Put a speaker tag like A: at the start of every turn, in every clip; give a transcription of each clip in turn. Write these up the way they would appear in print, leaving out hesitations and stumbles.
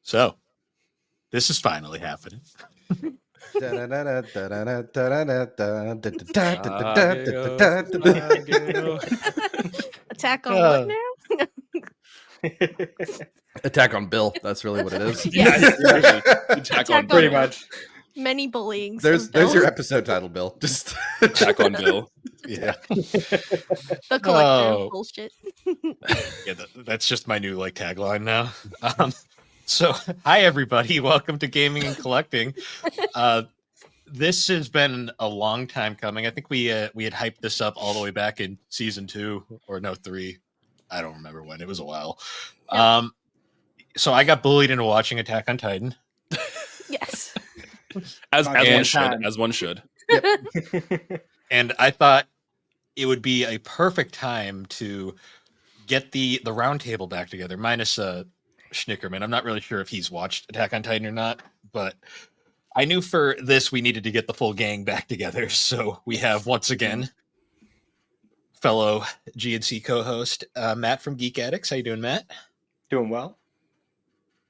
A: So, this is finally happening.
B: Attack on what now?
C: Attack on Bill. That's really what it is.
B: Yes.
D: Attack on
B: Pretty
D: Bill.
B: much. Many bullying.
C: There's your episode title, Bill. Just
D: Attack on Bill.
A: Yeah.
B: The collector of bullshit.
A: Yeah, that's just my new tagline now. So, hi everybody, welcome to Gaming and Collecting. This has been a long time coming. I think we had hyped this up all the way back in season 2 or no 3. I don't remember when. It was a while. Yep. So I got bullied into watching Attack on Titan.
B: Yes.
D: As one should.
A: Yep. And I thought it would be a perfect time to get the round table back together, minus Schnickerman. I'm not really sure if he's watched Attack on Titan or not, but I knew for this we needed to get the full gang back together. So we have once again fellow GNC co-host Matt from Geek Addicts. How you doing, Matt?
E: Doing well.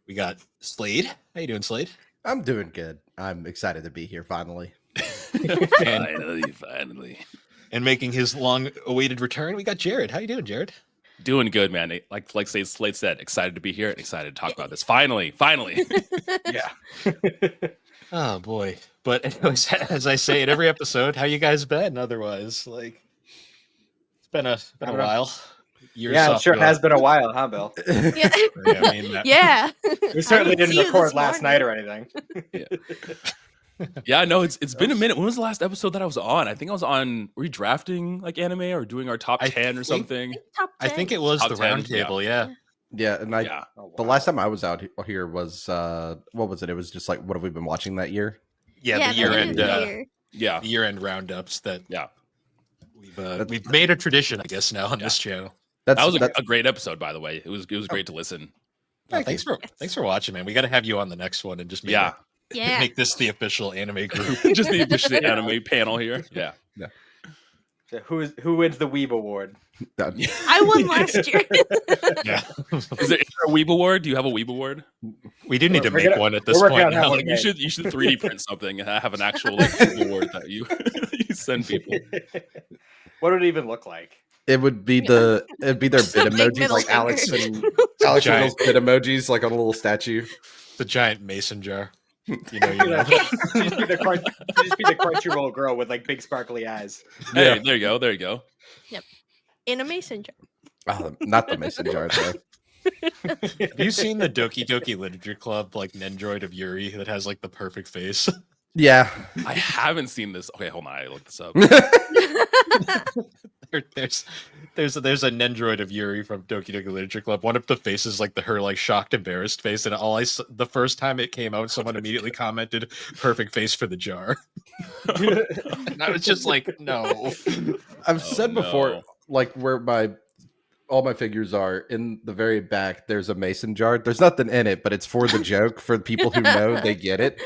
A: We got Slade. How you doing, Slade?
C: I'm doing good. I'm excited to be here finally.
D: Finally.
A: And making his long-awaited return, we got Jared. How you doing, Jared?
D: Doing good, man. Like Slade said, excited to be here and excited to talk about this. Finally.
E: Yeah.
A: Oh boy. But anyways, as I say in every episode, how you guys been otherwise? It's been a while.
E: Yeah, it sure has been a while, huh, Bill?
B: Yeah.
E: Yeah. We certainly didn't record last night or anything.
D: Yeah, no, it's been a minute. When was the last episode that I was on? I think I was on redrafting anime or doing our top 10 or something.
A: I think it was
D: top
A: the
D: 10,
A: round table, yeah.
C: Yeah, and the last time I was out here was what was it? It was just what have we been watching that year?
A: Yeah, the year-end
D: the
A: year-end roundups that we've made a tradition, I guess, now on this channel.
D: That was a great episode, by the way. It was great to listen.
A: Thanks for watching, man. We got to have you on the next one and just make this the official anime group.
D: Just the official anime panel here. Yeah.
E: So who wins the Weeb Award?
B: I won last year.
D: Yeah. Is there a Weeb Award? Do you have a Weeb Award?
A: We do need to make one at this point.
D: You should 3D print something and have an actual Weeb Award that you send people.
E: What would it even look like?
C: It would be their bid emojis, like Alex and Alex bid emojis, like on a little statue.
A: The giant mason jar.
E: You just be the Crunchyroll girl with big sparkly eyes.
D: Hey, there you go.
B: Yep. In a mason jar.
C: Not the mason jar, though.
A: Have you seen the Doki Doki Literature Club Nendroid of Yuri that has the perfect face?
C: Yeah.
D: I haven't seen this. Okay, hold on. I looked this up.
A: There's a Nendroid of Yuri from Doki Doki Literature Club. One of the faces her shocked, embarrassed face, and the first time it came out, someone immediately commented, "Perfect face for the jar." And I was just no.
C: I've said before, where all my figures are in the very back. There's a mason jar. There's nothing in it, but it's for the joke. For the people who know, they get it.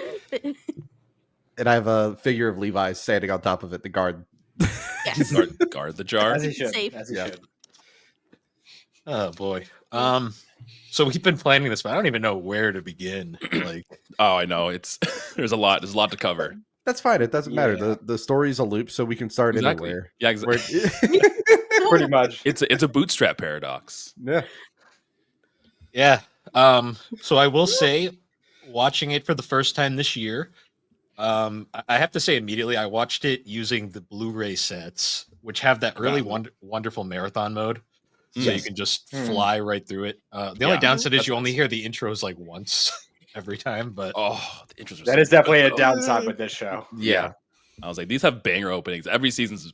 C: And I have a figure of Levi standing on top of it, the guard.
B: Yes.
D: Guard the jar.
E: As he should.
B: Safe.
E: As he should.
A: Oh boy. So we've been planning this, but I don't even know where to begin.
D: Oh, I know. There's a lot to cover.
C: That's fine. It doesn't matter. The story's a loop, so we can start anywhere.
D: Yeah, exactly.
E: Pretty much.
D: It's a bootstrap paradox.
C: Yeah.
A: Yeah. So I will say, watching it for the first time this year, I have to say immediately I watched it using the Blu-ray sets, which have that really wonderful marathon mode. So you can just fly right through it. The only downside is you only hear the intros once every time. But
D: the intros
E: that is definitely a downside with this show.
D: Yeah. I was these have banger openings. Every season's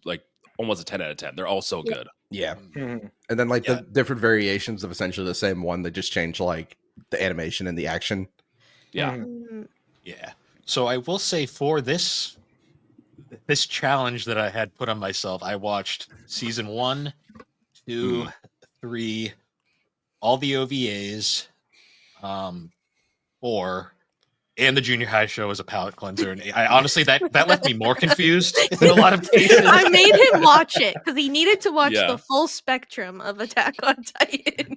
D: almost a 10 out of 10. They're all so good.
C: Yeah. Mm-hmm. And then the different variations of essentially the same one, they just change the animation and the action.
D: Yeah.
B: Mm-hmm.
A: Yeah. So I will say for this challenge that I had put on myself, I watched season 1, 2, 3, all the OVAs, 4, and the junior high show as a palate cleanser. And I honestly that left me more confused in a lot of cases.
B: I made him watch it because he needed to watch the full spectrum of Attack on Titan.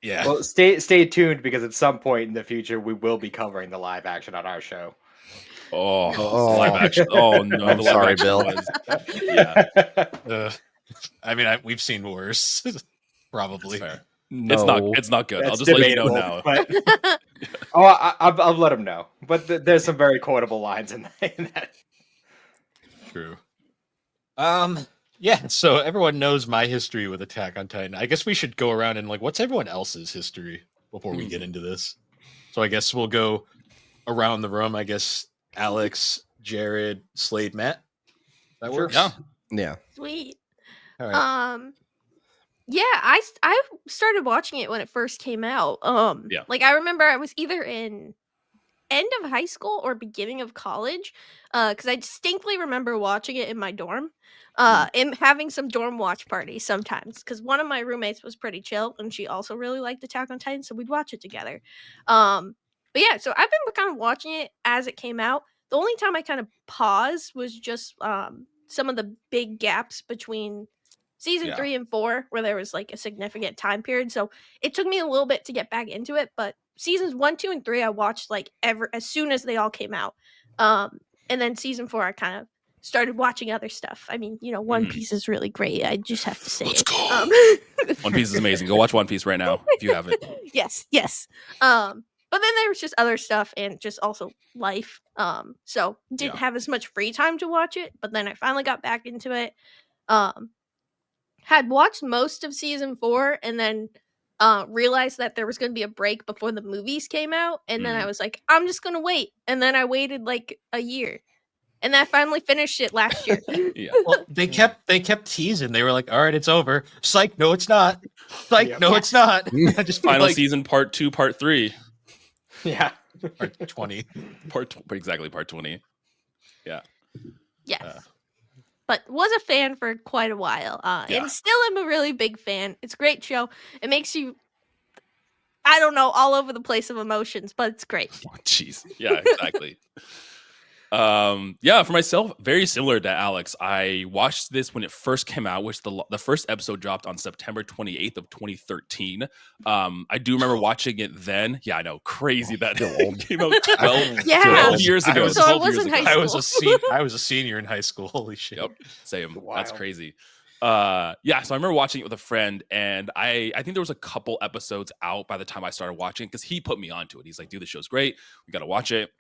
A: Yeah.
E: Well, stay tuned because at some point in the future we will be covering the live action on our show.
D: Oh,
C: Oh.
D: live action. Oh no,
C: I'm
D: the live
C: sorry,
D: action
C: Bill.
D: was. Yeah,
A: I mean, we've seen worse. Probably.
D: fair.
C: No.
D: It's not good. I'll
E: That's
D: just let you know
E: debatable,
D: now.
E: but I'll let him know. But there's some very quotable lines in that.
A: True. Yeah, so everyone knows my history with Attack on Titan. I guess we should go around and what's everyone else's history before we get into this? So I guess we'll go around the room. I guess Alex, Jared, Slade, Matt. That
E: Sure.
A: works?
C: Yeah.
B: Sweet.
A: All right.
B: Yeah, I started watching it when it first came out.
D: Yeah.
B: Like I remember I was either in end of high school or beginning of college, because I distinctly remember watching it in my dorm, and having some dorm watch parties sometimes. Because one of my roommates was pretty chill, and she also really liked Attack on Titan, so we'd watch it together. But yeah, so I've been kind of watching it as it came out. The only time I kind of paused was just some of the big gaps between season 3 and 4, where there was like a significant time period. So it took me a little bit to get back into it, but seasons 1, 2, and 3 I watched like as soon as they all came out. And then season 4 I kind of started watching other stuff. I mean, One Piece is really great. I just have to say
D: Let's
B: it.
D: go. One Piece is amazing. Go watch One Piece right now if you haven't.
B: Yes. But then there was just other stuff and just also life. So didn't have as much free time to watch it, but then I finally got back into it. Had watched most of season 4 and then realized that there was going to be a break before the movies came out, and then I was like, I'm just going to wait. And then I waited like a year. And then I finally finished it last year.
D: Yeah.
A: Well, they kept teasing. They were like, "All right, it's over." Psych, no, it's not. Psych,
E: Yep.
A: no, it's not. I just feel
D: Final
A: like
D: season, part 2, part 3.
E: Yeah.
A: part 20.
D: Exactly, part 20. Yeah.
B: Yes. But was a fan for quite a while. And still am a really big fan. It's a great show. It makes you, I don't know, all over the place of emotions, but it's great.
D: Oh, jeez. Yeah, exactly. For myself, very similar to Alex. I watched this when it first came out, which the first episode dropped on September 28th of 2013. I do remember watching it then. Yeah, I know, crazy that it came out 12 years ago.
B: So I was in high school.
A: I was a senior in high school. Holy shit.
D: Yep, same.
E: Wow.
D: That's crazy. So I remember watching it with a friend, and I think there was a couple episodes out by the time I started watching because he put me onto it. He's like, dude, the show's great. We got to watch it.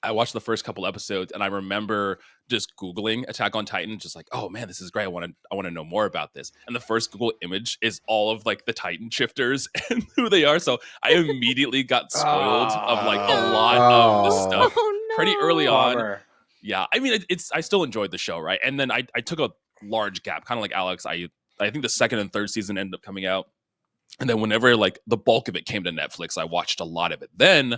D: I watched the first couple episodes, and I remember just Googling Attack on Titan, just like, oh man, this is great. I want to know more about this. And the first Google image is all of like the Titan shifters and who they are. So I immediately got spoiled of like a lot of the stuff pretty early on.
E: Bummer.
D: Yeah, I mean, I still enjoyed the show, right? And then I took a large gap, kind of like Alex. I think the second and third season ended up coming out, and then whenever like the bulk of it came to Netflix, I watched a lot of it. Then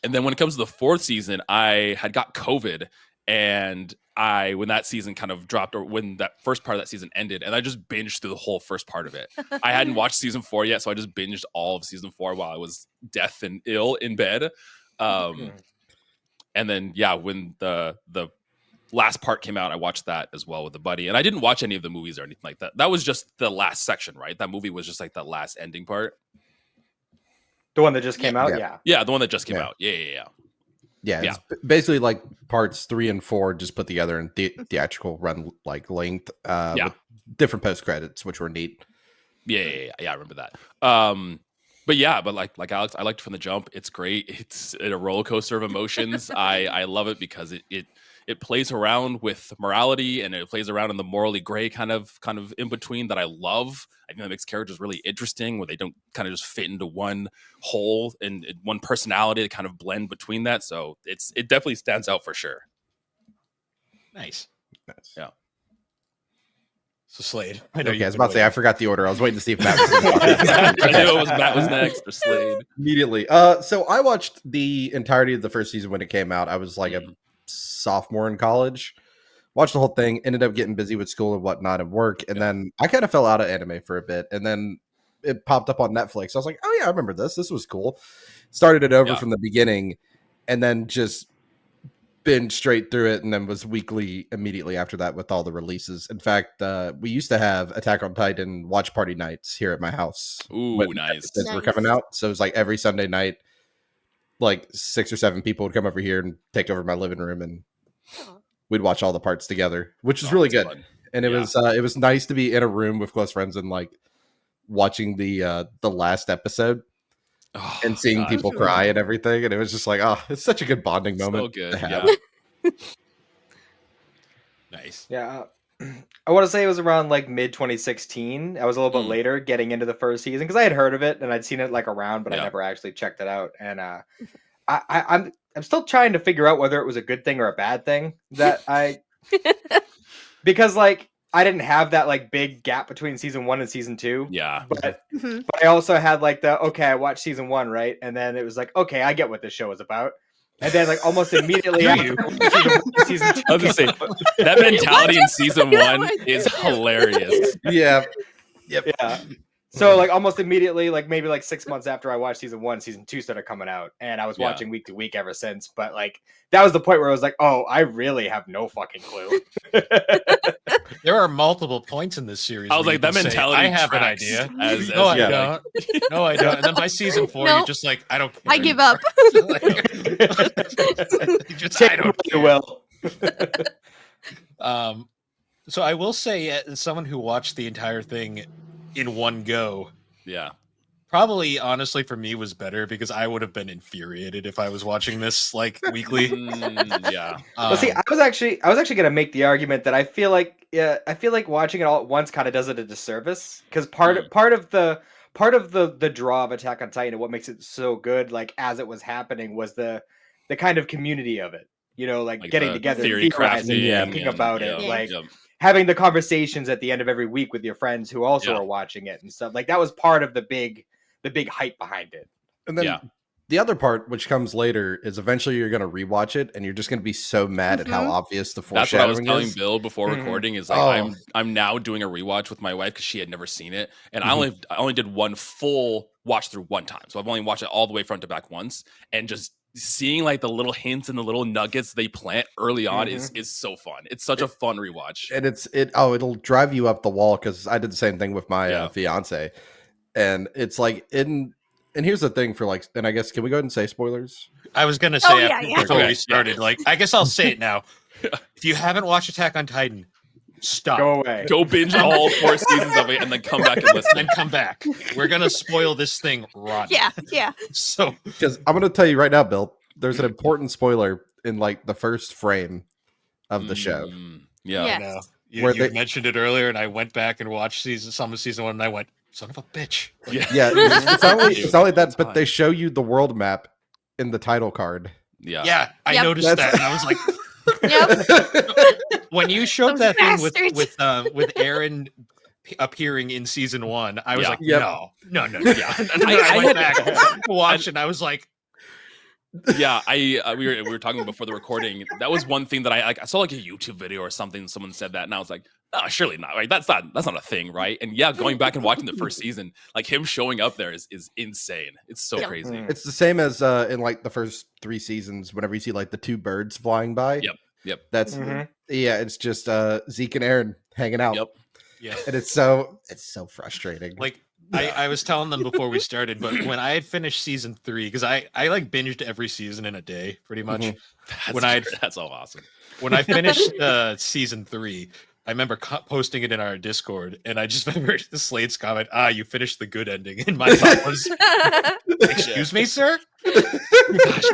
D: and then when it comes to the fourth season, I had got COVID, and when that season kind of dropped, or when that first part of that season ended, and I just binged through the whole first part of it. I hadn't watched season 4 yet, so I just binged all of season 4 while I was death and ill in bed. And then when the last part came out, I watched that as well with a buddy, and I didn't watch any of the movies or anything like that. That was just the last section, right? That movie was just like that last ending part.
E: The one that just came out? Yeah.
D: Yeah, the one that just came out. Yeah.
C: It's basically like parts 3 and 4 just put together in theatrical run like length with different post credits, which were neat. Yeah,
D: I remember that. But like Alex, I liked it from the jump. It's great. It's a roller coaster of emotions. I love it because it plays around with morality, and it plays around in the morally gray kind of in between that I love. I think that makes characters really interesting, where they don't kind of just fit into one hole and one personality to kind of blend between that. So it definitely stands out for sure.
A: Nice.
D: Yeah.
A: So Slade.
C: I was about to say I forgot the order. I was waiting to see if Matt was going
D: I knew it was Matt was next or Slade.
C: Immediately. So I watched the entirety of the first season when it came out. I was like a sophomore in college. Watched the whole thing, ended up getting busy with school and whatnot and work, and then I kind of fell out of anime for a bit, and then it popped up on Netflix. I was like, oh yeah, I remember this. This was cool. Started it over from the beginning, and then just binged straight through it, and then was weekly immediately after that with all the releases. In fact, we used to have Attack on Titan watch party nights here at my house.
D: Ooh,
C: when
D: nice.
C: episodes were coming out. So it was like every Sunday night, like 6 or 7 people would come over here and take over my living room, and we'd watch all the parts together, which was really good.
D: Fun.
C: And it was nice to be in a room with close friends and like watching the last episode and seeing people cry and everything. And it was just like, oh, it's such a good bonding moment.
D: So good.
C: To have.
D: Yeah.
A: Nice.
E: Yeah. I want to say it was around like mid 2016. I was a little bit later getting into the first season because I had heard of it and I'd seen it like around, but I never actually checked it out. And I'm still trying to figure out whether it was a good thing or a bad thing that because like I didn't have that like big gap between season 1 and season 2.
D: Yeah.
E: But I also had like I watched season 1, right? And then it was like, okay, I get what this show is about. And then like almost immediately after season 2
D: I was gonna say that mentality in season 1 is hilarious.
C: Yeah.
E: Yep. Yeah. So like almost immediately, like maybe like 6 months after I watched season 1, season 2 started coming out, and I was watching week to week ever since. But like that was the point where I was like, oh, I really have no fucking clue.
A: There are multiple points in this series.
D: I was like, that mentality.
A: I have an idea. No, I don't. No, I don't. And then by season 4, you're just like, I don't care.
B: I give up.
E: I don't do well.
A: So I will say, as someone who watched the entire thing in one go, probably honestly for me was better because I would have been infuriated if I was watching this like weekly.
E: Well, see, I was actually going to make the argument that I feel like watching it all at once kind of does it a disservice because part of the draw of Attack on Titan and what makes it so good, like as it was happening, was the kind of community of it. You know, like getting together,
D: theory crafting,
E: thinking about it, having the conversations at the end of every week with your friends who also are watching it and stuff. Like that was part of the big hype behind it.
C: And then the other part, which comes later, is eventually you're going to rewatch it and you're just going to be so mad at how obvious the foreshadowing is.
D: That's what I was telling Bill before recording. Is like I'm now doing a rewatch with my wife because she had never seen it, and I only did one full watch through one time, so I've only watched it all the way front to back once, and just seeing like the little hints and the little nuggets they plant early on is so fun. It's such a fun rewatch,
C: and it'll drive you up the wall because I did the same thing with my fiance, and it's like and here's the thing for like, and I guess, can we go ahead and say spoilers?
A: I was gonna say before we started, like, I guess I'll say it now. If you haven't watched Attack on Titan, stop.
E: Go away.
D: Go binge all 4 seasons of it and then come back and listen.
A: And come back. We're gonna spoil this thing rotten.
B: Yeah.
A: So,
C: because I'm gonna tell you right now, Bill, there's an important spoiler in like the first frame of the show.
A: I know. You mentioned it earlier, and I went back and watched some of season 1, and I went, son of a bitch.
C: It's not like that, but they show you the world map in the title card.
A: I noticed that, and I was like, when you showed that thing with Aaron appearing in season 1, I was like, no. And then I went back to watch, and I was like,
D: we were talking before the recording. That was one thing that I saw like a YouTube video or something. Someone said that, and I was like, no, surely not. Right? That's not a thing, right? And going back and watching the first season, like him showing up there is insane. It's so crazy.
C: It's the same as in like the first 3 seasons. Whenever you see like the 2 birds flying by, that's it's just Zeke and Aaron hanging out. And it's so frustrating.
A: Like, I was telling them before we started, but when I had finished season 3, because I like binged every season in a day, pretty much.
D: That's all awesome.
A: When I finished season 3, I remember posting it in our Discord, and I just remember Slade's comment, you finished the good ending. And my thought was, excuse me, sir?
D: Gosh,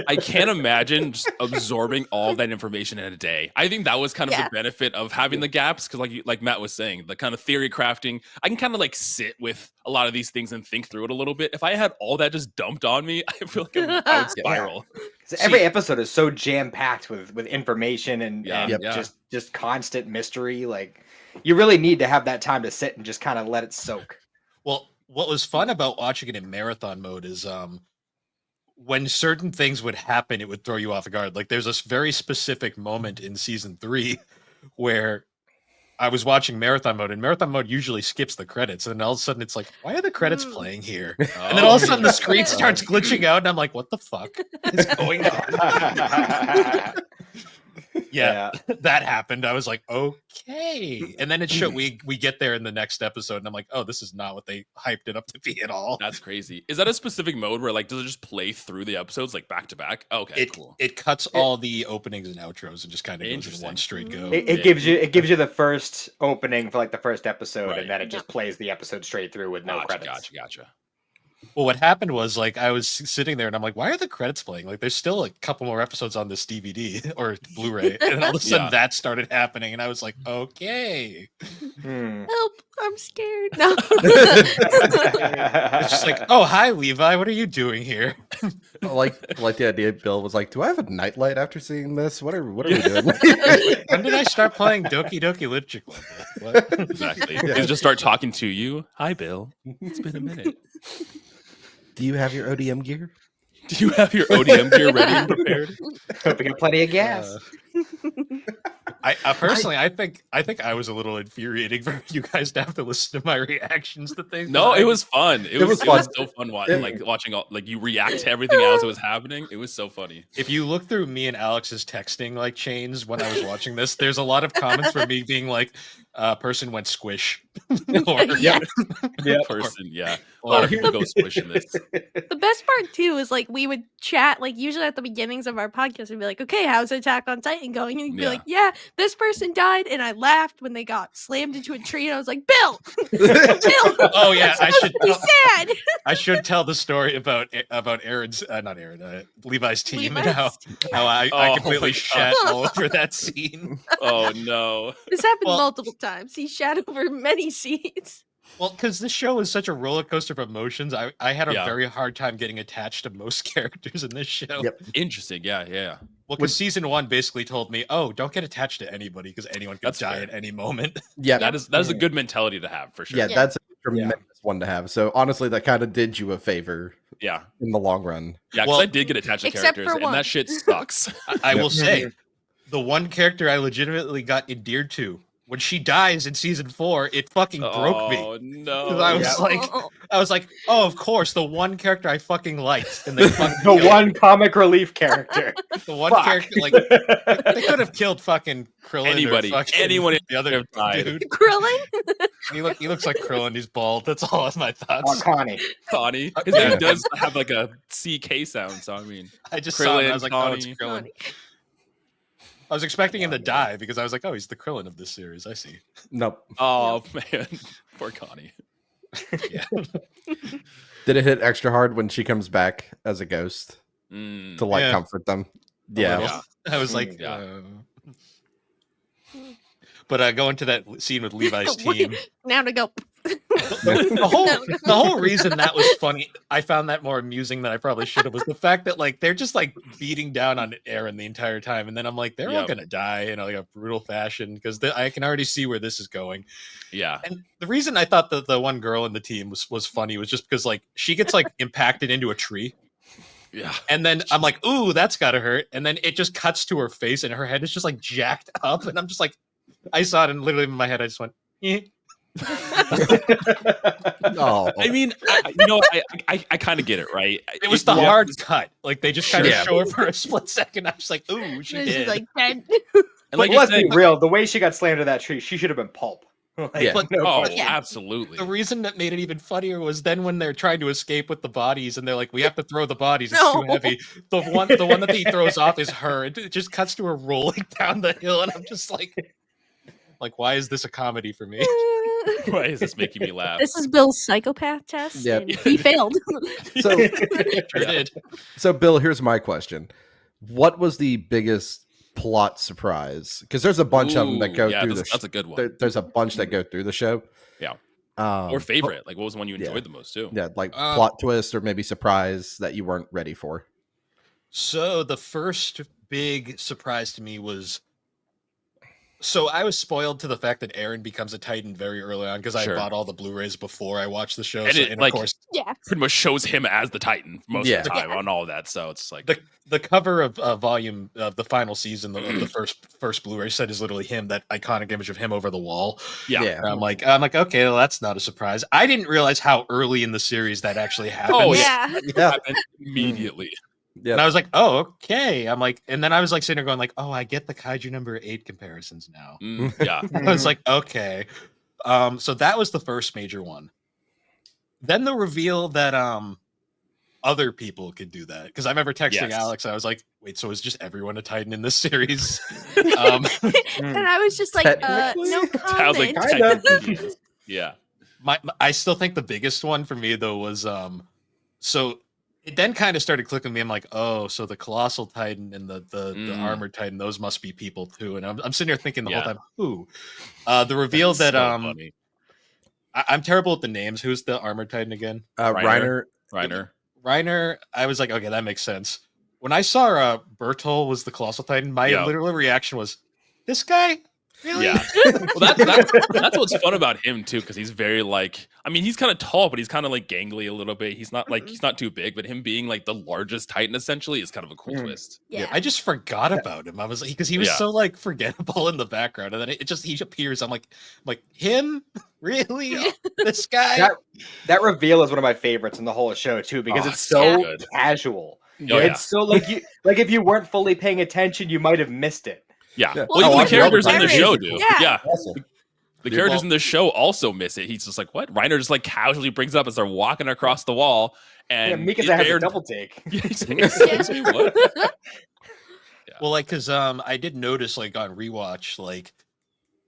D: I can't imagine just absorbing all of that information in a day. I think that was kind of the benefit of having the gaps, because like Matt was saying, the kind of theory crafting, I can kind of like sit with a lot of these things and think through it a little bit. If I had all that just dumped on me, I feel like I would spiral.
E: So every episode is so jam-packed with information and just constant mystery. Like, you really need to have that time to sit and just kind of let it soak.
A: Well, what was fun about watching it in marathon mode is when certain things would happen, it would throw you off guard. Like, there's this very specific moment in season 3 where I was watching marathon mode, and marathon mode usually skips the credits, and then all of a sudden it's like, why are the credits playing here? And then all of a sudden the screen starts glitching out, and I'm like, what the fuck is going on? Yeah, that happened. I was like, okay. And then it showed we get there in the next episode, and I'm like, oh, this is not what they hyped it up to be at all.
D: That's crazy. Is that a specific mode where like does it just play through the episodes like back to back? Okay, cool.
A: It cuts all the openings and outros and just kind of goes in one straight go.
E: It gives you the first opening for like the first episode, and then it just plays the episode straight through with no credits.
D: Gotcha.
A: Well, what happened was like I was sitting there and I'm like, why are the credits playing? Like there's still a couple more episodes on this DVD or Blu-ray. And all of a sudden that started happening and I was like, okay.
B: Help, I'm scared. No.
A: It's just like, oh, hi Levi, what are you doing here?
C: I like the idea Bill was like, do I have a nightlight after seeing this? What are we doing?
A: When did I start playing Doki Doki Literature Club? What?
D: Exactly. He'll just start talking to you. Hi Bill. It's been a minute.
C: Do you have your ODM gear?
D: Do you have your ODM gear ready and prepared?
E: Hope you got plenty of gas.
A: I personally, I think I was a little infuriating for you guys to have to listen to my reactions to things.
D: No, it was fun. It was
C: fun.
D: so fun watching all, like you react to everything as it was happening. It was so funny.
A: If you look through me and Alex's texting like chains when I was watching this, there's a lot of comments from me being like, person went squish. Or,
D: Person, yeah. A lot of people go squish in this.
B: The best part too is like we would chat like usually at the beginnings of our podcast we'd be like, okay, how's Attack on Titan going? And you'd be like, yeah, this person died, and I laughed when they got slammed into a tree, and I was like, Bill, Bill.
A: Oh yeah, I should
B: be sad.
A: I should tell the story about Aaron's Levi's team and how I completely shat all over that scene.
D: Oh no,
B: this happened multiple times. He shat over many scenes.
A: Well, because this show is such a roller coaster of emotions, I had a very hard time getting attached to most characters in this show.
C: Yep.
D: Interesting. Yeah.
A: Well, because season 1 basically told me, oh, don't get attached to anybody because anyone could die
D: fair.
A: at any moment.
C: Yeah,
D: that is a good mentality to have for sure.
C: Yeah, that's a tremendous one to have. So honestly, that kind of did you a favor.
D: Yeah,
C: in the long run.
D: Yeah, because I did get attached to characters, and that shit sucks.
A: I will say, the one character I legitimately got endeared to, when she dies in season 4, it fucking broke me.
D: Oh no!
A: I was like, oh, of course, the one character I fucking liked, and they fucking
E: the one comic relief character.
A: The one character, like they could have killed fucking Krillin.
D: Anybody, anyone,
A: the other dude.
B: Krillin.
A: He looks like Krillin. He's bald. That's all of my thoughts.
E: Connie.
D: His name does have like a CK sound. So I mean,
A: I just
D: Krillin,
A: saw him. I was like,
D: Connie.
A: oh, it's Krillin. I was expecting him to die because I was like, oh, he's the Krillin of this series. I see.
C: Nope.
D: Oh, man. Poor Connie.
A: Yeah.
C: Did it hit extra hard when she comes back as a ghost to like comfort them? Yeah.
A: I was like, But going to that scene with Levi's team.
B: Now to go.
A: The whole reason that was funny, I found that more amusing than I probably should have, was the fact that like they're just like beating down on Eren the entire time, and then I'm like, they're all gonna die in like a brutal fashion because I can already see where this is going.
D: Yeah.
A: And the reason I thought that the one girl in the team was funny was just because like she gets like impacted into a tree.
D: Yeah.
A: And then I'm like, ooh, that's gotta hurt. And then it just cuts to her face and her head is just like jacked up, and I'm just like, I saw it and literally in my head I just went, eh.
C: Oh,
D: I mean, I kind of get it, right?
A: It was the hard cut. Like they just kind of show her for a split second. I was like, "Ooh, she did."
B: Like dead.
D: And like,
E: let's be real. The way she got slammed to that tree, she should have been pulp.
D: Absolutely.
A: The reason that made it even funnier was then when they're trying to escape with the bodies, and they're like, "We have to throw the bodies. It's too heavy." The one that he throws off is her. It just cuts to her rolling down the hill, and I'm just like, why is this a comedy for me?
D: Why is this making me laugh?
B: This is Bill's psychopath test.
C: Yep.
B: And he failed.
C: So,
A: Sure did.
C: So, Bill, here's my question: what was the biggest plot surprise? Because there's a bunch of them that go through the show.
D: That's a good one.
C: There's a bunch that go through the show.
D: Yeah. Or favorite? Like, what was the one you enjoyed the most too?
C: Yeah, like plot twist or maybe surprise that you weren't ready for.
A: So the first big surprise to me was. So I was spoiled to the fact that Eren becomes a Titan very early on because I bought all the Blu-rays before I watched the show.
D: And
A: of course,
D: pretty much shows him as the Titan most of the time on all of that. So it's like
A: the cover of volume of the final season of the first Blu-ray set is literally him, that iconic image of him over the wall. Yeah. And I'm like, okay, well, that's not a surprise. I didn't realize how early in the series that actually happened.
D: Oh yeah, it happened immediately.
C: Yeah.
A: And I was like, oh, okay. I'm like, and then I was like sitting there going like, oh, I get the Kaiju number 8 comparisons now.
D: Yeah.
A: I was like, okay. So that was the first major one. Then the reveal that other people could do that. Because I remember texting Alex, I was like, wait, so is just everyone a Titan in this series?
B: And I was just like, no comment.
D: I was like, technically, yes. Yeah.
A: I still think the biggest one for me though was so it then kind of started clicking me. I'm like, oh, so the Colossal Titan and the Armored Titan, those must be people too. And I'm sitting here thinking the whole time, who? The reveal that
D: funny.
A: I'm terrible at the names. Who's the Armored Titan again?
C: Reiner.
A: Reiner. I was like, okay, that makes sense. When I saw Bertol was the Colossal Titan, my literal reaction was, this guy? Really?
D: Yeah. Well, that's what's fun about him too, because he's very like, I mean, he's kind of tall, but he's kind of like gangly a little bit. He's not like he's not too big, but him being like the largest Titan essentially is kind of a cool twist.
B: Yeah.
A: I just forgot about him. I was like, because he was so like forgettable in the background, and then he appears. I'm like him? Really? This guy?
E: That reveal is one of my favorites in the whole show too, because it's so casual. It's so like if you weren't fully paying attention, you might have missed it.
D: Yeah. Well, even the characters in the show do. Yeah. Awesome. The characters in the show also miss it. He's just like, what? Reiner just like casually brings up as they're walking across the wall. And
E: Mikasa has a double take.
D: Excuse me, what?
A: Well, like, because I did notice, like, on rewatch, like,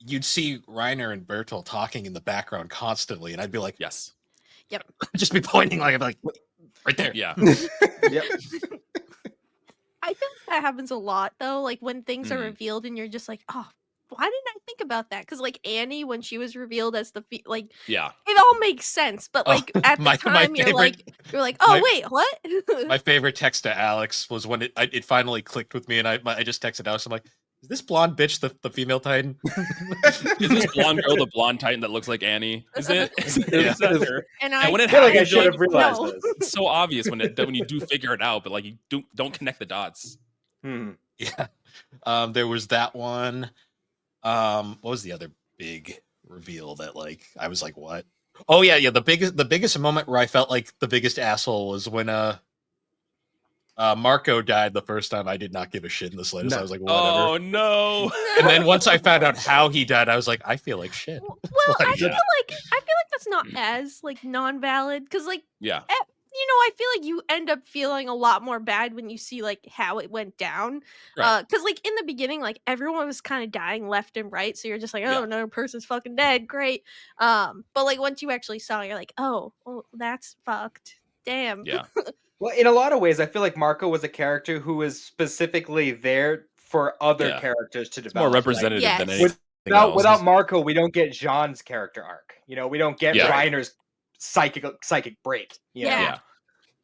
A: you'd see Reiner and Bertol talking in the background constantly, and I'd be like,
D: yes.
B: Yep.
A: Just be pointing, like, I'd be like, right there.
D: Yeah.
E: Yep.
B: I feel like that happens a lot though, like when things are revealed and you're just like, oh, why didn't I think about that? Because like Annie, when she was revealed as the it all makes sense, but like at the time you're like, oh wait, what?
A: My favorite text to Alex was when it finally clicked with me, and I just texted Alex. I'm like, is this blonde bitch the female Titan?
D: Is this blonde girl the blonde Titan that looks like Annie? Is it? Is that her?
B: And
D: when it
E: feel like I should have realized this.
D: It's so obvious when you do figure it out, but like you don't connect the dots.
A: Yeah. There was that one. What was the other big reveal that like I was like, what? Oh yeah. The biggest moment where I felt like the biggest asshole was when Marco died the first time. I did not give a shit in the slightest. I was like, whatever.
D: Oh no!
A: And then once I found out how he died, I was like, I feel like shit.
B: Well, I feel like that's not as like non-valid because like I feel like you end up feeling a lot more bad when you see like how it went down. Because like in the beginning, like everyone was kind of dying left and right, so you're just like, oh, another person's fucking dead, great. But like once you actually saw, you're like, oh, well, that's fucked. Damn.
D: Yeah.
E: Well, in a lot of ways, I feel like Marco was a character who was specifically there for other characters to develop.
D: More representative than anything.
E: Without Marco, we don't get Jean's character arc. We don't get Reiner's psychic break.
D: Yeah,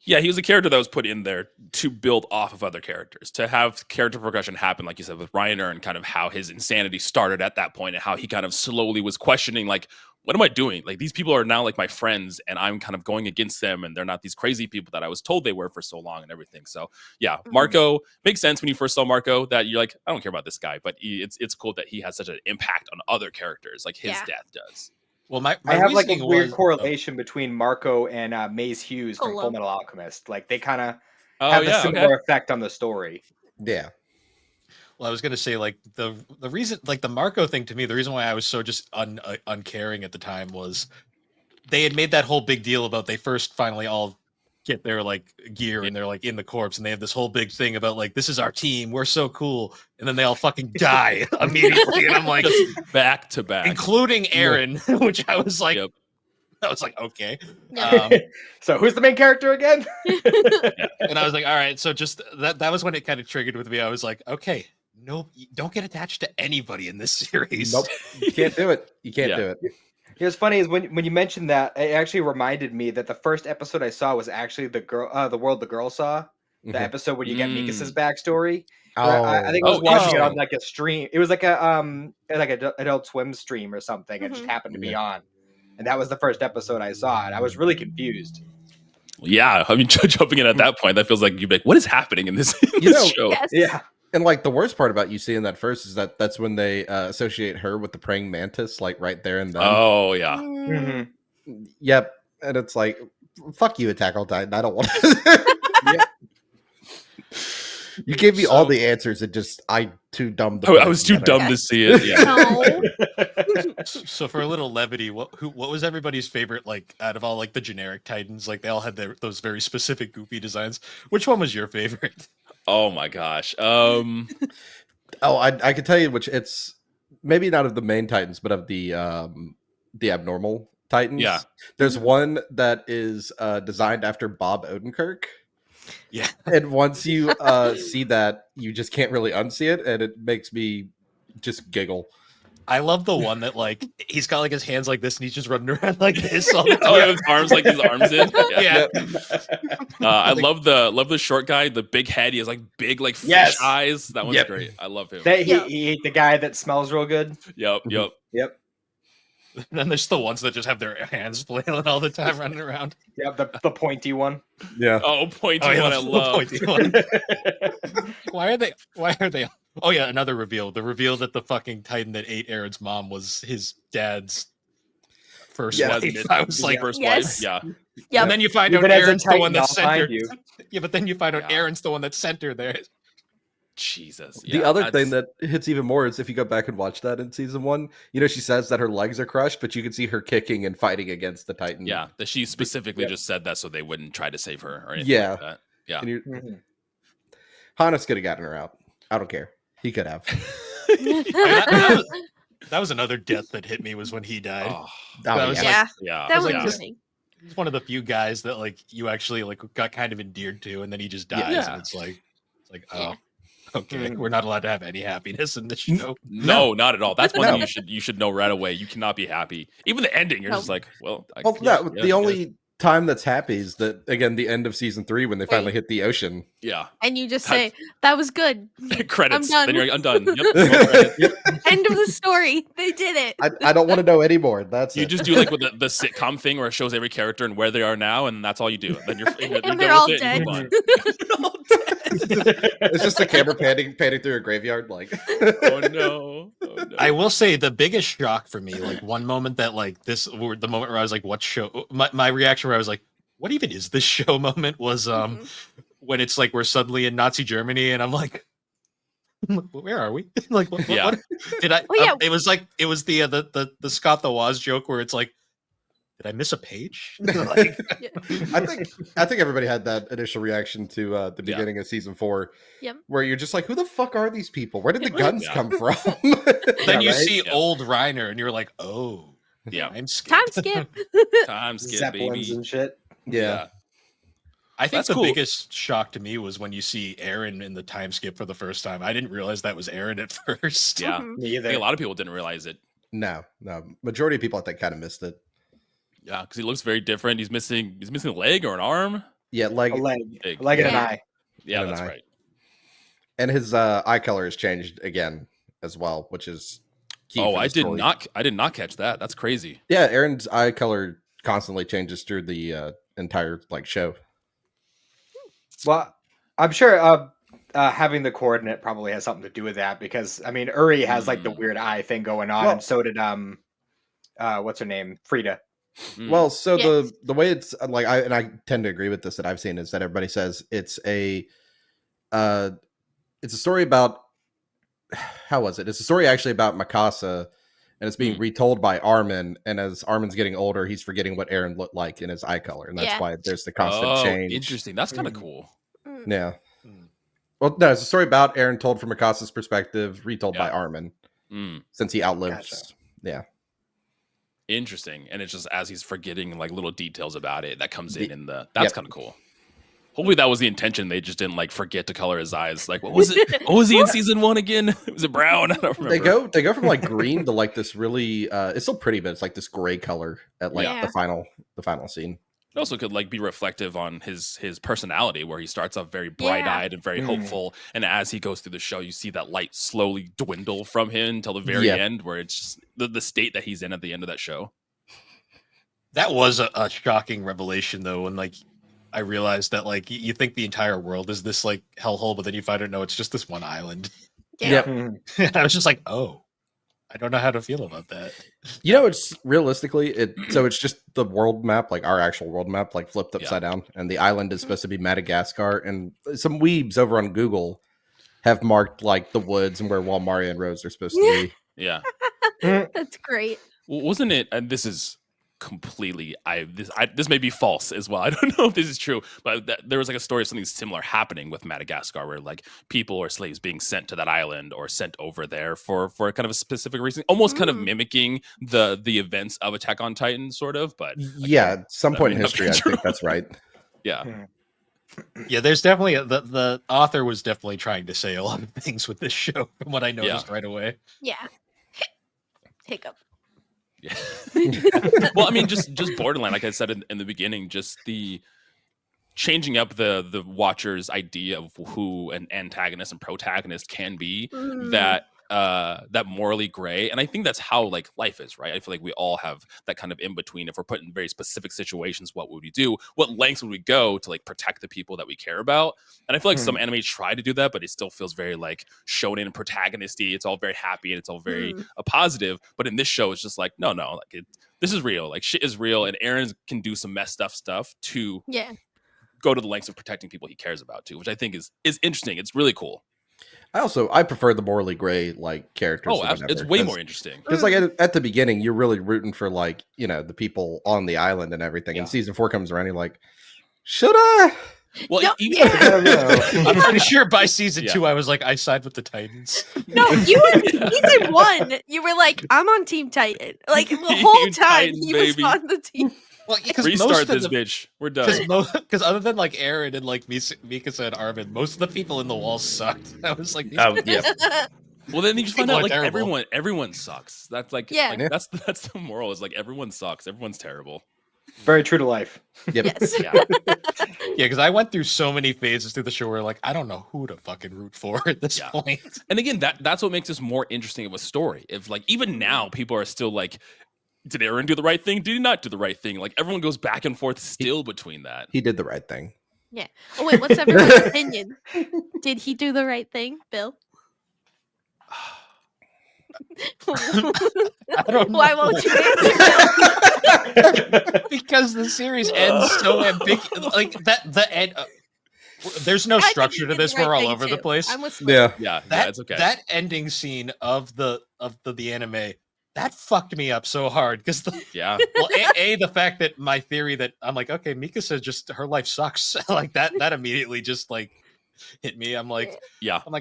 D: he was a character that was put in there to build off of other characters, to have character progression happen, like you said, with Reiner, and kind of how his insanity started at that point and how he kind of slowly was questioning, like, what am I doing? Like, these people are now like my friends and I'm kind of going against them and they're not these crazy people that I was told they were for so long and everything. So yeah, Marco makes sense when you first saw Marco that you're like, I don't care about this guy, but it's cool that he has such an impact on other characters like his death does.
A: Well, my
E: I have like a weird correlation between Marco and Maze Hughes from Fullmetal Alchemist. Like they kind of have a similar effect on the story.
C: Yeah.
A: Well, I was gonna say like the reason, like the Marco thing to me, the reason why I was so just uncaring at the time was they had made that whole big deal about they first finally all get their like gear and they're like in the corpse and they have this whole big thing about like, this is our team, we're so cool, and then they all fucking die immediately, and I'm like,
D: back to back,
A: including Aaron, which I was like, I was like, okay.
E: So who's the main character again?
A: And I was like, all right. So just that was when it kind of triggered with me. I was like, okay, no, don't get attached to anybody in this series.
C: Nope, you can't do it. You can't do it.
E: What's funny is when you mentioned that, it actually reminded me that the first episode I saw was actually the world the girl saw. The episode where you get Mikasa's backstory. I think I was watching it on like a stream. It was like an Adult Swim stream or something. It just happened to be on. And that was the first episode I saw, and I was really confused.
D: Yeah, I mean, jumping in at that point, that feels like you'd be like, what is happening in this show?
B: Yes.
E: Yeah.
C: And like the worst part about you seeing that first is that's when they associate her with the praying mantis, like right there and then.
D: Oh, yeah.
E: Mm-hmm.
C: Yep. And it's like, fuck you, Attack on Titan. I don't want to. You gave me all
A: So-
C: the answers, and just I too dumb. To
D: Oh,
C: put
D: I
C: it
D: was too
C: together.
D: dumb to see it. Yeah.
B: No.
A: So for a little levity, what was everybody's favorite? Like out of all like the generic Titans, like they all had those very specific goofy designs. Which one was your favorite?
D: Oh my gosh.
C: Oh, I can tell you which. It's maybe not of the main Titans, but of the abnormal Titans.
D: Yeah.
C: There's one that is designed after Bob Odenkirk.
A: Yeah,
C: And once you see that, you just can't really unsee it, and it makes me just giggle.
A: I love the one that like he's got like his hands like this and he's just running around like this all the time.
D: Oh, yeah, his arms like his arms in.
A: Yeah.
D: I love the short guy, the big head. He has like big like fish
E: Yes.
D: eyes. That one's
C: Yep.
D: great. I love him.
E: He ate the guy that smells real good.
D: Yep.
E: Yep.
A: And then there's the ones that just have their hands flailing all the time running around.
E: Yep. The pointy one.
C: Yeah.
D: Oh, pointy
A: Oh, yeah,
D: one. I
A: that's the
D: love.
A: pointy one. Why are they? Oh yeah, another reveal. The reveal that the fucking Titan that ate Aaron's mom was his dad's first
C: Yeah,
A: wife. I was like,
D: First
B: Yes.
D: wife. Yeah.
B: Yep.
A: and then you find
E: Even
A: out
E: as a
A: Aaron's the one
E: Titan,
A: that
E: I'll
A: sent her.
E: find you.
A: Yeah, but then you find out
D: Yeah.
A: Aaron's the one that sent her there.
D: Jesus.
C: The other thing that hits even more is if you go back and watch that in season 1, she says that her legs are crushed, but you can see her kicking and fighting against the Titan.
D: Yeah, that she specifically
E: Yep.
D: just said that so they wouldn't try to save her or anything
C: Yeah.
D: like that. Yeah.
C: And
E: Mhm.
C: Hannes could have gotten her out. I don't care. He could have.
A: That was another death that hit me was when he died.
D: Oh,
A: That was
B: Yeah.
D: yeah.
B: That
A: was
B: was
A: like
D: yeah.
B: funny.
A: He's one of the few guys that like you actually like got kind of endeared to, and then he just dies,
D: Yeah.
A: and it's like oh,
B: Yeah.
A: okay, we're not allowed to have any happiness in this show.
D: No, not at all. That's one
C: No.
D: thing you should know right away. You cannot be happy. Even the ending, you're just
B: No.
D: like, well,
C: Well,
D: yeah,
C: the only time that's happy is that, again, the end of season 3 when they finally hit the ocean.
D: yeah.
B: And you just say, that was good.
D: Credits.
B: I'm done.
D: Then you're like, I'm done. Yep.
B: End of the story. They did it.
C: I don't want to know anymore. That's
D: You
C: it.
D: just do like with the sitcom thing where it shows every character and where they are now, and that's all you do. Then you're
B: And
D: done
B: they're all
D: with it and
B: dead.
D: you move on.
C: It's just a camera panning through a graveyard. Like,
D: Oh no. Oh, no.
A: I will say the biggest shock for me, like one moment that like the moment where I was like, "What show?" My reaction where I was like, "What even is this show?" Moment was when it's like we're suddenly in Nazi Germany, and I'm like, "Where are we?" Like, what did I?
B: Oh, yeah.
A: It was like it was the Scott the Woz joke where it's like, did I miss a page? Like,
C: I think everybody had that initial reaction to the beginning of season 4,
B: Yep.
C: where you're just like, "Who the fuck are these people? Where did the guns
D: Yeah.
C: come from?"
A: then you
C: right?
A: see
D: Yeah.
A: old Reiner, and you're like, "Oh,
D: Yeah.
A: I'm scared."
B: Time skip.
D: Time skip,
E: Zeppelins
D: baby.
E: and shit.
C: Yeah.
A: I think
D: That's
A: the
D: cool.
A: biggest shock to me was when you see Aaron in the time skip for the first time. I didn't realize that was Aaron at first.
D: Yeah.
B: Mhm.
E: Me
D: I think
E: either.
D: a lot of people didn't realize it.
C: No. Majority of people, I think, kind of missed it.
D: Yeah, because he looks very different. He's missing a leg or an arm.
C: Yeah, like,
E: A leg
D: Big.
E: and an
B: Yeah.
E: eye.
D: Yeah,
C: And an
D: that's
C: eye.
D: right.
C: and his eye color has changed again as well, which is key.
D: Oh,
C: for the story.
D: I did not catch that. That's crazy.
C: Yeah, Aaron's eye color constantly changes through the entire show.
E: Well, I'm sure having the coordinate probably has something to do with that because I mean Uri has like the weird eye thing going on,
C: Well-
E: and so did what's her name, Frida.
D: Mm.
C: Well, so
B: Yes.
C: the way it's like, I tend to agree with this that I've seen is that everybody says it's a story about how was it? It's a story actually about Mikasa, and it's being retold by Armin. And as Armin's getting older, he's forgetting what Aaron looked like in his eye color, and that's
B: Yeah.
C: why there's the constant change.
D: Interesting. That's kind of
E: Mm.
D: cool.
B: Mm.
C: Yeah.
A: Hmm.
C: Well, no, it's a story about Aaron told from Mikasa's perspective, retold by
D: Yeah.
C: Armin,
D: Mm.
C: since he outlives.
E: Gotcha.
C: Yeah.
D: Interesting. And it's just as he's forgetting like little details about it that comes
C: The-
D: in the that's
C: Yep.
D: kind of cool. Hopefully that was the intention. They just didn't like forget to color his eyes. Like what was it? What was he in season 1 again? Was it brown? I don't remember.
C: They go from like green to like this really it's still pretty, but it's like this gray color at like
B: Yeah.
C: the final scene.
D: It also could like be reflective on his personality, where he starts off very bright-eyed and very
E: Mm.
D: hopeful, and as he goes through the show, you see that light slowly dwindle from him until the very
C: Yeah.
D: end, where it's just the state that he's in at the end of that show.
A: That was a shocking revelation, though, when like I realized that like you think the entire world is this like hellhole, but then you find out no, it's just this one island.
B: Yeah.
E: Mhm.
A: And I was just like, oh, I don't know how to feel about that.
C: You know, it's realistically it's just the world map, like our actual world map, like flipped upside down, and the island is supposed to be Madagascar. And some weebs over on Google have marked like the woods and where Walmaria and Rose are supposed to be.
D: Yeah.
B: That's great.
D: Well, wasn't it? And this is completely. This may be false as well. I don't know if this is true, but there was like a story of something similar happening with Madagascar, where like people or slaves being sent to that island or sent over there for kind of a specific reason, almost kind of mimicking the events of Attack on Titan, sort of. But
C: Yeah, at some point in
D: may not be
C: history, I
D: true.
C: think that's right.
D: Yeah.
A: Yeah, there's definitely the author was definitely trying to say a lot of things with this show, from what I noticed right away.
B: Yeah. Hiccup.
D: Yeah. Well, I mean, just Borderline, like I said in the beginning, just the changing up the watcher's idea of who an antagonist and protagonist can be, that morally gray. And I think that's how like life is, right? I feel like we all have that kind of in between. If we're put in very specific situations, what would we do? What lengths would we go to like protect the people that we care about? And I feel like some anime try to do that, but it still feels very like shonen and protagonisty. It's all very happy and it's all very positive. But in this show, it's just like, no, like this is real. Like shit is real, and Eren can do some messed up stuff to go to the lengths of protecting people he cares about too, which I think is interesting. It's really cool.
C: I prefer the morally gray like characters.
D: Oh, it's way more interesting.
C: Because like at the beginning, you're really rooting for like, you know, the people on the island and everything.
D: Yeah.
C: And season 4 comes around, you're like, should I?
D: Well,
B: No,
E: I don't know.
A: I'm pretty sure by season 2, I was like, I side with the Titans.
B: No, you were season 1. You were like, I'm on Team Titan. Like the whole time
D: Titan,
B: he
D: baby.
B: was on the team.
A: Well, because
D: Restart this bitch. We're done.
A: Because other than like Eren and like Mikasa and Armin, most of the people in the walls sucked. I was like, these
D: Well, then you just find
A: People
D: out
A: are
D: like
A: terrible.
D: everyone sucks. That's like, that's the moral, is like everyone sucks. Everyone's terrible.
E: Very true to life.
C: Yep.
B: Yes.
D: Yeah.
A: Yeah, because I went through so many phases through the show where like I don't know who to fucking root for at this point.
D: And again, that's what makes this more interesting of a story. If like even now people are still like, did Eren do the right thing? Did he not do the right thing? Like everyone goes back and forth still between that.
C: He did the right thing.
B: Yeah. Oh wait, what's everyone's opinion? Did he do the right thing, Bill?
A: I don't know.
B: Why won't you answer, Bill?
A: Because the series ends so ambiguous. Like that, the end. There's no
B: I think
A: structure
B: he
A: to
B: did
A: this.
B: the right
A: We're all
B: thing,
A: over the
B: too.
A: place.
B: I'm with
D: Yeah,
A: That,
D: it's okay.
A: that ending scene of the anime, that fucked me up so hard because well, the fact that my theory that I'm like, okay, Mikasa just her life sucks, like that immediately just like hit me. I'm like,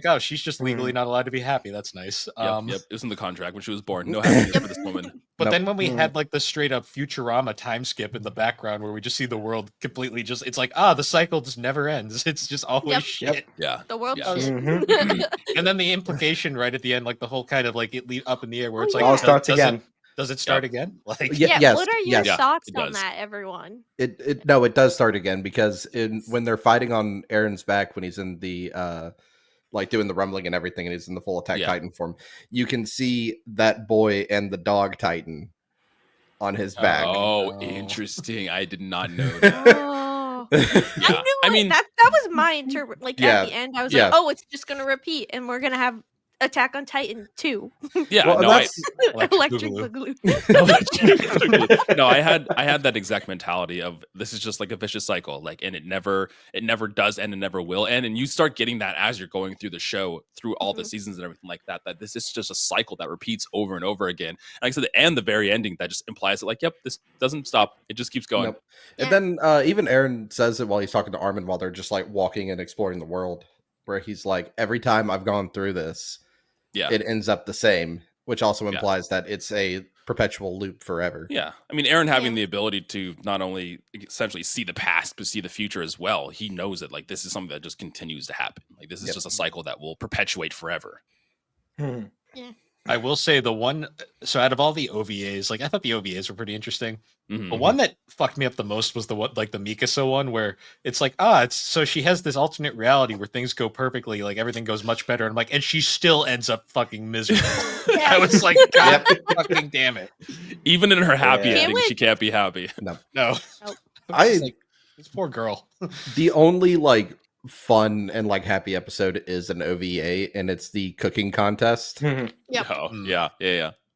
A: oh, she's just legally not allowed to be happy. That's nice.
D: Yep. It was in the contract when she was born. No happiness for this woman.
A: But then when we had like the straight up Futurama time skip in the background where we just see the world completely just, it's like, the cycle just never ends. It's just always shit.
D: Yeah.
B: The world
A: Yeah.
B: shit.
A: And then the implication right at the end, like the whole kind of like it lead up in the air where it's like,
E: all starts again.
A: Does it start again? Like,
C: Yes,
B: what are your
C: yes.
B: thoughts
D: it
B: on
D: does.
B: that, everyone?
C: It does start again because when they're fighting on Eren's back when he's in the like doing the rumbling and everything and he's in the full Attack Titan form, you can see that boy and the dog Titan on his back.
D: Oh, interesting. I did not know that.
B: Oh.
D: Yeah.
B: I mean that was my interpret. Like at the end, I was like, oh, it's just gonna repeat, and we're gonna have Attack on Titan 2.
D: Yeah,
C: well,
D: no,
B: Electric Boogaloo.
D: No, I had that exact mentality of this is just like a vicious cycle, like, and it never does end and never will end, and you start getting that as you're going through the show, through all the seasons and everything like that. That this is just a cycle that repeats over and over again. And like I said, and the very ending that just implies that, like, yep, this doesn't stop; it just keeps going.
C: Nope. And then even Eren says it while he's talking to Armin while they're just like walking and exploring the world, where he's like, every time I've gone through this, it ends up the same, which also implies that it's a perpetual loop forever.
D: Yeah. I mean, Eren having the ability to not only essentially see the past, but see the future as well. He knows that, like, this is something that just continues to happen. Like, this is just a cycle that will perpetuate forever.
B: Yeah.
A: I will say the one, so out of all the OVAs, like I thought the OVAs were pretty interesting.
D: Mm-hmm.
A: The one that fucked me up the most was the one, like the Mikasa one, where it's like, it's so she has this alternate reality where things go perfectly, like everything goes much better. And I'm like, and she still ends up fucking miserable. I was like, God fucking damn it.
D: Even in her happy ending, she can't be happy.
C: No.
A: No.
C: I
A: like, this poor girl.
C: The only like fun and like happy episode is an OVA, and it's the cooking contest.
B: Yep.
D: Oh, yeah.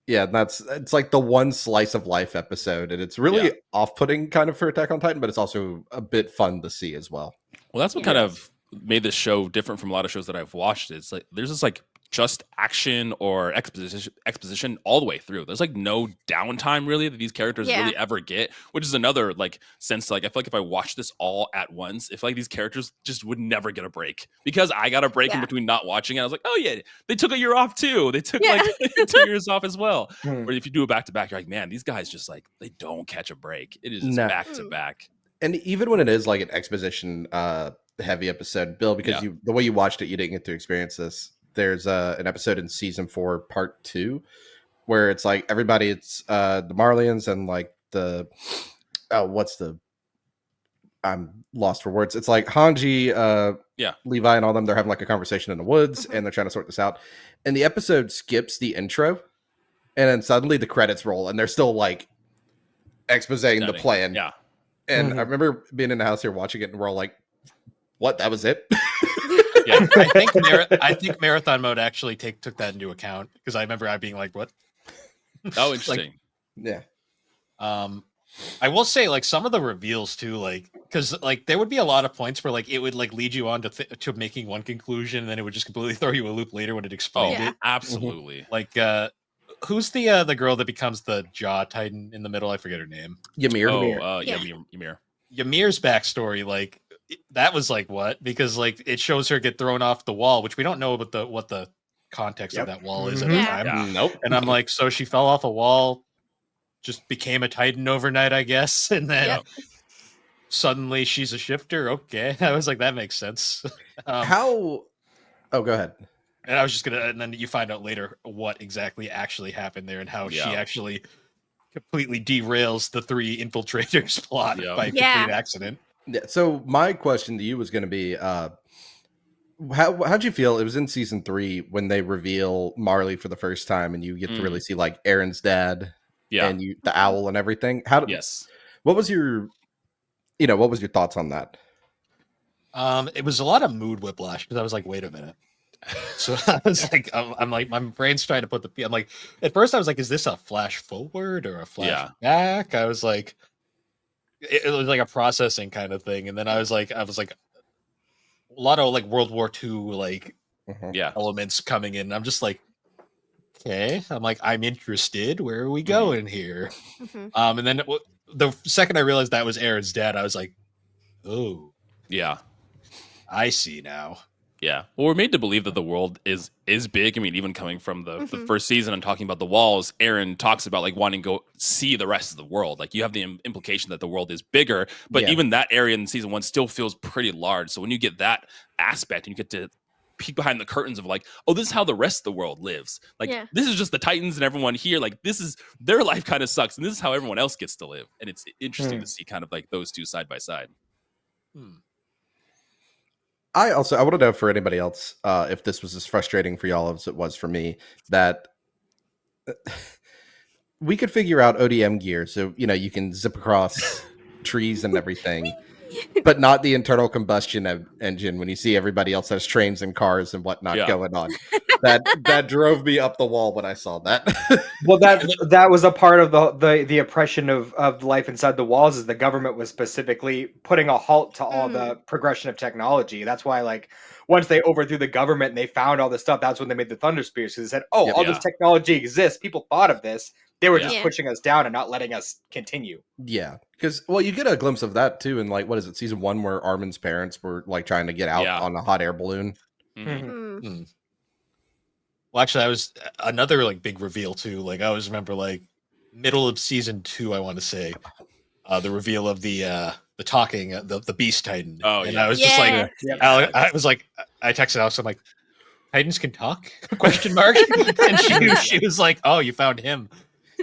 C: Yeah, and it's like the one slice of life episode, and it's really off-putting kind of for Attack on Titan, but it's also a bit fun to see as well.
D: Well, that's what kind of made this show different from a lot of shows that I've watched. It's like there's this like just action or exposition all the way through. There's like no downtime really that these characters really ever get, which is another like sense. Like I feel like if I watch this all at once, if like these characters just would never get a break, because I got a break in between not watching it. I was like, oh yeah, they took a year off too. They took like 2 years off as well. Or if you do it back to back, you're like, man, these guys just like they don't catch a break. It is just back to back.
C: And even when it is like an exposition heavy episode, Bill, because the way you watched it, you didn't get to experience this. There's an episode in season 4, part 2, where it's like everybody, it's the Marlians and like the I'm lost for words. It's like Hanji, Levi, and all them. They're having like a conversation in the woods, and they're trying to sort this out. And the episode skips the intro, and then suddenly the credits roll, and they're still like exposing the plan.
D: Yeah.
C: And I remember being in the house here watching it, and we're all like, "What? That was it?"
A: Yeah, I think marathon mode actually took that into account, because I remember I being like, "What?"
D: Oh, interesting.
C: Yeah.
A: I will say, like, some of the reveals too, like, because like there would be a lot of points where like it would like lead you on to making one conclusion, and then it would just completely throw you a loop later when it explained it.
D: Absolutely.
A: Like, who's the girl that becomes the Jaw Titan in the middle? I forget her name.
C: Ymir.
D: Ymir.
A: Ymir's backstory, like that was like what? Because like it shows her get thrown off the wall, which we don't know what the context of that wall is at the time.
D: Yeah.
C: Nope.
A: And I'm like, so she fell off a wall, just became a Titan overnight, I guess, and then suddenly she's a shifter. Okay, I was like, that makes sense.
C: How? Oh, go ahead.
A: And I was just gonna, and then you find out later what exactly actually happened there, and how she actually completely derails the 3 infiltrators plot by complete accident.
C: Yeah. So my question to you was going to be, how'd you feel? It was in season 3 when they reveal Marley for the first time, and you get to really see like Aaron's dad, and the owl and everything. What was your thoughts on that?
A: It was a lot of mood whiplash, because I was like, wait a minute. So I was like, I'm like, my brain's trying to put I'm like, at first I was like, is this a flash forward or a flash back? I was like, it was like a processing kind of thing. And then I was like, a lot of like World War II, like elements coming in. I'm just like, okay, I'm like, I'm interested. Where are we going here? And then the second I realized that was Aaron's dad, I was like, oh,
D: yeah,
A: I see now.
D: Yeah. Well, we're made to believe that the world is big. I mean, even coming from the first season and talking about the walls, Aaron talks about like wanting to go see the rest of the world. Like you have the implication that the world is bigger, but even that area in season 1 still feels pretty large. So when you get that aspect and you get to peek behind the curtains of like, oh, this is how the rest of the world lives. Like this is just the Titans and everyone here. Like this is their life kind of sucks, and this is how everyone else gets to live. And it's interesting to see kind of like those two side by side.
C: I want to know for anybody else if this was as frustrating for y'all as it was for me, that we could figure out ODM gear, so you can zip across trees and everything, but not the internal combustion engine. When you see everybody else has trains and cars and whatnot going on, that drove me up the wall when I saw that.
E: Well, that was a part of the oppression of life inside the walls, is the government was specifically putting a halt to all the progression of technology. That's why, like, once they overthrew the government and they found all this stuff, that's when they made the Thunder Spears, because they said, oh, all this technology exists. People thought of this. They were just pushing us down and not letting us continue. Yeah,
C: because you get a glimpse of that too in like, what is it, season 1, where Armin's parents were like trying to get out on a hot air balloon.
A: Well, actually, that was another like big reveal too. Like I always remember, like middle of season 2, I want to say, the reveal of the talking the Beast Titan.
D: Oh,
A: and I was just like, I was like, I texted Alex, I'm like, Titans can talk? Question mark. And she was like, oh, you found him.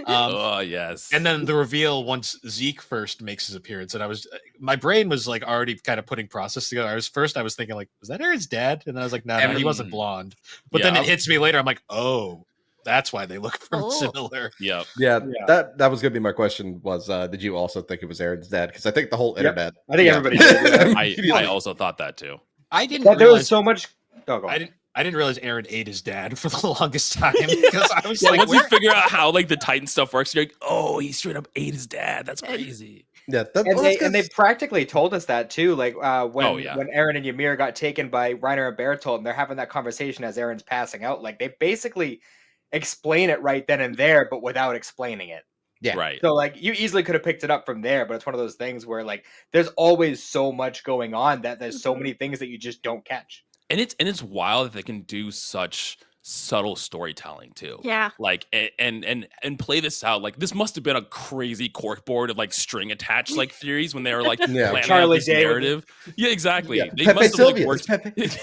D: Oh yes.
A: And then the reveal once Zeke first makes his appearance, and my brain was like already kind of putting process together. I was thinking like, was that Aaron's dad? And I was like, no, he wasn't blonde. But then it hits me later. I'm like, oh, that's why they look similar.
D: Yeah.
C: That was gonna be my question. Was did you also think it was Aaron's dad? Because I think the whole internet.
E: I think everybody did.
D: I also thought that too.
A: I didn't
E: That there was
A: realize
E: so much. Oh, go on.
A: I didn't realize Aaron ate his dad for the longest time because I was
D: Yeah,
A: like,
D: once you
A: where?
D: figure out how like the Titan stuff works, you're like, oh, he straight up ate his dad. That's crazy.
C: Yeah,
E: And they practically told us that too. Like when
D: yeah.
E: when Aaron and Ymir got taken by Reiner and Bertolt, and they're having that conversation as Aaron's passing out. Like they basically explain it right then and there, but without explaining it.
C: yeah.
D: Right.
E: So like you easily could have picked it up from there, but it's one of those things where like there's always so much going on that there's so many things that you just don't catch.
D: And it's wild that they can do such subtle storytelling too.
B: Yeah.
D: Like and play this out. Like this must have been a crazy corkboard of like string attached like theories when they were like
C: Yeah.
D: planning
E: Charlie
D: out this
E: Day with
D: narrative. Yeah, exactly.
C: Yeah.
D: They
C: Pepe
D: must have like,
C: Sylvia.
D: worked.
C: It's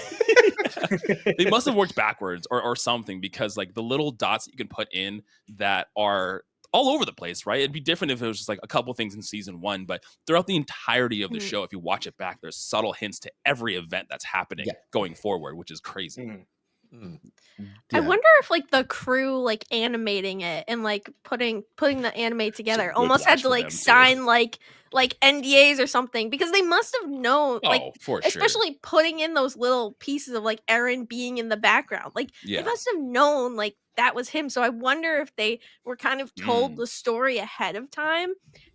C: Pepe.
D: They must have worked backwards or something because like the little dots that you can put in that are all over the place, right? It'd be different if it was just like a couple things in season 1, but throughout the entirety of the show, if you watch it back, there's subtle hints to every event that's happening going forward, which is crazy.
B: I wonder if like the crew like animating it and like putting the anime together almost had
D: whiplash
B: to
D: for
B: like
D: them, too.
B: sign like NDAs or something because they must have known like
D: Oh, for sure.
B: especially putting in those little pieces of like Eren being in the background. Like
D: Yeah.
B: they must have known like that was him. So I wonder if they were kind of told the story ahead of time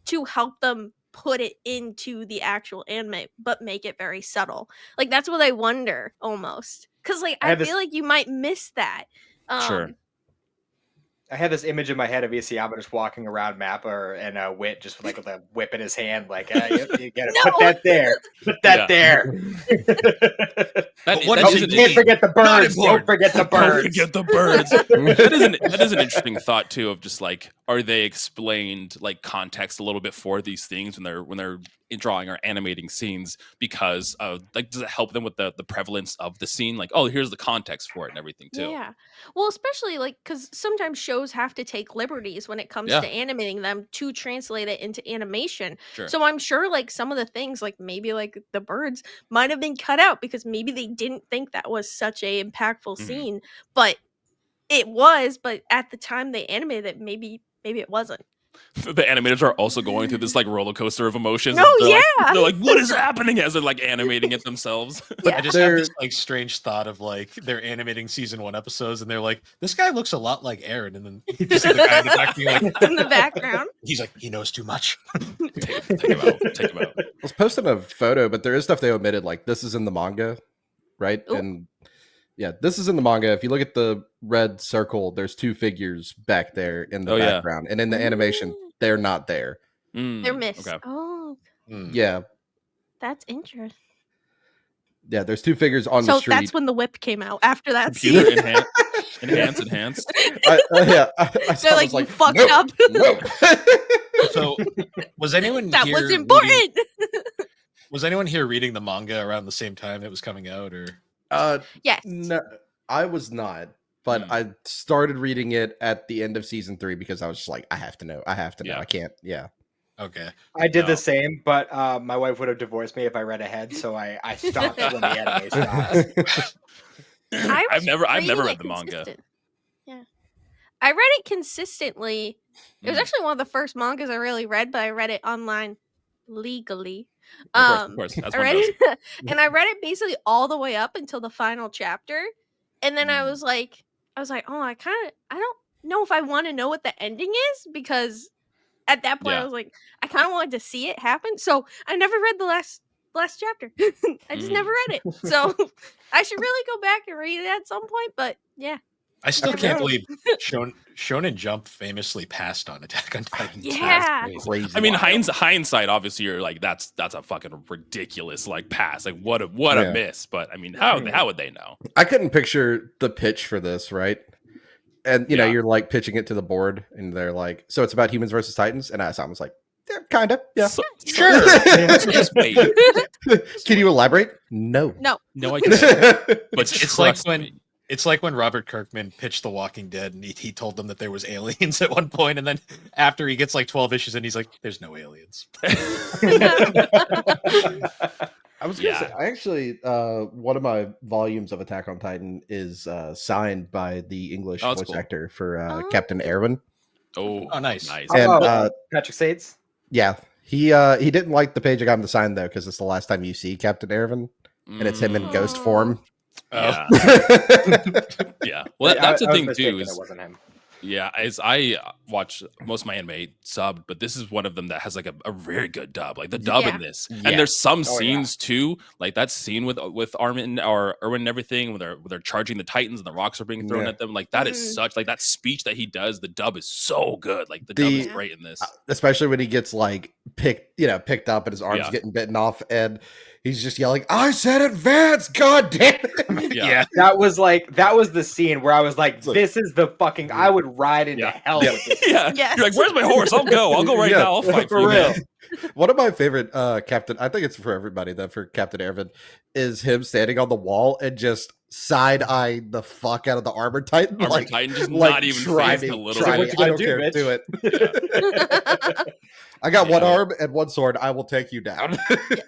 B: to help them put it into the actual anime, but make it very subtle. Like that's what I wonder almost. Cause like I feel like you might miss that.
D: Sure.
E: I had this image in my head of Isayama just walking around Mappa and Wit just with, like with a whip in his hand, like you gotta put that there, put that there.
D: You
E: can't forget the birds. Don't forget the birds.
D: Don't forget the birds. that is an interesting thought too. Of just like, are they explained like context a little bit for these things when they're drawing or animating scenes? Because like, does it help them with the prevalence of the scene? Like, oh, here's the context for it and everything too.
B: Yeah. Well, especially like because sometimes shows have to take liberties when it comes to animating them to translate it into animation.
D: Sure.
B: So I'm sure like some of the things like maybe like the birds might have been cut out because maybe they didn't think that was such a impactful scene, but it was. But at the time they animated it, maybe it wasn't.
D: The animators are also going through this like roller coaster of emotions.
B: No,
D: they're like, what is happening as they're like animating it themselves.
A: But I just have this like strange thought of like they're animating season 1 episodes and they're like, this guy looks a lot like Aaron, and then you just see the guy in the back being like,
B: in the background.
A: He's like, he knows too much.
D: Take him out.
C: I was posting a photo, but there is stuff they omitted. Like this is in the manga, right?
B: Ooh.
C: And yeah, this is in the manga. If you look at the red circle, there's 2 figures back there in the background, and in the animation, they're not there.
B: They're missed.
D: Okay.
B: Oh,
C: Yeah,
B: that's interesting.
C: yeah. There's 2 figures on the street.
B: So that's when the whip came out. After that
D: Computer
B: scene,
D: enhanced.
C: They're
B: like, you fucked up.
C: Nope.
A: So was anyone
B: that
A: here
B: was important.
A: was anyone here reading the manga around the same time it was coming out, or
B: Yes.
C: No, I was not. But I started reading it at the end of season 3 because I was just like, I have to know. I can't. Yeah.
A: Okay.
E: I did the same, but my wife would have divorced me if I read ahead, so I stopped when the anime stopped.
D: I've never read the manga.
B: Yeah, I read it consistently. It was actually one of the first mangas I really read, but I read it online legally.
D: Of course. That's
B: I read it, and I read it basically all the way up until the final chapter, and then I was like, oh, I don't know if I want to know what the ending is because at that point I was like, I kind of wanted to see it happen, so I never read the last chapter. I just never read it, so I should really go back and read it at some point. But yeah,
A: I still can't believe Shonen Jump famously passed on Attack on Titan.
B: Yeah.
C: Crazy.
D: I mean, hindsight, obviously, you're like, that's a fucking ridiculous like pass. Like, what a miss. But I mean, how would they know?
C: I couldn't picture the pitch for this, right? And you know, you're like pitching it to the board, and they're like, "So it's about humans versus Titans," and I was like, "Yeah, kind of, yeah,
D: sure." Just wait.
C: Can you elaborate? No,
B: no,
D: I can't. But
A: it's like when Robert Kirkman pitched The Walking Dead, and he told them that there was aliens at one point, and then after he gets like 12 issues, and he's like, "There's no aliens."
C: I was gonna say, I actually, one of my volumes of Attack on Titan is signed by the English voice actor for Captain Erwin.
D: Oh,
A: nice.
C: And
E: Patrick Sates.
C: Yeah, he didn't like the page I got him to sign though, because it's the last time you see Captain Erwin. and it's him in ghost form.
D: Yeah.
A: Oh.
D: Yeah. Well, that's the
E: I was
D: thing
E: mistaken,
D: too.
E: it
D: Is
E: wasn't him.
D: yeah, as I watch most of my anime subbed, but this is one of them that has like a very good dub. Like the dub
B: Yeah.
D: in this,
C: Yeah.
D: and there's some
E: Oh, yeah.
D: scenes too, like that scene with Armin or Erwin and everything, where they're charging the Titans and the rocks are being thrown
C: Yeah.
D: at them. Like that is
B: Mhm.
D: such like that speech that he does. The dub is so good. Like the dub is
C: The-
D: great in this.
C: Especially when he gets like picked up and his arms
D: Yeah.
C: getting bitten off, and he's just yelling, "I said advance, god damn it!"
D: Yeah.
E: That was the scene where I was like,
C: It's like-
E: this is the fucking, I would ride into
D: Yeah.
E: hell with this.
D: Yeah.
B: Yes.
D: You're like, where's my horse? I'll go right
C: Yeah.
D: now. I'll fight
E: For
D: you.
E: real.
C: One of my favorite Captain, I think it's for everybody, that for Captain Airman, is him standing on the wall and just side-eye the fuck out of the Armor Titan.
D: Armored Titan just not even
C: try
D: phased
C: me,
D: a little
C: try
D: bit.
C: me.
E: What you
C: I
E: gonna
C: don't
E: do,
C: care.
E: bitch?
C: Do it.
D: Yeah.
C: I got one
D: Yeah.
C: arm and one sword. I will take you down.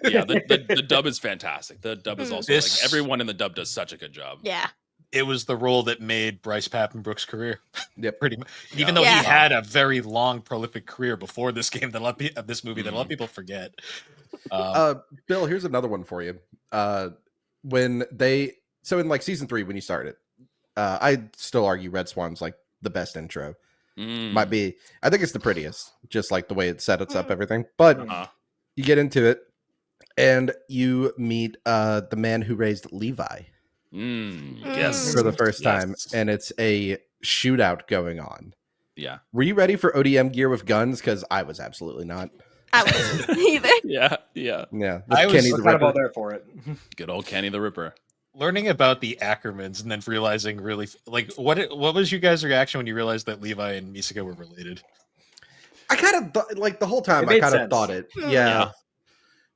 D: Yeah, the dub is fantastic. The dub is also
A: This-
D: like everyone in the dub does such a good job.
B: Yeah.
A: It was the role that made Bryce Papenbrook's career.
C: Yep.
A: Pretty much.
D: Yeah.
A: Even though
B: Yeah.
A: he had a very long, prolific career before this game, that a lot of this movie that a lot of people forget.
C: Bill, here's another one for you. When they in like season 3 when you started, I still argue Red Swan's like the best intro.
D: Mm.
C: Might be. I think it's the prettiest, just like the way it sets up everything. But
D: Uh-huh.
C: you get into it, and you meet the man who raised Levi
D: Yes.
C: for the first time,
D: Yes.
C: and it's a shootout going on.
D: Yeah.
C: Were you ready for ODM gear with guns? Because I was absolutely not.
B: I wasn't either.
D: Yeah.
C: Yeah,
A: I was
C: Kenny
E: We're
C: the
E: kind of all
C: Ripper.
E: there for it.
D: Good old Kenny the Ripper.
A: Learning about the Ackermans and then realizing really like what was you guys' reaction when you realized that Levi and Misaka were related?
C: I kind of like the whole time.
E: It
C: I
E: made
C: kind of
E: sense.
C: thought it.
B: Hmm.
C: Yeah.
D: Yeah.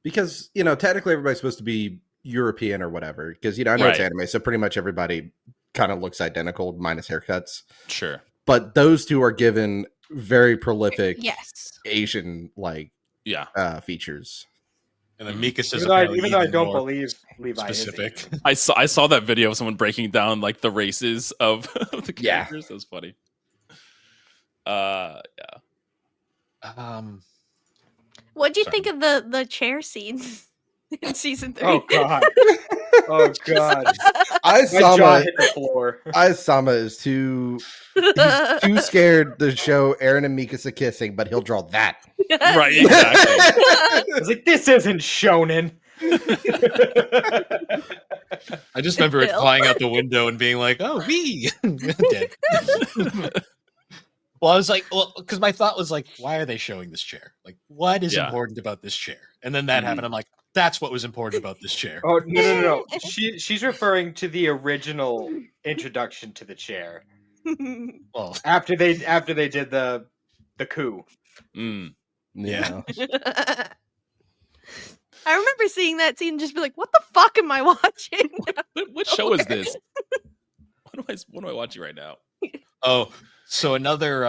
C: Because technically everybody's supposed to be European or whatever. Because I know it's
D: Right.
C: anime, so pretty much everybody kind of looks identical, minus haircuts.
D: Sure.
C: But those two are given very prolific
B: Yes.
C: Asian
D: Yeah.
C: features.
A: And then Mika's
E: Even though I don't believe Levi
A: specific.
E: is Asian.
D: I saw that video of someone breaking down like the races of the
C: Yeah.
D: characters. That was funny. Yeah.
B: What'd you
D: Sorry.
B: think of the chair scene in season 3?
E: Oh god. Oh god. My jaw
C: Aisama,
E: hit the floor.
C: Aisama is too scared to show Aaron and Mikasa kissing, but he'll draw that.
D: Right. Exactly.
E: I was like, this isn't shonen.
A: I just remember it
B: Bill.
A: flying out the window and being like, "Oh, we dead." Well, I was like, because my thought was like, why are they showing this chair? Like, what is
D: Yeah.
A: important about this chair? And then that happened. I'm like, that's what was important about this chair.
E: Oh no. She's referring to the original introduction to the chair.
A: Well,
E: After they did the coup.
D: Mm.
A: Yeah.
B: I remember seeing that scene and just be like, what the fuck am I watching?
D: What show is this? What am I watching right now?
A: oh, so another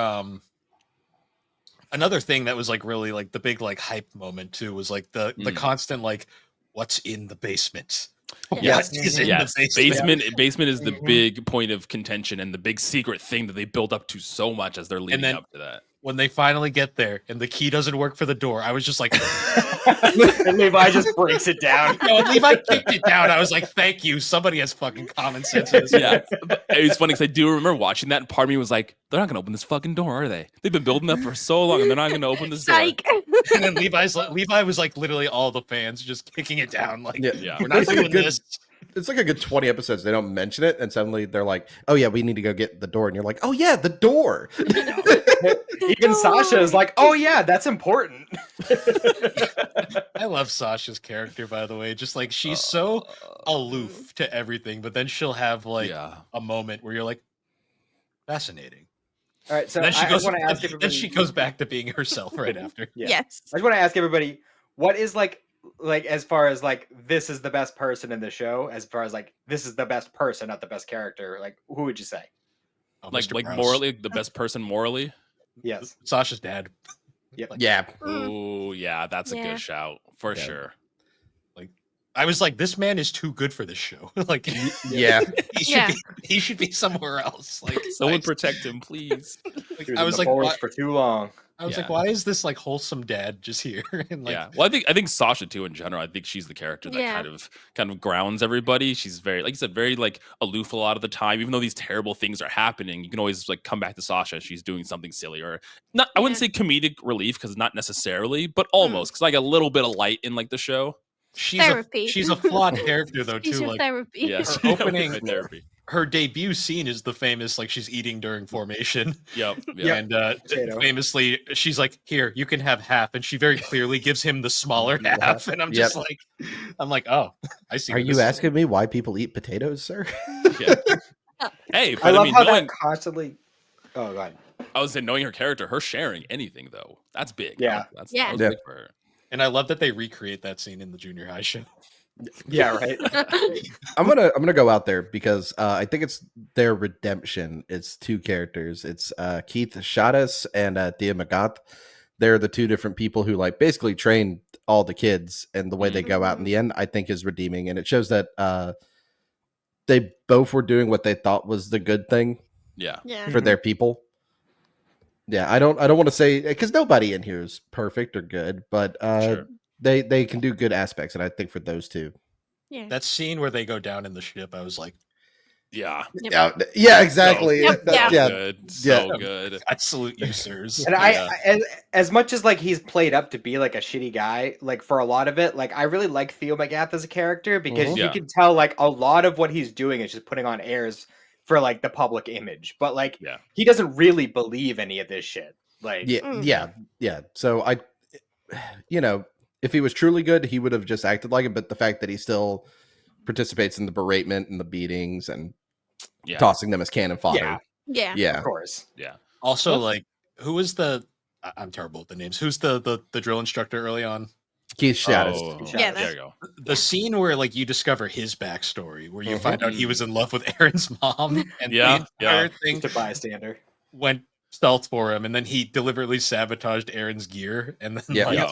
A: thing that was like really like the big like hype moment too was like the constant like, what's in the basement?
B: Yes.
A: What is in
D: Yes,
A: the basement?
D: basement is the
E: Mhm.
D: big point of contention and the big secret thing that they build up to so much as they're leading
A: then-
D: up to that.
A: When they finally get there and the key doesn't work for the door, I was just like,
E: And Levi just breaks it down.
A: no, and Levi kicked it down. I was like, thank you. Somebody has fucking common sense. In this
D: Yeah, but it was funny because I do remember watching that, and part of me was like, "They're not going to open this fucking door, are they? They've been building up for so long, and they're not going to open this door."
B: Psych.
A: And then Levi was like literally all the fans just kicking it down. Like,
D: Yeah.
A: we're not
C: It's like a
A: doing
C: good-
A: this.
C: It's like a good 20 episodes. They don't mention it, and suddenly they're like, "Oh yeah, we need to go get the door," and you're like, "Oh yeah, the door."
E: Even Sasha is like, oh yeah, that's important.
A: I love Sasha's character, by the way. Just like she's so aloof to everything, but then she'll have like
D: yeah,
A: a moment where you're like, fascinating.
E: All right, so
A: And then she
E: I
A: goes.
E: just want to ask
A: Then
E: everybody.
A: she goes back to being herself right after.
E: Yeah.
B: Yes.
E: I just want to ask everybody, what is like as far as like this is the best person in the show, as far as like this is the best person, not the best character. Like, who would you say?
A: Oh,
D: like
A: Mr.
D: like
A: Browse.
D: morally, the best person morally.
E: Yes.
A: Sasha's dad.
C: Yeah,
D: Oh yeah, that's a
B: Yeah.
D: good shout for
C: Yeah.
D: sure.
A: I was like, this man is too good for this show. Like,
C: yeah.
A: he should be somewhere else. Like,
D: Someone
A: I,
D: protect him, please.
A: like,
E: He was
A: I
E: in
A: was
E: the
A: like,
E: forest for too long.
A: I was like, why is this like wholesome dad just here? And like,
D: well, I think Sasha too in general. I think she's the character that kind of grounds everybody. She's very, like you said, very like aloof a lot of the time. Even though these terrible things are happening, you can always like come back to Sasha. She's doing something silly or not. I wouldn't say comedic relief because not necessarily, but almost because like a little bit of light in like the show.
A: She's a flawed character though too. Like
B: therapy.
D: Yes,
A: her opening
D: therapy.
A: Her debut scene is the famous like she's eating during formation.
D: Yep.
A: And famously she's like, here, you can have half, and she very clearly gives him the smaller half. And I'm just like, oh, I see.
C: Are you asking me why people eat potatoes, sir?
D: Hey, but
E: I love how
D: knowing,
E: they're constantly. Oh god.
D: I was saying, knowing her character, her sharing anything though, that's big.
E: Yeah.
D: That was big for her.
A: And I love that they recreate that scene in the junior high show.
E: Yeah, right.
C: I'm gonna go out there because I think it's their redemption. It's two characters. It's Keith Shadas and Thea Magath. They're the two different people who like basically trained all the kids, and the way they go out in the end, I think, is redeeming, and it shows that they both were doing what they thought was the good thing. For their people. Yeah, I don't want to say because nobody in here is perfect or good, but they can do good aspects, and I think for those two.
B: Yeah.
A: That scene where they go down in the ship, I was like,
C: yeah, exactly.
D: So good.
A: I salute you, sirs.
E: And and as much as like he's played up to be like a shitty guy, like for a lot of it, like I really like Theo Magath as a character because you can tell like a lot of what he's doing is just putting on airs for like the public image, but like he doesn't really believe any of this shit. Like
C: yeah. So I, if he was truly good, he would have just acted like it. But the fact that he still participates in the beratement and the beatings and tossing them as cannon fodder,
E: of course,
A: Also, like, who was I'm terrible with the names. Who's the drill instructor early on?
C: Keith Shadas.
D: There you go.
A: The scene where like you discover his backstory, where you find out he was in love with Aaron's mom, and the entire thing
E: just a bystander
A: went south for him, and then he deliberately sabotaged Aaron's gear, and then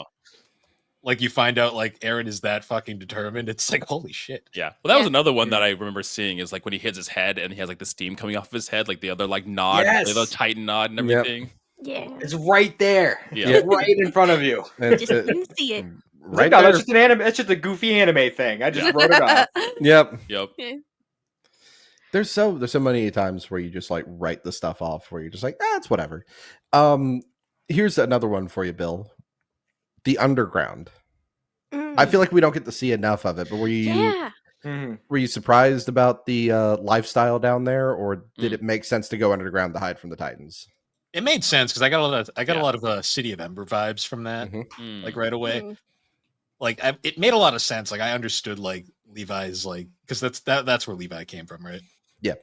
A: like you find out like Aaron is that fucking determined. It's like, holy shit.
D: Yeah. Well, that was another one that I remember seeing is like when he hits his head and he has like the steam coming off of his head, like the other like nod, the other Titan nod and everything.
B: Yeah.
E: It's right there. Yeah. Right in front of you.
B: Just didn't see it.
C: Right
E: no,
C: there.
E: that's just an anime. It's just a goofy anime thing. I just wrote it off.
C: Yep.
B: Yeah.
C: There's so many times where you just like write the stuff off where you're just like, it's whatever. Here's another one for you, Bill. The Underground. I feel like we don't get to see enough of it, but were you surprised about the lifestyle down there, or did it make sense to go underground to hide from the Titans?
A: It made sense because I got a lot of City of Ember vibes from that, like right away. Like it made a lot of sense. Like I understood like Levi's like because that's where Levi came from, right?
C: Yeah,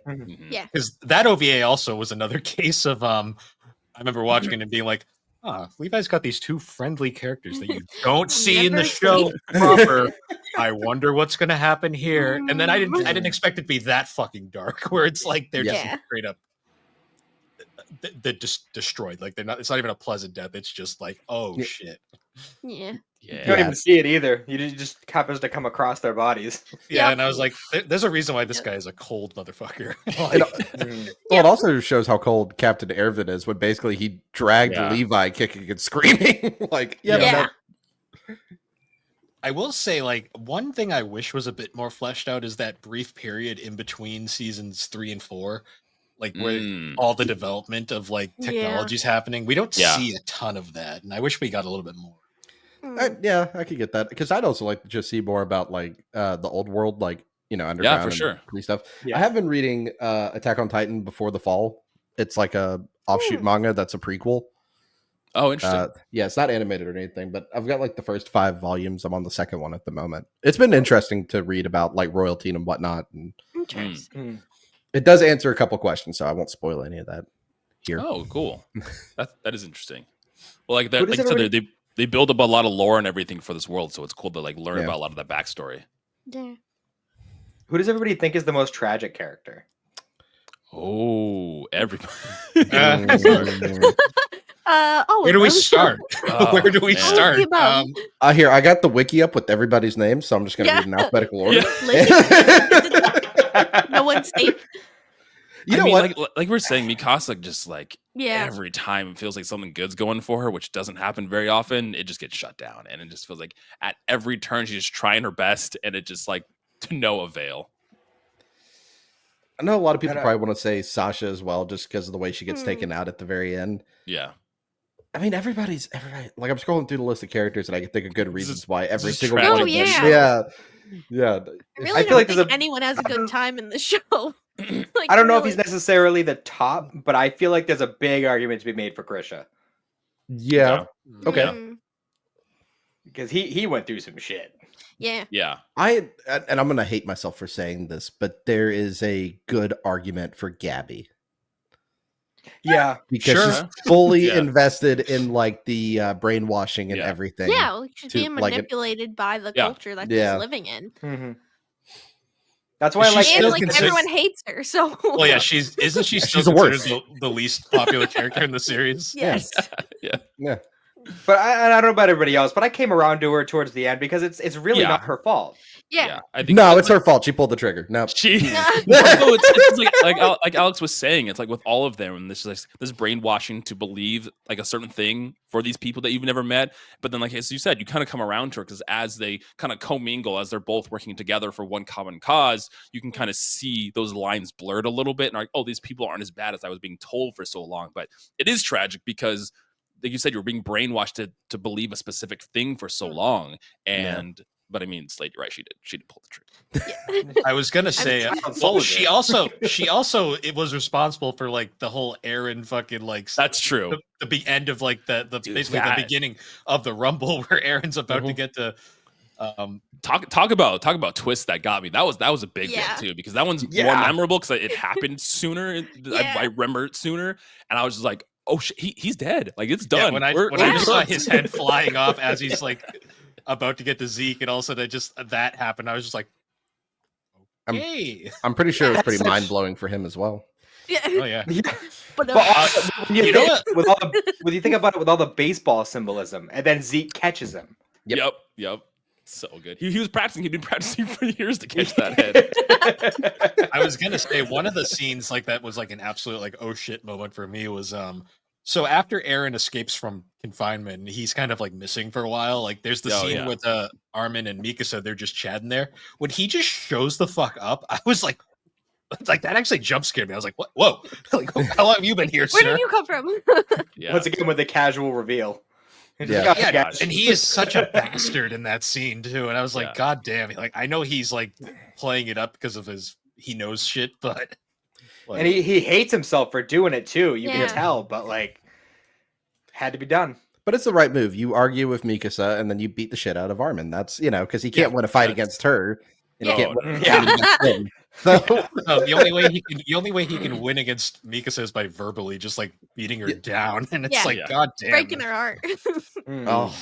B: yeah.
A: Because that OVA also was another case of I remember watching it and being like, Levi's got these two friendly characters that you don't see in the show proper. I wonder what's going to happen here. And then I didn't expect it to be that fucking dark, where it's like they're just straight up they're just destroyed. Like it's not even a pleasant death. It's just like, oh shit.
B: Yeah.
E: You don't even see it either. You just happens to come across their bodies.
A: Yeah, and I was like, there's a reason why this guy is a cold motherfucker.
C: Well, it also shows how cold Captain Ervin is when basically he dragged Levi kicking and screaming. Like,
A: I will say, like, one thing I wish was a bit more fleshed out is that brief period in between seasons 3 and 4, like where all the development of like technology's happening. We don't see a ton of that, and I wish we got a little bit more.
C: I could get that because I'd also like to just see more about like the old world, like underground,
D: for sure,
C: stuff. I have been reading Attack on Titan Before the Fall. It's like a offshoot manga that's a prequel.
D: Oh, interesting.
C: It's not animated or anything, but I've got like the first 5 volumes. I'm on the second one at the moment. It's been interesting to read about like royalty and whatnot. And
B: interesting.
C: It does answer a couple questions, so I won't spoil any of that here.
D: Oh, cool. that is interesting. Well, like that, like you said, they build up a lot of lore and everything for this world, so it's cool to like learn about a lot of that backstory.
B: Yeah.
E: Who does everybody think is the most tragic character?
D: Oh, everybody.
A: Where do we start? Where do we start?
C: Here, I got the wiki up with everybody's names, so I'm just going to read in alphabetical order.
B: No one's safe.
C: You know what?
D: Like we're saying, Mikasa just like every time it feels like something good's going for her, which doesn't happen very often, it just gets shut down. And it just feels like at every turn, she's just trying her best, and it just like to no avail.
C: I know a lot of people probably want to say Sasha as well, just because of the way she gets taken out at the very end.
D: Yeah.
C: I mean, everybody. Like, I'm scrolling through the list of characters, and I can think of good reasons why every single
D: tragic.
C: one of them. Yeah.
B: I really don't think anyone has a good time in the show.
E: Like, I don't know if he's necessarily the top, but I feel like there's a big argument to be made for Krisha.
C: Yeah. Okay.
E: Because he went through some shit.
D: Yeah.
C: And I'm gonna hate myself for saying this, but there is a good argument for Gabby.
E: Yeah,
C: because she's fully invested in like the brainwashing and everything.
B: Yeah, like she's being manipulated by the culture that she's living in.
E: Mm-hmm. That's why
B: everyone hates her. So
A: well, yeah, she's still considered the least popular character in the series.
B: Yes.
E: Yeah. But I don't know about everybody else, but I came around to her towards the end because it's really not her fault.
B: Yeah.
D: I think
C: it's her fault. She pulled the trigger. No,
D: it's like Alex was saying. It's like with all of them, this brainwashing to believe like a certain thing for these people that you've never met. But then, like as you said, you kind of come around to her because as they kind of commingle, as they're both working together for one common cause, you can kind of see those lines blurred a little bit. And like, oh, these people aren't as bad as I was being told for so long. But it is tragic because, like you said, you're being brainwashed to believe a specific thing for so long. And but I mean, Slade, you're right. She did pull the trigger.
A: I was gonna say, she also it was responsible for like the whole Aaron fucking like.
D: That's true.
A: The end of like the basically the beginning of the Rumble where Aaron's about to get to.
D: Talk about twists that got me. That was a big one too, because that one's more memorable because it happened sooner. I remember it sooner, and I was just like, oh shit, he's dead. Like it's done.
A: When I just saw his head flying off as he's like about to get to Zeke, and all of a sudden that happened. I was just like, okay.
C: I'm pretty sure it was pretty mind blowing for him as well.
B: Yeah.
A: Oh yeah.
E: But when you think about it with all the baseball symbolism, and then Zeke catches him.
D: Yep. So good. He was practicing. He'd been practicing for years to catch that head.
A: I was gonna say one of the scenes like that was like an absolute like oh shit moment for me was so after Aaron escapes from confinement and he's kind of like missing for a while, like there's the scene with Armin and Mikasa, they're just chatting there. When he just shows the fuck up, I was like that actually jump scared me. I was like, what? Whoa, like how long have you been here,
B: Where
A: sir?
B: did you come from?
E: Once again with the casual reveal.
A: And he is such a bastard in that scene too. And I was like, God damn it! Like I know he's like playing it up because of he knows shit, but
E: and he hates himself for doing it too. You can tell, but like had to be done.
C: But it's the right move. You argue with Mikasa, and then you beat the shit out of Armin. That's because he can't win a fight against her. And he can't win against him. So
A: the only way he can win against Mikasa is by verbally just like beating her down, and it's like God damn,
B: breaking her heart.
C: Oh,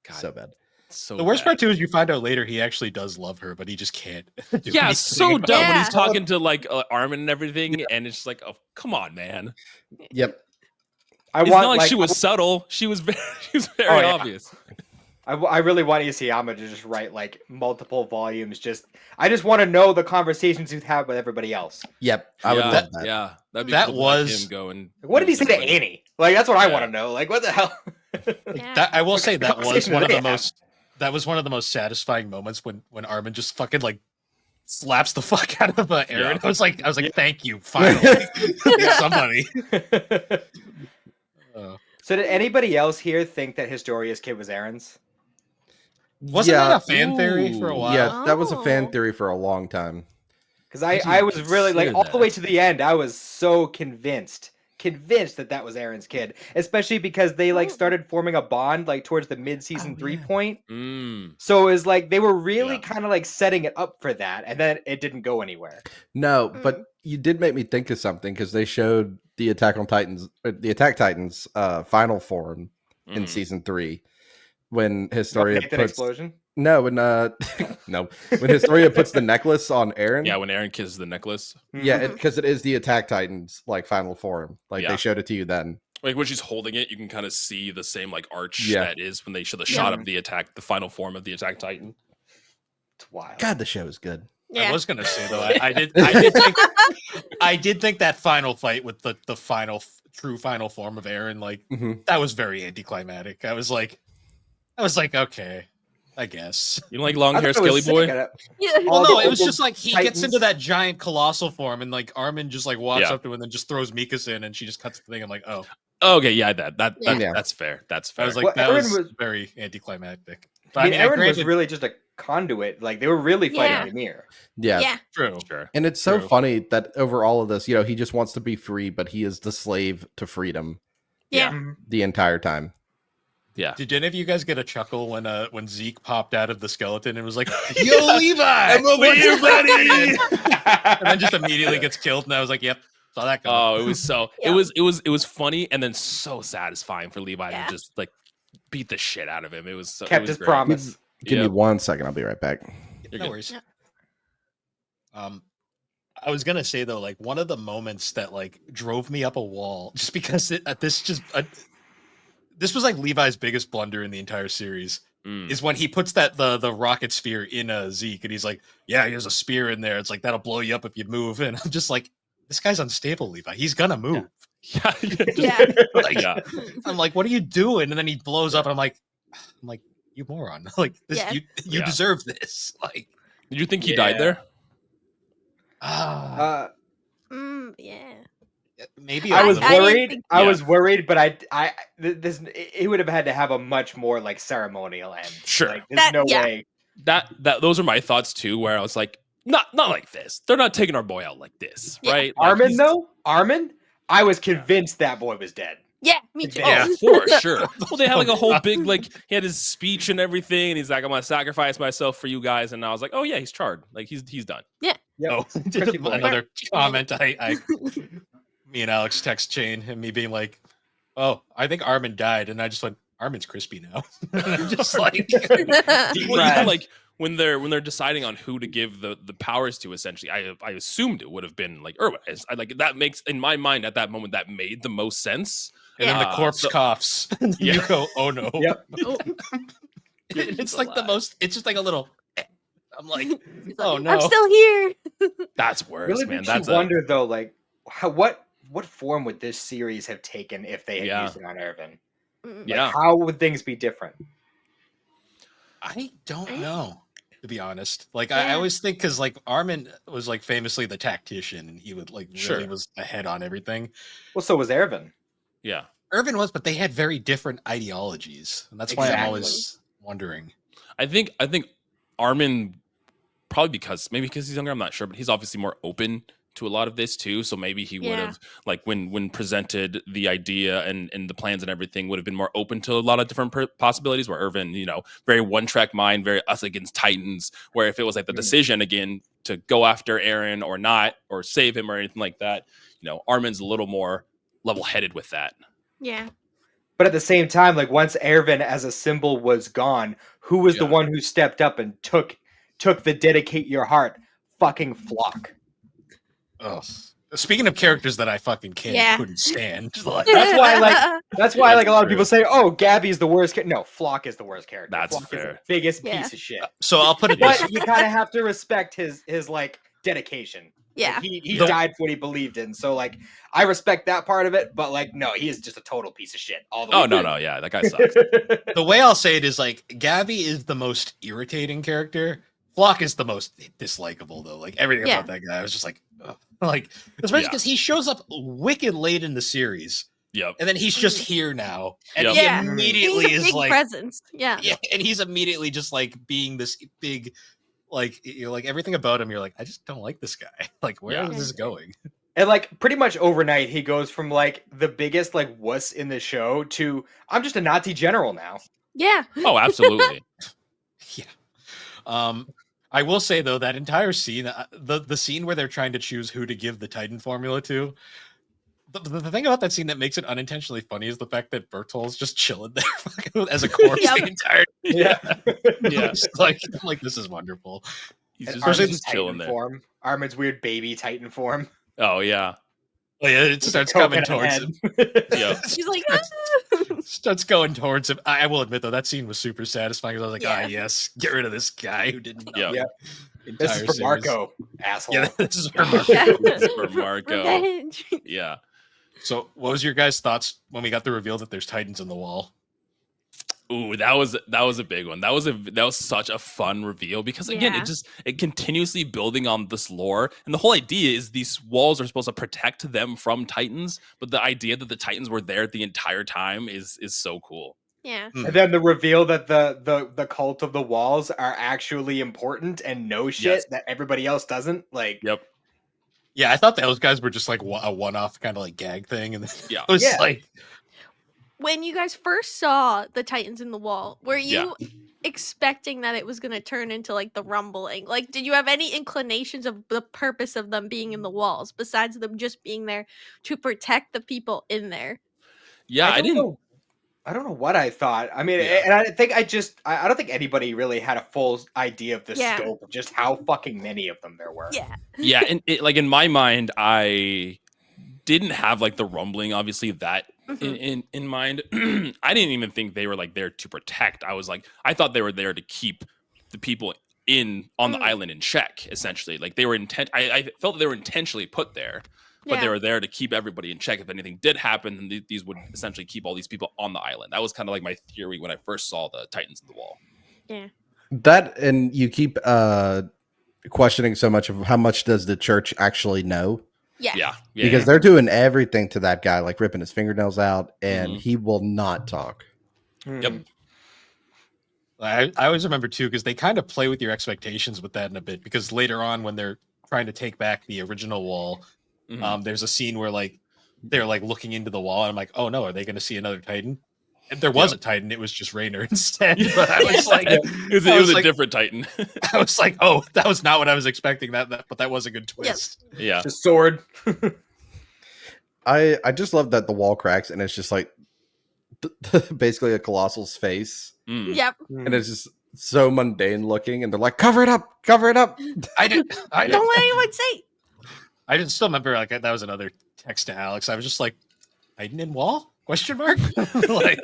C: God. So bad.
D: So
A: the worst part too is you find out later he actually does love her, but he just can't.
D: So dumb when he's talking to like Armin and everything, and it's just like, oh come on, man.
C: Yep.
D: It's not like she was subtle. She was very obvious.
E: I really want Isayama to just write like multiple volumes. I just want to know the conversations he's had with everybody else.
C: Yep, I would love that.
D: Yeah,
A: that was
D: him going.
E: What did he say to Annie? Like that's what I want to know. Like what the hell?
A: I will say that was one of the most. That was one of the most satisfying moments when Armin just fucking like slaps the fuck out of Aaron. I was like, thank you, finally, somebody.
E: So did anybody else here think that Historia's kid was Aaron's?
A: Wasn't that a fan theory for a while?
C: Yeah, that was a fan theory for a long time.
E: Because I was really like all the way to the end. I was so convinced that was Aaron's kid, especially because they like started forming a bond like towards the mid-season 3 point. So it was like they were really kind of like setting it up for that, and then it didn't go anywhere.
C: No, but you did make me think of something because they showed the Attack Titans final form in season 3 when Historia puts
E: explosion.
C: No, when when Historia puts the necklace on Aaron.
D: Yeah, when Aaron kisses the necklace.
C: Yeah, because it is the Attack Titans like final form. Like they showed it to you then.
D: Like when she's holding it, you can kind of see the same like arch that is when they show the shot of the final form of the Attack Titan.
E: It's wild.
C: God, the show is good.
B: Yeah.
A: I was gonna say though, I did think that final fight with the true final form of Aaron, like that was very anticlimactic. I was like, okay, I guess.
D: You don't like long
E: I
D: hair,
E: thought it was
D: skelly boy?
E: sick.
B: Yeah.
A: Well,
E: All
A: no,
E: the
A: it was
E: old
A: just like he gets into that giant colossal form, and like Armin just like walks up to him and then just throws Mikas in, and she just cuts the thing. I'm like, oh,
D: Okay, yeah,
B: Yeah.
D: that's fair. That's fair.
A: I was like,
E: Well,
A: that
E: Aaron
A: was
E: was-
A: very anticlimactic.
E: I
A: But
E: mean, Aaron was
A: granted,
E: really just a conduit. Like they were really fighting
B: Yeah.
E: Ymir.
C: Yeah.
B: Yeah.
A: true.
D: Sure.
C: And it's so
A: True.
C: funny that over all of this, you know, he just wants to be free, but he is the slave to freedom
B: Yeah.
C: the entire time.
D: Yeah.
A: Did any of you guys get a chuckle when Zeke popped out of the skeleton and was like, "Yo, Levi, I'm over here, buddy," and then just immediately gets killed? And I was like, "Yep, saw that coming."
D: Oh, it was so
B: Yeah.
D: it was funny and then so satisfying for Levi
B: Yeah.
D: to just like beat the shit out of him. It was so,
E: Kept
D: it was
E: his
D: great.
E: promise.
C: Give me
D: Yep.
C: 1 second. I'll be right back.
D: You're
A: No
D: good.
A: worries.
B: Yeah.
A: I was gonna say though, like one of the moments that like drove me up a wall, just because this was like Levi's biggest blunder in the entire series, is when he puts the rocket sphere in Zeke, and he's like, "Yeah, he has a spear in there. It's like that'll blow you up if you move." And I'm just like, "This guy's unstable, Levi. He's gonna move."
D: Yeah.
B: Yeah.
A: Like,
D: Yeah.
A: I'm like, "What are you doing?" And then he blows up, and I'm like, "You moron! Like this,
B: Yeah.
A: you
D: Yeah.
A: deserve this." Like,
D: Did you think he died there?
B: Yeah.
A: maybe
E: I was
B: I didn't
E: worried.
B: think-
E: I
D: Yeah.
E: was worried, but this he would have had to have a much more like ceremonial end.
D: Sure.
E: Like, there's no way.
D: That those are my thoughts too, where I was like, not like this. They're not taking our boy out like this,
B: Yeah.
D: right? Like,
E: Armin
D: he's-
E: though, Armin, I was convinced that boy was dead.
B: Yeah. Me too.
A: Yeah.
D: Oh, for sure. Well, they had like a whole big like he had his speech and everything, and he's like, "I'm gonna sacrifice myself for you guys," and I was like, "Oh yeah, he's charred. Like he's done."
E: Yep.
A: Oh,
E: Crispy boy.
A: another comment. Me and Alex text chain and me being like, "Oh, I think Armin died," and I just went, "Armin's crispy now." I'm just like,
D: Well, even
E: Right.
D: like when they're deciding on who to give the powers to, essentially, I assumed it would have been like Erwin. I like that makes in my mind at that moment that made the most sense.
A: and then the corpse
D: so-
A: coughs, and
D: Yeah.
A: you go, "Oh no!"
E: Yep.
B: Oh,
A: It's like the most. It's just like a little. I'm like,
B: he's
A: "Oh
B: like,
A: no!"
B: I'm still here.
D: That's worse,
E: Really
D: man.
E: makes
D: That's
E: you wonder though, like what form would this series have taken if they had
D: Yeah.
E: used it on Irvin? Like,
D: Yeah.
E: how would things be different?
A: I don't know, to be honest. Like I
B: Yeah.
A: always think because like Armin was like famously the tactician, and he would like really
D: Sure.
A: was ahead on everything.
E: Well, so was Ervin.
D: yeah.
A: Irvin was, but they had very different ideologies, and that's why I'm
E: Exactly.
A: always wondering.
D: I think Armin probably because he's younger, I'm not sure, but he's obviously more open to a lot of this too. So maybe he would
B: Yeah.
D: have like when presented the idea and the plans and everything would have been more open to a lot of different possibilities. Where Irvin, very one track mind, very us against Titans. Where if it was like the decision again to go after Aaron or not or save him or anything like that, Armin's a little more level headed with that.
B: Yeah.
E: But at the same time, like once Ervin as a symbol was gone, who was the
D: Yeah.
E: one who stepped up and took the dedicate your heart? Fucking Flock.
A: Ugh. Speaking of characters that I fucking couldn't stand, like,
E: That's why, That's why,
D: Yeah,
E: like, a lot of
D: true.
E: people say, "Oh, Gabby's the worst." No, Flock is the worst character.
D: That's
E: Flock is
D: fair.
E: the biggest
B: Yeah.
E: piece of shit.
A: so I'll put it this
E: But you kind of have to respect his like dedication.
B: Yeah.
E: Like, he
A: The-
E: died for what he believed in. So like, I respect that part of it. But like, no, he is just a total piece of shit. All the
D: Oh
E: way
D: no, yeah, that guy sucks.
A: the way I'll say it is like Gabby is the most irritating character. Flock is the most dislikable though. Like everything
B: Yeah.
A: about that guy, I was just like, ugh. Like especially
D: Yeah.
A: because he shows up wicked late in the series,
D: Yep.
A: and then he's just here now, and
D: Yep.
A: he
B: Yeah.
A: immediately
B: He's a
A: is
B: big
A: like,
B: presence. Yeah.
A: yeah, and he's immediately just like being this big, like like everything about him. You're like, I just don't like this guy. Like, where is
D: Yeah.
A: this going?
E: And like pretty much overnight, he goes from like the biggest like wuss in the show to I'm just a Nazi general now.
B: Yeah.
D: Oh, absolutely.
A: Yeah. I will say though that entire scene, the scene where they're trying to choose who to give the Titan formula to. The thing about that scene that makes it unintentionally funny is the fact that Bertol's just chilling there fucking as a corpse
B: Yep.
A: the entire.
E: Yeah.
D: Yeah.
A: Just like I'm like this is wonderful.
D: He's
E: And
D: just,
E: Armin's
D: just
E: Titan
D: chilling there.
E: form. Armin's weird baby Titan form.
D: Oh yeah.
A: Like, it starts
E: Coconut
A: coming towards
E: head.
A: him.
D: Yeah.
B: He's like,
A: starts going towards him. I will admit though, that scene was super satisfying because I was like,
B: Yeah.
A: yes, get rid of this guy who didn't know.
D: Yeah.
E: This is for Marco, asshole.
A: Yeah, this is for Marco.
B: Yeah.
D: This is for Marco.
B: Revenge.
D: Yeah.
A: So, what was your guys' thoughts when we got the reveal that there's Titans in the wall?
D: Ooh, that was a big one. That was such a fun reveal because again,
B: Yeah.
D: it continuously building on this lore, and the whole idea is these walls are supposed to protect them from Titans, but the idea that the Titans were there the entire time is so cool.
B: Yeah.
E: And then the reveal that the cult of the walls are actually important and know shit
D: Yes.
E: that everybody else doesn't. Like,
D: Yep.
A: Yeah, I thought those guys were just like a one-off kind of like gag thing, and
D: Yeah.
A: it was
E: Yeah.
A: like,
B: When you guys first saw the Titans in the wall, were you
D: Yeah.
B: expecting that it was going to turn into like the rumbling? Like, did you have any inclinations of the purpose of them being in the walls besides them just being there to protect the people in there?
D: Yeah, I didn't.
E: I don't know what I thought. I mean,
D: Yeah.
E: and I think I don't think anybody really had a full idea of the
B: Yeah.
E: scope of just how fucking many of them there were.
B: Yeah.
D: Yeah, and like in my mind, I didn't have like the rumbling, obviously that
B: Mhm.
D: in mind. I didn't even think they were like there to protect. I thought they were there to keep the people on the
B: Mm.
D: island in check, essentially. Like they were I felt that they were intentionally put there, but they
B: Yeah.
D: were there to keep everybody in check. If anything did happen, then these would essentially keep all these people on the island. That was kind of like my theory when I first saw the Titans in the wall.
B: Yeah.
C: That, and you keep questioning so much of how much does the church actually know,
B: Yes.
D: Yeah,
C: because they're doing everything to that guy, like ripping his fingernails out, and
D: Mhm.
C: he will not talk.
D: Yep.
A: I always remember too because they kind of play with your expectations with that in a bit. Because later on, when they're trying to take back the original wall,
D: Mhm.
A: there's a scene where like they're like looking into the wall, and I'm like, oh no, are they going to see another Titan? And there was a Titan; it was just Raynor instead. But I was like,
D: it was a
A: like-
D: different Titan.
A: I was like, oh, that was not what I was expecting. But that was a good twist.
D: Yeah.
E: Just sword.
C: I just love that the wall cracks and it's just like basically a colossal's face,
D: Mm.
B: Yep.
C: and it's just so mundane looking, and they're like, cover it up, cover it up.
A: I
B: Don't let anyone say.
A: I didn't still remember like that was another text to Alex. I was just like, Titan in wall? Question mark? Like,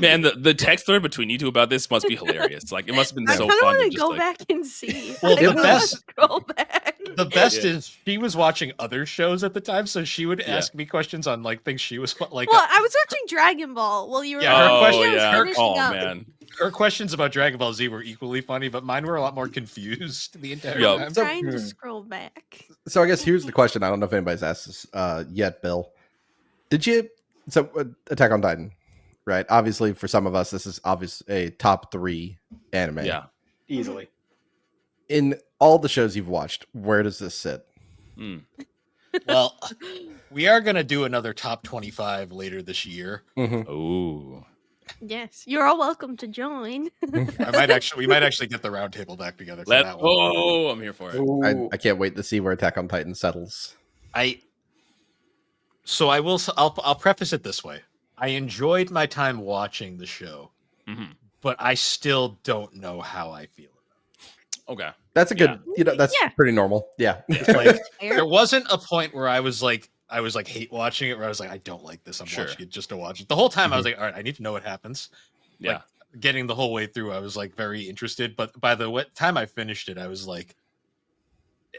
D: Man, the text thread between you two about this must be hilarious. Like it must have been
B: I
D: so
B: kind of
D: fun.
B: want to
D: just,
B: go
D: like-
B: back and see.
A: Well,
B: I
A: the
B: wanna
A: best-
B: scroll back.
A: the best
D: Yeah.
A: is she was watching other shows at the time, so she would
D: Yeah.
A: ask me questions on like things she was like.
B: Well, I was watching Dragon Ball while you were.
A: Yeah, her
D: Oh
A: question-
B: I was
D: yeah.
B: finishing
D: Oh
B: up.
D: man.
A: Her questions about Dragon Ball Z were equally funny, but mine were a lot more confused the entire
D: Yup.
A: time.
B: I'm trying to
E: Hmm.
B: scroll back.
C: So I guess here's the question. I don't know if anybody's asked this yet, Bill. Did you? So Attack on Titan, right? Obviously, for some of us, this is a top 3 anime.
D: Yeah.
E: Easily.
C: In all the shows you've watched, where does this sit?
D: Mm.
A: Well, we are gonna do another top 25 later this year.
C: Mhm.
D: Oh.
B: Yes, you're all welcome to join.
A: We might actually get the roundtable back together for
D: Let
A: that one.
D: I'm here for it.
E: Ooh.
C: I can't wait to see where Attack on Titan settles.
A: I'll preface it this way. I enjoyed my time watching the show,
D: Mhm.
A: but I still don't know how I feel.
D: Okay.
C: That's a good, that's
B: Yeah.
C: pretty normal. Yeah.
A: Like, there wasn't a point where I was like hate watching it, where I was like, I don't like this. I'm
D: Sure.
A: watching it just to watch it. The whole time I was like, all right, I need to know what happens.
D: Yeah.
A: Like, getting the whole way through, I was like very interested. But by the time I finished it, I was like,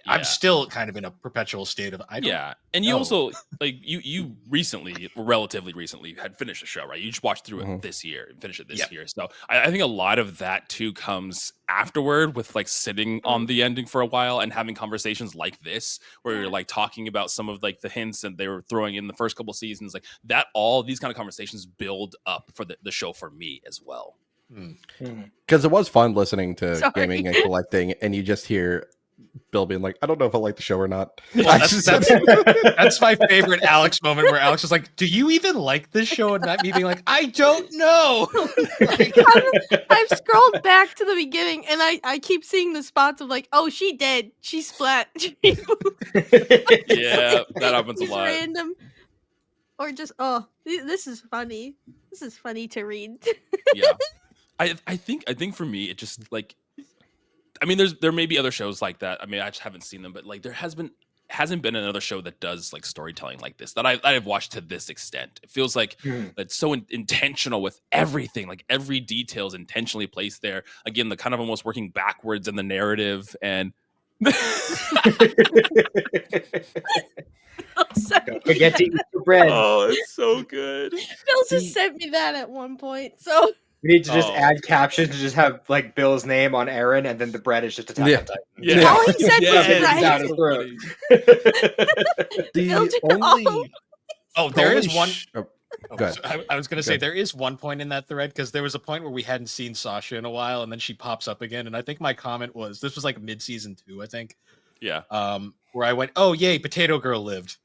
D: Yeah.
A: I'm still kind of in a perpetual state of I don't.
D: Yeah, and you
A: know.
D: also like you recently, relatively recently, had finished the show, right? You just watched through it
C: Mhm.
D: this year and finished it this
A: Yeah.
D: year. So I think a lot of that too comes afterward with like sitting on the ending for a while and having conversations like this, where you're like talking about some of like the hints that they were throwing in the first couple seasons, like that. All these kind of conversations build up for the show for me as well.
C: Because it was fun listening to
B: Sorry.
C: gaming and collecting, and you just hear Bill being like, I don't know if I like the show or not.
A: Well,
C: I
A: that's,
C: just-
A: that's my favorite Alex moment, where Alex is like, "Do you even like this show?" And me being like, "I don't know." Like,
B: I've scrolled back to the beginning and I keep seeing the spots of like, oh, she dead. She splat. She
D: Yeah, that happens a
B: These
D: lot.
B: Random. Or just, oh, this is funny. This is funny to read.
D: Yeah, I think for me, it just like, I mean, there may be other shows like that. I mean, I just haven't seen them, but like there has been hasn't been another show that does like storytelling like this that I've watched to this extent. It feels like that's so intentional with everything. Like every detail is intentionally placed there. Again, the kind of almost working backwards in the narrative and.
E: Don't forget to eat the bread.
D: Oh, it's so good.
B: Bill just sent me that at one point. So
E: We need to just add captions to just have like Bill's name on Aaron, and then the bread is just Attack on Titan.
D: Yeah.
B: all he said was
D: Yes.
B: bread.
C: The only
A: There is one.
C: go ahead.
A: So I was going to say there is one point in that thread because there was a point where we hadn't seen Sasha in a while, and then she pops up again. And I think my comment was this was like mid-season 2, I think.
D: Yeah.
A: Where I went, "Oh yay, Potato Girl lived."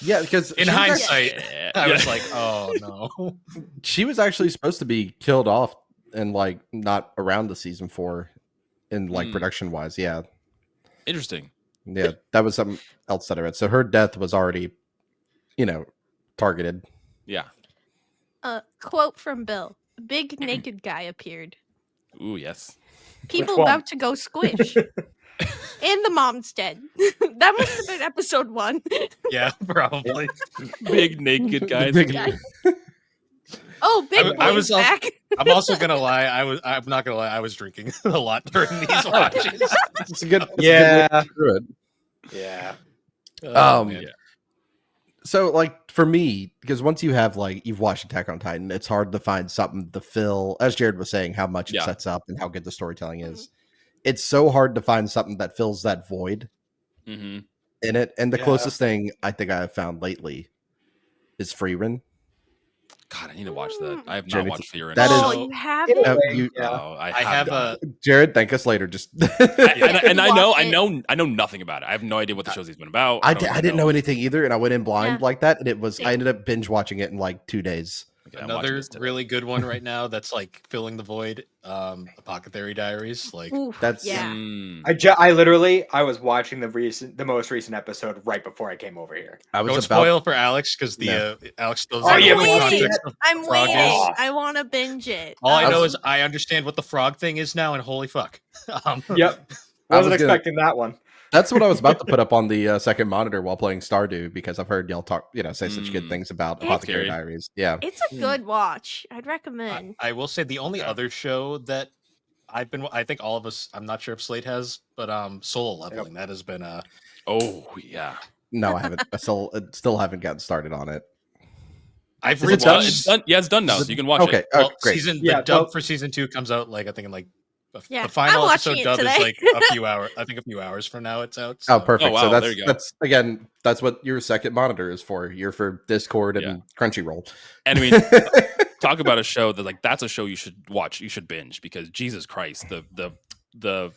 C: Yeah, because
A: in hindsight,
D: Yeah.
A: I was like, "Oh no."
C: She was actually supposed to be killed off and like not around the season 4 in like production wise. Yeah.
D: Interesting.
C: Yeah, that was something else that I read. So her death was already, targeted.
D: Yeah.
B: Quote from Bill: "Big naked guy appeared.
D: Ooh, yes.
B: People
E: one?
B: about to go squish." And the mom's dead. That must have been episode 1.
A: Yeah, probably.
D: Big naked guys.
C: Big-
B: Oh, big
A: I
B: boy's
A: was also-
B: back.
A: I'm also gonna lie. I'm not gonna lie. I was drinking a lot during these watches.
C: It's a good,
E: Yeah.
C: Screw it.
E: Yeah.
A: Man.
C: So like for me, because once you have like you've watched Attack on Titan, it's hard to find something to fill, as Jared was saying, how much it sets up and how good the storytelling is. It's so hard to find something that fills that void in it. And the closest thing I think I have found lately is Freerin.
D: God, I need to watch that. I have not
C: Jared,
D: watched Fear.
C: that is-
B: You haven't?
A: I have a.
C: Jared, thank us later. Just
D: and I
B: Watch
D: know nothing about it. I have no idea what the show's even about.
C: I didn't know anything either, and I went in blind
B: Yeah.
C: like that, and it was
B: Same.
C: I ended up binge watching it in like 2 days.
D: Okay, I'm watching
A: Another
D: this today.
A: really good one right now that's like filling the void. Apothecary Diaries. Like
B: Oof,
C: That's-
B: yeah.
E: I was watching the most recent episode right before I came over here.
C: I was
A: don't
C: about
A: spoil for Alex because
C: No.
A: Alex still
E: Oh,
A: doesn't
E: you
A: know
E: haven't
A: what
E: watched it
A: context of
B: I'm
A: frog
B: waiting.
A: is.
B: I want to binge it.
A: All I know
C: was-
A: is I understand what the frog thing is now, and holy fuck.
E: Yep.
C: I
E: Wasn't
C: was gonna-
E: expecting that one.
C: That's what I was about to put up on the second monitor while playing Stardew because I've heard y'all talk, say such good things about
B: It's
C: Apothecary
D: scary.
C: Diaries. Yeah.
B: It's a good watch. I'd recommend.
A: I will say the only other show that I think all of us, I'm not sure if Slade has, but Solo Leveling, that has been
D: Oh yeah.
C: No, I haven't. I still haven't gotten started on it.
A: I've
C: Is it done?
A: rewatched.
D: It's done. Yeah, it's done now, so you can watch
C: Okay.
D: it.
A: Well,
C: great.
A: the dub for season 2 comes out like I think in like
B: Yeah,
A: the final
B: I'm watching
A: episode
B: it
A: dub is
B: today.
A: like a few hours. I think a few hours from now it's out.
C: Oh,
A: so-
C: perfect.
D: Oh, wow,
C: So
D: there you go.
C: that's again, that's what your second monitor is for. You're for Discord and Crunchyroll.
D: And I mean, talk about a show that like that's a show you should watch. You should binge because Jesus Christ, the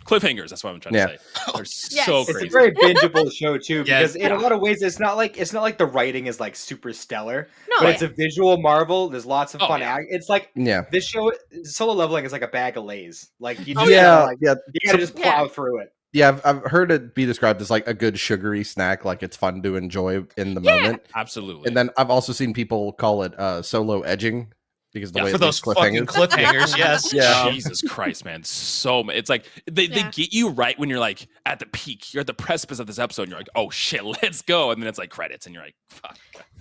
D: cliffhangers. That's what I'm trying to say. They're so
B: Yes.
E: It's
D: crazy.
E: a very bingeable show too,
A: Yeah,
E: because in a lot of ways it's not like the writing is like super stellar,
B: No,
E: but it's a visual marvel. There's lots of
D: Oh,
E: fun.
D: yeah.
E: It's like
C: Yeah.
E: this show, Solo Leveling is like a bag of Lay's. Like you
B: Oh,
E: just
B: yeah.
E: gotta, like,
C: Yeah.
E: you gotta just plow through it.
C: Yeah, I've heard it be described as like a good sugary snack, like it's fun to enjoy in the moment.
D: Absolutely.
C: And then I've also seen people call it solo edging because the way
A: for
C: it
A: those
C: leaves
A: fucking cliffhangers, yes.
C: Yeah.
D: Jesus Christ, man. It's like they
B: Yeah.
D: get you right when you're like at the peak. You're at the precipice of this episode and you're like, oh shit, let's go. And then it's like credits and you're like, fuck.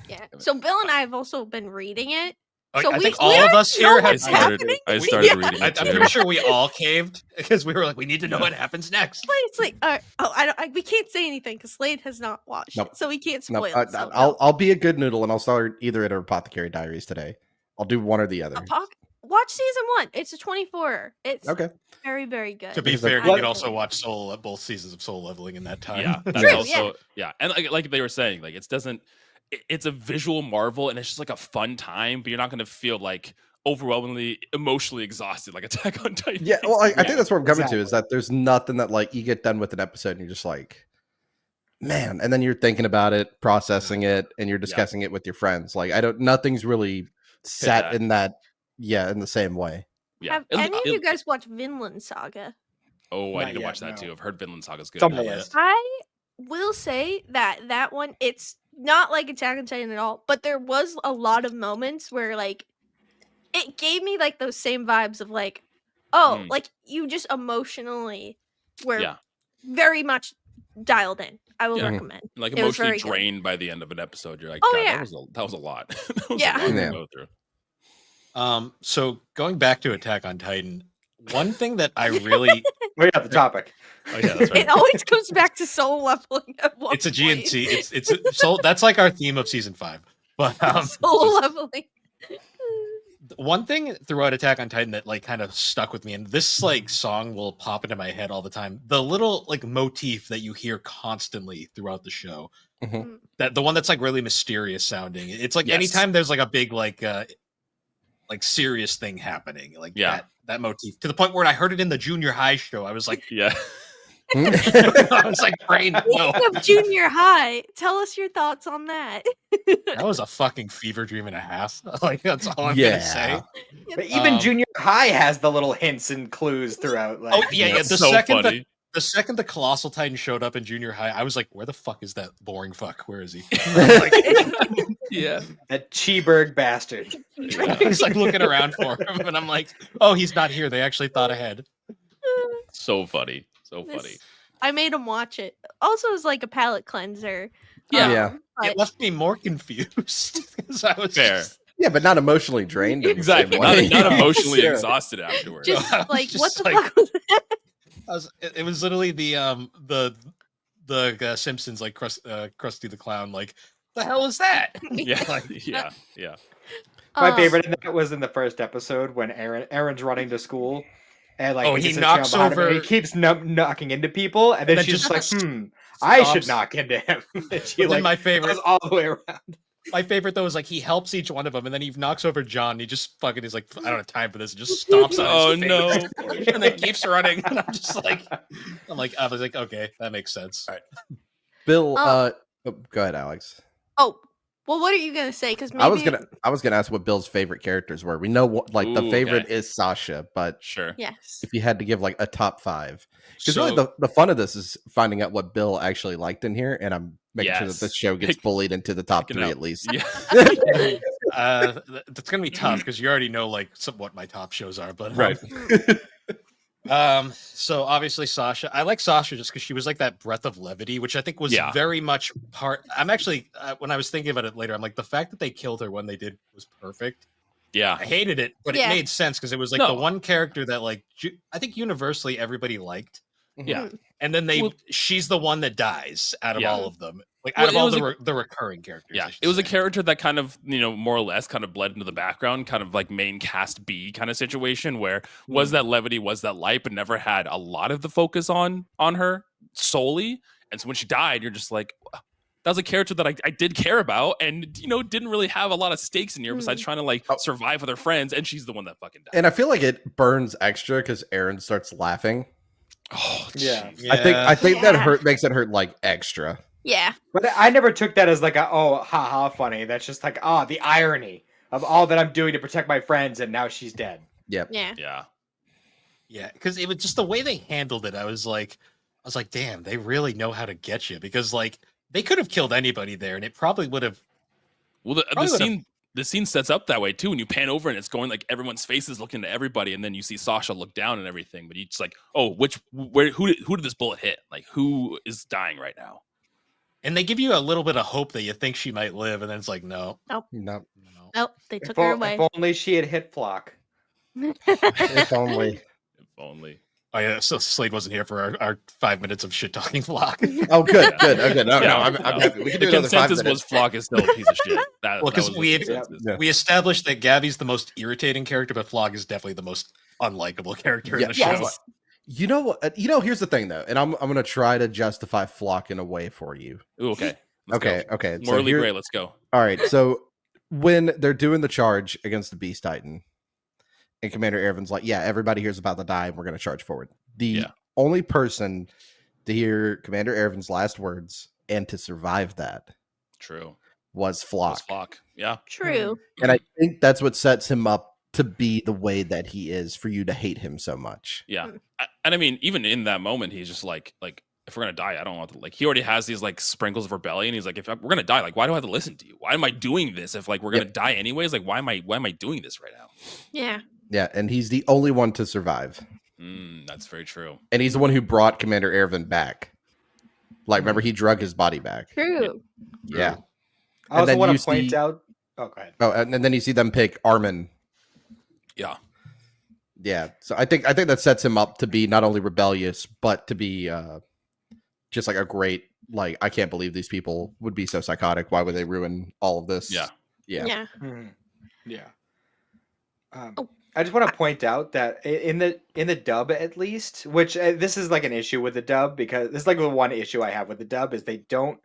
B: Yeah. So Bill and I have also been reading it.
A: Like,
B: So
A: I
B: we-
A: think
B: we
A: all of
B: already
A: us
B: know
A: here have.
B: what's happening.
D: I started
B: Yeah.
D: reading
A: I'm
D: it too.
A: pretty sure we all caved because we were like, we need to know what happens next.
B: But it's like, we can't say anything because Slade has not watched
C: Nope.
B: it, so we can't
C: No,
B: spoil it. So
C: I'll be a good noodle and I'll start either at Apothecary Diaries today. I'll do one or the other.
B: watch season 1. It's a 24. It's
C: Okay.
B: very, very good.
A: To be
C: Because
A: fair,
C: the-
A: you can also watch both seasons of Soul Leveling in that time.
D: Yeah, that's
B: True,
D: also and like they were saying, like it's a visual marvel and it's just like a fun time, but you're not going to feel like overwhelmingly emotionally exhausted like Attack on Titan.
C: Yeah, well, I think
E: Yeah,
C: that's what I'm coming to is
E: exactly.
C: that there's nothing that like you get done with an episode and you're just like, man, and then you're thinking about it, processing it, and you're discussing it with your friends. Like nothing's really set
D: that.
C: in that, in the same way.
D: Yeah.
B: Have any of you guys watched Vinland Saga?
D: Oh, I
E: Not
D: need to
E: yet,
D: watch that
E: no.
D: too. I've heard Vinland Saga's good.
E: It's on my
D: Not yet.
E: list.
B: I will say that one, it's not like Attack on Titan at all, but there was a lot of moments where like it gave me like those same vibes of like, oh,
D: Mm.
B: like you just emotionally were
D: Yeah.
B: very much dialed in. I will
D: Yeah.
B: recommend.
D: Like
B: It was
D: emotionally
B: very good.
D: drained by the end of an episode. You're like,
B: Oh,
D: God,
B: yeah.
D: that was a lot. That was
B: Yeah.
D: a lot to
C: Yeah.
D: go through.
A: So going back to Attack on Titan, one thing that I really
E: We got the topic.
A: oh yeah, that's right.
B: It always comes back to soul leveling at one
A: It's a
B: point.
A: GNC. So that's like our theme of season 5. But
B: Soul leveling.
A: one thing throughout Attack on Titan that like kind of stuck with me, and this like song will pop into my head all the time. The little like motif that you hear constantly throughout the show.
C: Mhm.
A: That the one that's like really mysterious sounding. It's like
D: Yes.
A: anytime there's like a big like serious thing happening, like
D: Yeah.
A: that motif, to the point where I heard it in the junior high show. I was like,
D: Yeah.
A: I was like, brain, no.
B: Speaking of junior high, tell us your thoughts on that.
A: That was a fucking fever dream and a half. Like that's all I'm gonna say.
E: But even
A: Um,
E: junior high has the little hints and clues throughout. Like,
A: Oh yeah, yeah.
D: That's
A: The
D: so
A: second
D: funny.
A: the second the Colossal Titan showed up in junior high, I was like, where the fuck is that boring fuck? Where is he? Like,
D: Yeah.
E: that Cheeberg bastard.
A: he's like looking around for him, and I'm like, oh, he's not here. They actually thought ahead.
D: So funny. So funny.
B: This- I made him watch it. Also, it was like a palate cleanser.
D: Yeah.
C: Yeah.
B: But
A: It left me more confused because I was
D: Fair.
A: just-
C: Yeah, but not emotionally drained. in the same
D: Exactly.
C: way.
D: Not emotionally
C: Yeah.
D: exhausted afterwards.
B: just
A: I was
B: like,
A: just
B: what the
A: like-
B: fuck was that?
A: it was literally the Simpsons like Krusty the Clown, like the hell is that?
D: yeah.
A: Like,
D: Yeah. Yeah.
E: My
B: Um,
E: favorite in that was in the first episode when Aaron's running to school, and like
A: Oh,
E: he
A: he
E: gets a
A: knocks
E: child behind him, and
A: over-
E: he keeps knocking into people, and then
A: then
E: she's
A: just
E: like, I should
A: stops.
E: knock into him. And she
A: But then
E: like
A: my favorite
E: goes all the way around.
A: My favorite though is like he helps each one of them, and then he knocks over John. And he just fucking is like, I don't have time for this, and just stomps on
D: Oh
A: his face.
D: no.
A: And then keeps running, and I'm just like, I was like, okay, that makes sense. All right.
C: Bill,
B: Oh.
C: go ahead, Alex.
B: Oh, well, what are you gonna say? Because maybe
C: I was gonna ask what Bill's favorite characters were. We know what like the
D: Ooh,
C: favorite
D: okay.
C: is Sasha, but
D: Sure.
B: yes.
C: if you had to give like a top 5, because
D: So,
C: really the fun of this is finding out what Bill actually liked in here, and I'm making sure that
D: Yes.
C: this show gets bullied into the top
D: Picking
C: 3
D: out-
C: at least.
D: yeah.
A: That's gonna be tough because you already know like what my top shows are, but
D: Right.
A: So obviously Sasha, I like Sasha just because she was like that breath of levity, which I think was
D: Yeah.
A: very much part. I'm actually when I was thinking about it later, I'm like the fact that they killed her when they did was perfect.
D: Yeah.
A: I hated it, but
B: Yeah.
A: it made sense because it was like
D: No.
A: the one character that like I think universally everybody liked,
D: Yeah.
A: and then
D: Well-
A: she's the one that dies out of
D: Yeah.
A: all of them, like
D: Well,
A: out of
D: it
A: all
D: was
A: the recurring characters.
D: Yeah,
A: I should
D: it was a
A: say.
D: character that kind of, more or less kind of bled into the background, kind of like main cast B kind of situation where was that levity, was that light, but never had a lot of the focus on her solely. And so when she died, you're just like, that was a character that I did care about and, didn't really have a lot of stakes in here besides trying to like survive with her friends. And she's the one that fucking died.
C: And I feel like it burns extra because Aaron starts laughing.
D: Oh,
E: Yeah.
D: jeez.
C: I think that
B: Yeah.
C: makes it hurt like extra.
B: Yeah.
E: But I never took that as like a haha funny. That's just like the irony of all that I'm doing to protect my friends, and now she's dead.
B: Yeah.
D: Yeah.
A: Yeah, because it was just the way they handled it. I was like, damn, they really know how to get you because like they could have killed anybody there, and it probably would have.
D: Well, the
A: Probably would've-
D: scene sets up that way too. When you pan over and it's going like everyone's faces looking to everybody, and then you see Sasha look down and everything. But you just like, oh, who did this bullet hit? Like, who is dying right now?
A: And they give you a little bit of hope that you think she might live, and then it's like, no.
C: No,
B: Oh, they took her away.
E: If only she had hit Flock.
C: if only.
D: If only.
A: Oh yeah, so Slade wasn't here for our 5 minutes of shit talking flock.
C: Oh, good, good. Okay, no,
D: Yeah,
C: I'm
D: no.
C: happy. We can do
D: The
C: another 5
D: consensus
C: minutes.
D: was Flock is still a piece of shit. That
A: Well, 'cause
D: was the
A: we had-
D: consensus.
C: Yeah.
A: We established that Gabby's the most irritating character, but Flock is definitely the most unlikable character in the show.
B: Yes.
C: You know what? Here's the thing though, and I'm gonna try to justify Flock in a way for you.
D: Ooh, okay. Let's
C: Okay,
D: go.
C: okay.
D: Morally
C: here-
D: gray. Let's go.
C: All right. So when they're doing the charge against the Beast Titan, and Commander Ervin's like, "Yeah, everybody here's about to die, and we're gonna charge forward." The
D: Yeah.
C: only person to hear Commander Ervin's last words and to survive that
D: True.
C: was
D: It's
C: Flock.
D: Flock. Yeah.
B: True.
C: And I think that's what sets him up to be the way that he is for you to hate him so much.
D: Yeah. And I mean, even in that moment, he's just like, if we're gonna die, I don't want to. Like, he already has these like sprinkles of rebellion. He's like, if we're gonna die, like, why do I have to listen to you? Why am I doing this? If like we're gonna die anyways, like, why am I doing this right now?
B: Yeah.
C: Yeah, and he's the only one to survive.
D: That's very true.
C: And he's the one who brought Commander Ervin back. Like, remember, he drug his body back.
B: True.
C: Yeah.
E: I also
C: then
E: want
C: you
E: to point
C: see-
E: out. Oh, go ahead.
C: Oh, and then you see them pick Armin.
D: Yeah.
C: Yeah. So I think that sets him up to be not only rebellious, but to be just like a great, like, I can't believe these people would be so psychotic. Why would they ruin all of this?
D: Yeah.
B: Yeah.
E: Yeah.
B: Oh.
E: I just want to point out that in the dub, at least, which this is like an issue with the dub, because this is like the one issue I have with the dub is they don't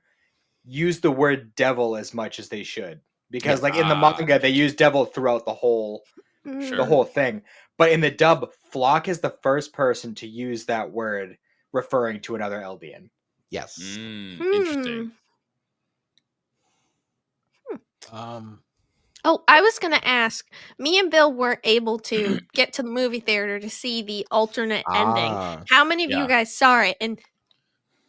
E: use the word devil as much as they should, because like in the manga they use devil throughout the whole thing, but in the dub, Flock is the first person to use that word referring to another Eldian.
C: Yes.
D: Interesting.
B: Oh, I was gonna ask. Me and Bill weren't able to get to the movie theater to see the alternate ending. How many of you guys saw it? And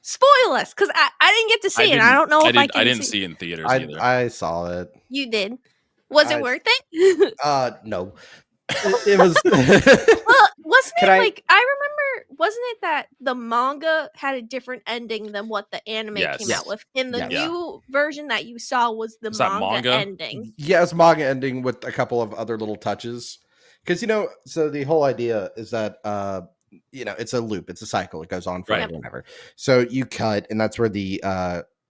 B: spoil us, because I didn't get to see it. I don't know if I can.
D: I didn't see it in theaters either.
C: I saw it.
B: You did. Was it worth it?
C: No. It was.
B: Well, wasn't it
E: I
B: remember? Wasn't it that the manga had a different ending than what the anime came out with? In the new version that you saw was the manga ending.
C: Yeah, it's manga ending with a couple of other little touches. Because so the whole idea is that it's a loop, it's a cycle, it goes on forever and ever. So you cut, and that's where the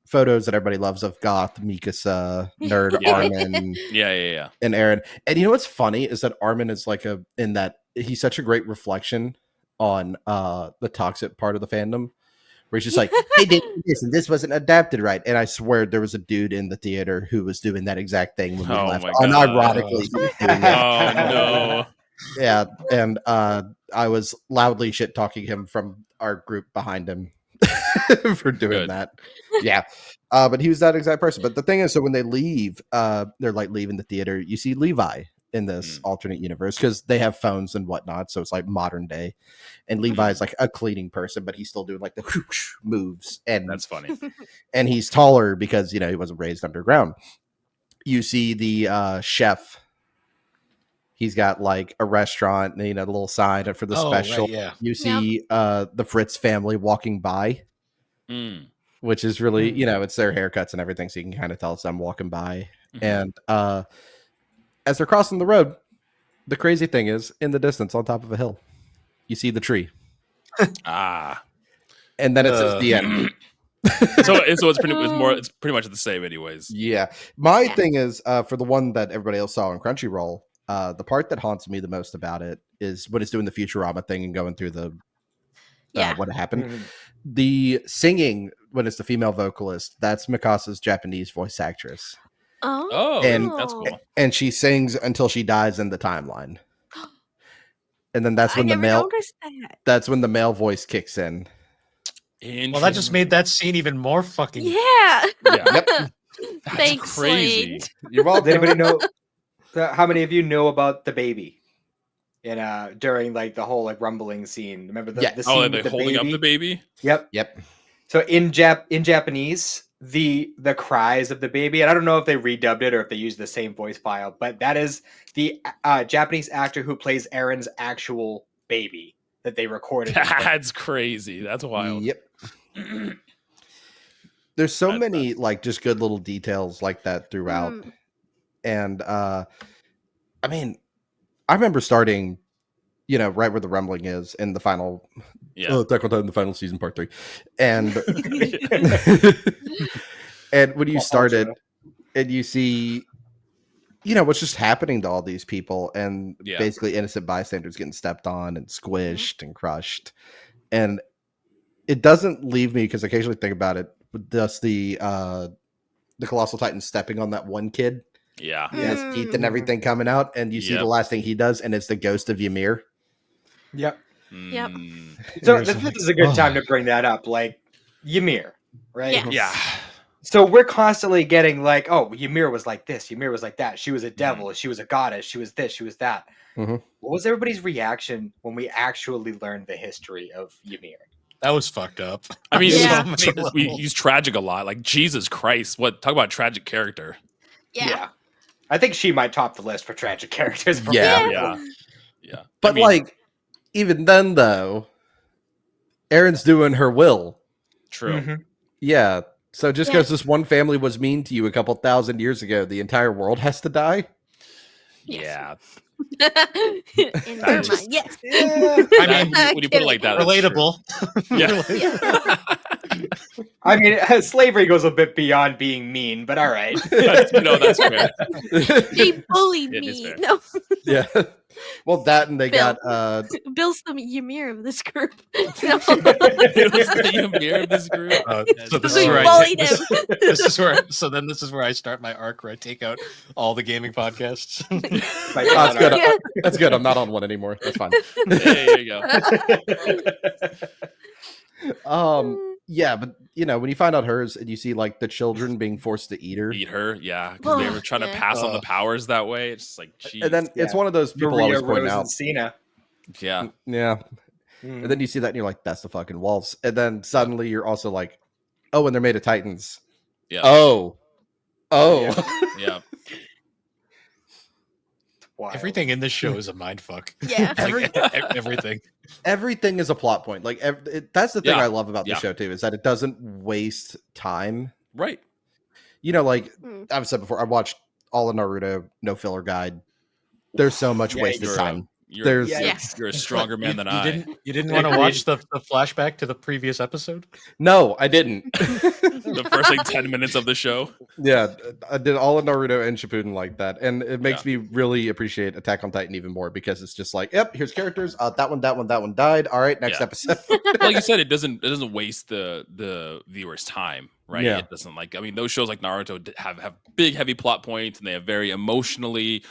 C: photos that everybody loves of Goth, Mikasa, Nerd, Armin, and Aaron. And you know what's funny is that Armin is like he's such a great reflection on the toxic part of the fandom, where he's just like, hey, this wasn't adapted right. And I swear there was a dude in the theater who was doing that exact thing when we left. Unironically, doing it.
D: Oh no.
C: Yeah, and I was loudly shit talking him from our group behind him for doing that. Yeah, but he was that exact person. But the thing is, so when they leave, they're like leaving the theater. You see Levi in this alternate universe because they have phones and whatnot, so it's like modern day. And Levi is like a cleaning person, but he's still doing like the whoosh moves, and
D: that's funny.
C: And he's taller because he wasn't raised underground. You see the chef. He's got like a restaurant, a little sign for the special.
A: Right, yeah.
C: You see the Fritz family walking by, which is really, it's their haircuts and everything. So you can kind of tell it's them walking by. And as they're crossing the road, the crazy thing is in the distance on top of a hill, you see the tree. And then it says the end.
D: so it's pretty much the same anyways.
C: Yeah. My thing is for the one that everybody else saw on Crunchyroll, the part that haunts me the most about it is when it's doing the Futurama thing and going through the what happened. The singing, when it's the female vocalist, that's Mikasa's Japanese voice actress.
B: And
D: that's cool.
C: And she sings until she dies in the timeline. And then that's when that's when the male voice kicks in.
A: Well, that just made that scene even more fucking
C: Yep.
B: Thanks,
D: crazy.
B: Slade.
C: You're welcome.
E: Does anybody know? How many of you know about the baby? During like the whole like rumbling scene. Remember the scene with the
D: holding
E: baby?
D: up the baby?
E: Yep. So in Japanese, the cries of the baby, and I don't know if they redubbed it or if they used the same voice file, but that is the Japanese actor who plays Aaron's actual baby that they recorded.
D: That's crazy. That's wild.
C: Yep. There's so many like just good little details like that throughout. And I mean, I remember starting, right where the rumbling is in the final Attack on Titan, the final season, part 3. And and when you started and you see what's just happening to all these people, and basically innocent bystanders getting stepped on and squished and crushed. And it doesn't leave me, because I occasionally think about it, just the Colossal Titan stepping on that one kid.
D: Yeah.
C: And his teeth and everything coming out, and you see the last thing he does, and it's the ghost of Ymir.
E: Yep.
B: So
E: this is a good time to bring that up, like Ymir, right?
D: Yeah.
E: So we're constantly getting like, oh, Ymir was like this, Ymir was like that. She was a devil, she was a goddess, she was this, she was that. What was everybody's reaction when we actually learned the history of Ymir?
A: That was fucked up.
D: I mean, we use tragic a lot. Like, Jesus Christ, talk about tragic character.
E: Yeah. I think she might top the list for tragic characters.
D: Yeah.
C: But even then, though, Aaron's doing her will.
D: True.
C: Yeah. So just
B: Yeah.
C: because this one family was mean to you a couple thousand years ago, the entire world has to die?
D: Yeah.
B: In her
D: just-
B: mind, yes.
E: Yeah.
D: I mean, when you put it like that, that's true.
A: Relatable.
D: Yeah.
E: I mean, slavery goes a bit beyond being mean, but all right.
D: That's fair.
B: She bullied
D: It is
B: me.
D: fair.
B: No,
C: Yeah. Well, that and they
B: Bill.
C: got
B: Bill's the Ymir of this group. No.
D: It was the Ymir of this group.
A: So this
B: So
A: is
B: you
A: where
B: bullied
A: this,
B: him.
A: this is where. So then this is where I start my arc where I take out all the gaming podcasts.
E: By
C: Oh, that's good.
B: Yeah.
C: That's good. I'm not on one anymore. That's fine.
D: There you go.
C: Yeah, but when you find out hers and you see like the children being forced to eat her,
D: Eat her, yeah, because they were trying to pass on the powers that way. It's just like, geez.
C: and then it's one of those people
E: Maria,
C: always point
E: Rose,
C: out.
E: and Cena.
D: yeah,
C: Yeah. And then you see that and you're like, that's the fucking wolves. And then suddenly you're also like, oh, and they're made of titans.
D: yeah,
C: Oh.
D: yeah.
E: Wild.
A: Everything in this show is a mind fuck.
B: Yeah.
A: Like, everything.
C: Everything is a plot point. Like that's the thing
D: Yeah.
C: I love about the
D: Yeah.
C: show too, is that it doesn't waste time.
D: Right.
C: Like
B: Mm.
C: I've said before, I watched all of Naruto, no filler guide. There's so much
E: Yeah,
C: wasted
D: you're,
C: time.
D: You're,
C: There's
B: Yes.
D: you're a stronger man than I.
A: You didn't want to watch the flashback to the previous episode?
C: no, I didn't.
D: The first like 10 minutes of the show.
C: Yeah, I did all of Naruto and Shippuden like that, and it makes me really appreciate Attack on Titan even more because it's just like, yep, here's characters. That one died. All right, next
D: Yeah.
C: episode.
D: Like you said, it doesn't waste the viewer's time, right?
C: Yeah.
D: It doesn't those shows like Naruto have big heavy plot points and they have very emotionally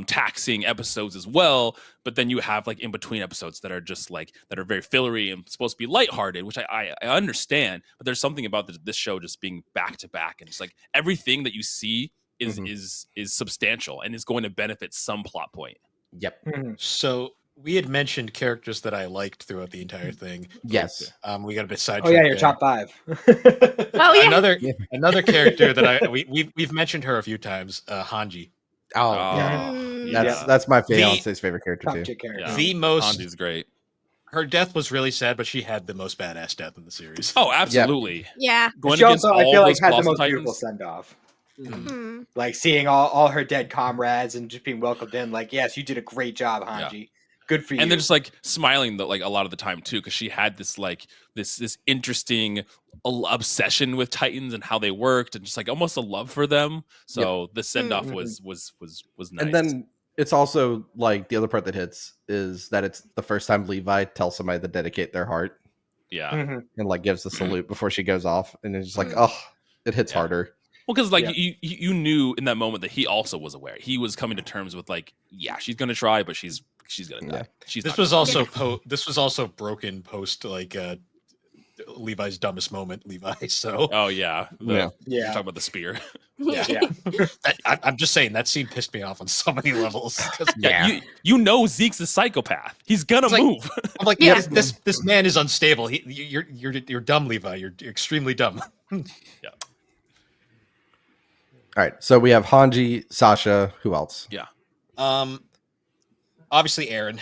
D: taxing episodes as well. But then you have like in between episodes that are just that are very fillery and supposed to be lighthearted, which I understand. But there's something about this show just being back to back, and it's like everything that you see is substantial and is going to benefit some plot point.
C: Yep.
A: So we had mentioned characters that I liked throughout the entire thing.
C: Yes.
A: We got a bit sidetracked.
E: Oh yeah, your
A: there.
E: top 5.
B: Oh yeah.
A: Another character that we've mentioned her a few times, Hanji.
C: Oh,
E: yeah.
B: Mm.
C: That's my fiance's favorite character
E: Top
C: too.
E: chick character.
D: Yeah.
A: The most.
D: Andy's great.
A: Her death was really sad, but she had the most badass death in the series.
D: Oh, absolutely.
B: Yeah.
D: Going
E: She
D: against
E: also, I
D: all
E: feel like,
D: those
E: had the
D: boss
E: most
D: titans.
E: beautiful send off.
B: Mm.
E: Like seeing all her dead comrades and just being welcomed in. Like, yes, you did a great job, Hanji. Good for you.
D: And they're just like smiling a lot of the time too, because she had this this interesting obsession with Titans and how they worked, and just like almost a love for them. So the send off was nice.
C: And then it's also like the other part that hits is that it's the first time Levi tells somebody to dedicate their heart
D: yeah,
E: Mhm.
C: and like gives the salute before she goes off, and it's just like, oh, it hits
D: Yeah.
C: harder.
D: well, because you knew in that moment that he also was aware. He was coming to terms with she's gonna try, but she's gonna die. She's
A: This
D: not
A: was
D: gonna
A: also this was also broken post Levi's dumbest moment, Levi. So
D: Oh yeah,
C: Yeah.
D: You're
E: Yeah.
D: talking about the spear.
B: Yeah.
E: Yeah.
A: I'm just saying that scene pissed me off on so many levels. 'Cause
C: Yeah.
D: You know Zeke's a psychopath. He's gonna
A: It's like-
D: move.
A: I'm like,
B: Yeah.
A: this man is unstable. You're dumb, Levi. You're extremely dumb.
C: All right, so we have Hanji, Sasha. Who else?
A: Obviously Aaron.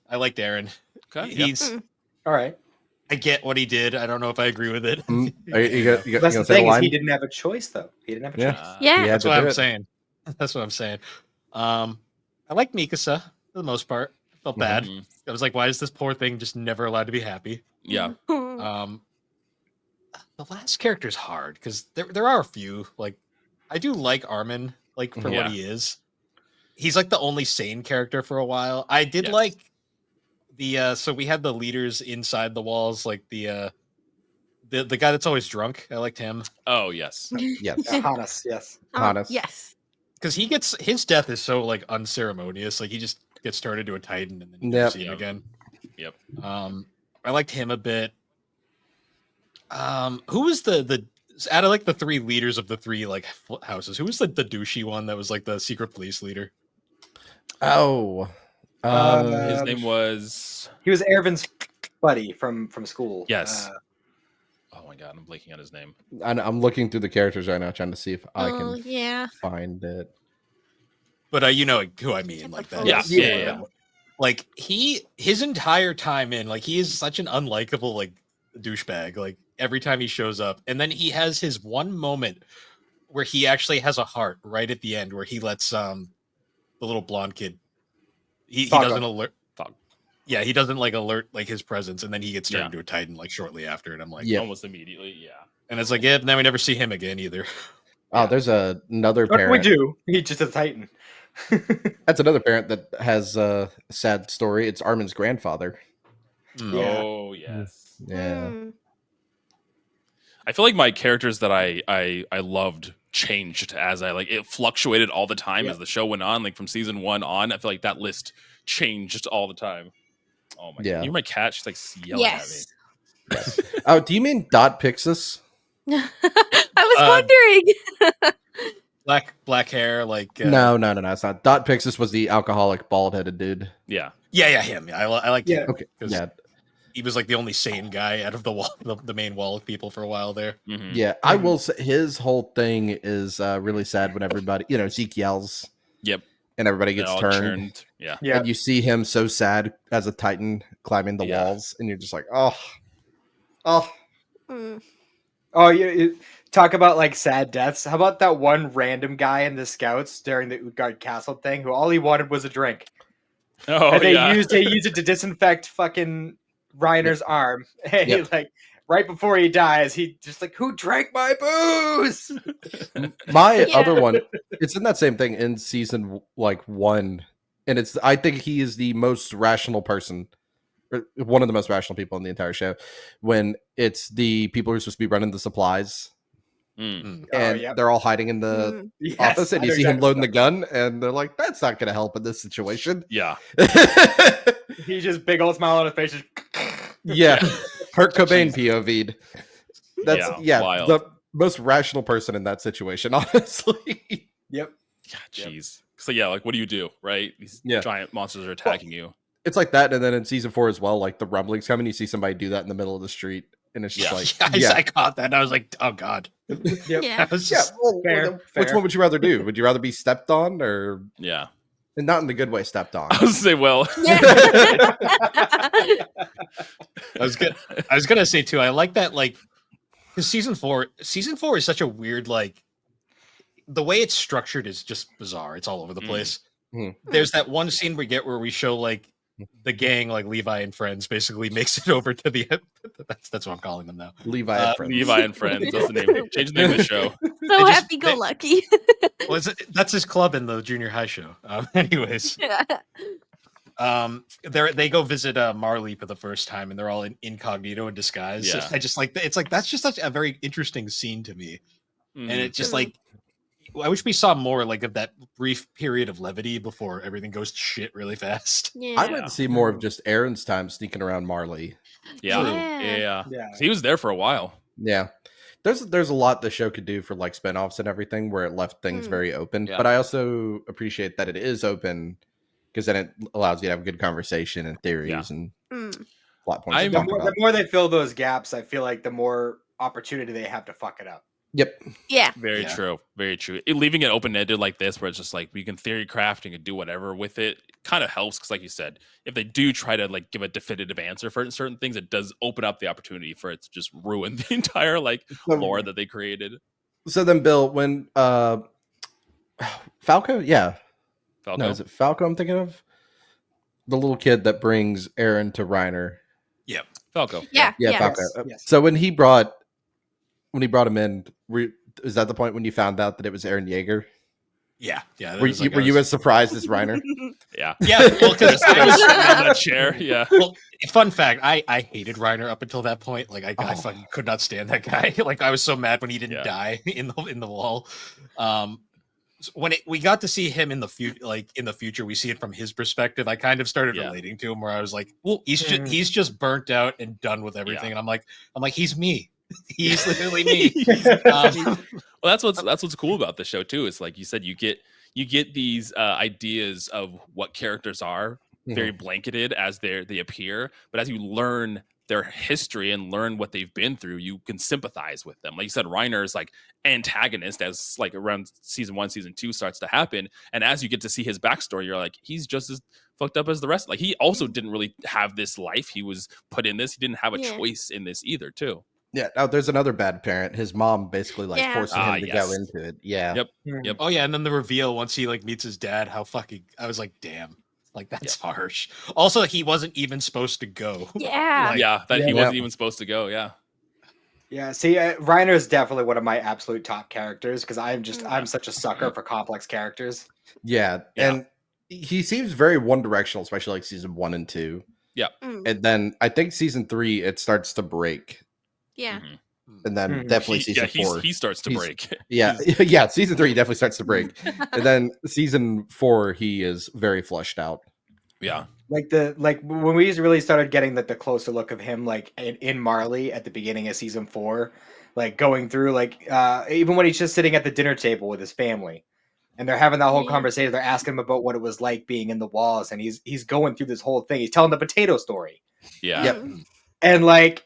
A: I liked Aaron.
D: Okay, yeah.
A: He's.
E: All right.
A: I get what he did. I don't know if I agree with it.
C: Mm, Are you gonna
E: That's
C: gonna
E: the
C: say
E: thing
C: the
E: is
C: line?
E: he didn't have a choice though. He didn't have a
C: Yeah.
E: choice.
B: Yeah.
C: He had
A: That's
C: to
A: what
C: do
A: I'm
C: it.
A: saying. That's what I'm saying. I like Mikasa for the most part. I felt bad.
D: Mhm.
A: I was like, why is this poor thing just never allowed to be happy?
D: Yeah.
A: The last character's hard because there are a few. Like, I do like Armin, like for
D: Yeah.
A: what he is. He's like the only sane character for a while. I did
D: Yes.
A: like the so we had the leaders inside the walls, like the guy that's always drunk. I liked him
D: Oh yes.
C: Yes.
E: Hannes, yes.
C: Hannes.
B: Yes.
A: because his death is so like unceremonious. Like he just gets turned into a titan and then you
C: Yep.
A: never see him
D: Yep.
A: again.
D: Yep.
A: I liked him a bit. Who was the out of like the three leaders of the three like houses? Who was the douchey one that was like the secret police leader?
C: Oh.
D: His name was.
E: He was Ervin's buddy from school.
D: Yes. Oh my god, I'm blanking on his name.
C: I'm looking through the characters right now, trying to see if I
B: Oh
C: can
B: yeah.
C: find it.
A: But you know who I mean, like that.
D: Yeah.
E: Yeah.
D: Yeah.
A: Like his entire time in, like he is such an unlikable, like douchebag. Like every time he shows up, and then he has his one moment where he actually has a heart right at the end, where he lets the little blonde kid. He doesn't alert. Yeah, he doesn't like alert like his presence, and then he gets turned into a Titan like shortly after, and I'm like,
D: almost immediately,
A: And it's like, yeah, then we never see him again either.
C: Oh, there's another
E: What
C: parent.
E: we do? He's just a Titan.
C: That's another parent that has a sad story. It's Armin's grandfather.
E: Yeah.
D: Oh yes.
C: Yeah.
D: I feel like my characters that I loved changed as it fluctuated all the time as the show went on. Like from season 1 on, I feel like that list changed all the time. Oh my god! You're my cat. She's like yelling at me.
C: Yes. Oh, do you mean Dot Pixis?
B: I was wondering.
A: Black hair, like
C: No, it's not. Dot Pixis was the alcoholic, bald-headed dude.
A: Yeah, him. I like him.
C: Okay, yeah.
A: He was like the only sane guy out of the main wall of people for a while there.
D: Mm-hmm.
C: Yeah, I will say his whole thing is really sad when everybody, Zeke yells.
D: Yep.
C: And everybody gets turned.
D: Yeah.
C: And you see him so sad as a Titan climbing the walls, and you're just like, oh.
E: Oh, you talk about like sad deaths. How about that one random guy in the Scouts during the Utgard Castle thing who all he wanted was a drink?
D: Oh,
E: and they used it to disinfect fucking Reiner's arm. And he, like right before he dies, he just like, who drank my booze?
C: My other one, it's in that same thing in season 1, and I think he is the most rational person, or one of the most rational people in the entire show, when it's the people who are supposed to be running the supplies. And they're all hiding in the office, and you see him loading the gun, and they're like, that's not going to help in this situation.
D: Yeah.
E: He just big old smile on his face.
C: Kurt Cobain POV'd. That's
D: wild.
C: The most rational person in that situation, honestly.
E: Yep.
D: Jeez. So like, what do you do, right? These giant monsters are attacking you.
C: It's like that, and then in season 4 as well, like the rumblings coming, you see somebody do that in the middle of the street, and it's just
A: I caught that, and I was like, oh god.
B: Yeah.
E: Fair.
C: Which one would you rather do? Would you rather be stepped on, or and not in the good way stepped on?
D: I was say, well,
A: I was gonna say too. I like that, like, because season four is such a weird, like, the way it's structured is just bizarre. It's all over the place. There's that one scene we get where we show like the gang, like Levi and friends, basically makes it over to the. That's what I'm calling them now.
C: Levi and friends.
D: Levi and friends. That's the name. Change the name of the show.
B: So happy-go-lucky.
A: Well, that's his club in the junior high show. Anyways, they go visit Marley for the first time, and they're all in incognito and disguise.
D: Yeah.
A: I just like it's like that's just such a very interesting scene to me, and it's just like. I wish we saw more like of that brief period of levity before everything goes to shit really fast.
C: I'd like to see more of just Aaron's time sneaking around Marley.
D: Yeah. He was there for a while.
C: Yeah. There's a lot the show could do for like spinoffs and everything where it left things very open.
D: Yeah.
C: But I also appreciate that it is open because then it allows you to have a good conversation and theories and plot points.
E: The more they fill those gaps, I feel like the more opportunity they have to fuck it up.
C: Yep.
B: Yeah.
D: Very true. Very true. Leaving it open-ended like this, where it's just like you can theory craft and do whatever with it, kind of helps because, like you said, if they do try to like give a definitive answer for certain things, it does open up the opportunity for it to just ruin the entire like lore that they created.
C: So then, Bill, when Falco,
D: Falco?
C: No, is it Falco? I'm thinking of the little kid that brings Aaron to Reiner.
A: Yep,
D: Falco.
B: Yeah.
C: Falco.
E: Yes.
C: So when he brought him in, is that the point when you found out that it was Aaron Yeager?
A: Yeah.
C: Were you as surprised as Reiner?
D: Yeah.
A: Well, because
D: I was sitting on that chair. Yeah.
A: Well, fun fact: I hated Reiner up until that point. Like I fucking could not stand that guy. Like I was so mad when he didn't die in the wall. When we got to see him in the future, we see it from his perspective. I kind of started relating to him, where I was like, "Well, he's just burnt out and done with everything." And I'm like, he's me. He's literally me.
D: Well, that's what's cool about the show too. Is like you said, you get these ideas of what characters are very blanketed as they appear, but as you learn their history and learn what they've been through, you can sympathize with them. Like you said, Reiner's like antagonist as like around season 1, season 2 starts to happen. And as you get to see his backstory, you're like, he's just as fucked up as the rest. Like he also didn't really have this life. He was put in this. He didn't have a choice in this either, too.
C: Yeah. Now there's another bad parent. His mom basically like forcing him to go into it. Yeah.
D: Yep.
A: Oh yeah, and then the reveal once he like meets his dad, how fucking I was like, damn. Like that's harsh. Also, he wasn't even supposed to go.
B: Yeah.
D: He wasn't even supposed to go. Yeah.
E: Yeah, see, Reiner is definitely one of my absolute top characters because I'm such a sucker for complex characters.
C: Yeah, and he seems very one directional, especially like season 1 and 2.
D: Yeah,
C: and then I think season 3 it starts to break.
B: Yeah,
C: and then definitely season 4
D: he starts to break.
C: Yeah, yeah, season 3 definitely starts to break, and then season 4 he is very fleshed out.
D: Yeah.
E: Like when we really started getting the closer look of him, like in Marley at the beginning of season 4, like going through like even when he's just sitting at the dinner table with his family, and they're having that whole conversation, they're asking him about what it was like being in the walls, and he's going through this whole thing. He's telling the potato story.
D: Yeah.
C: Yep.
E: And like,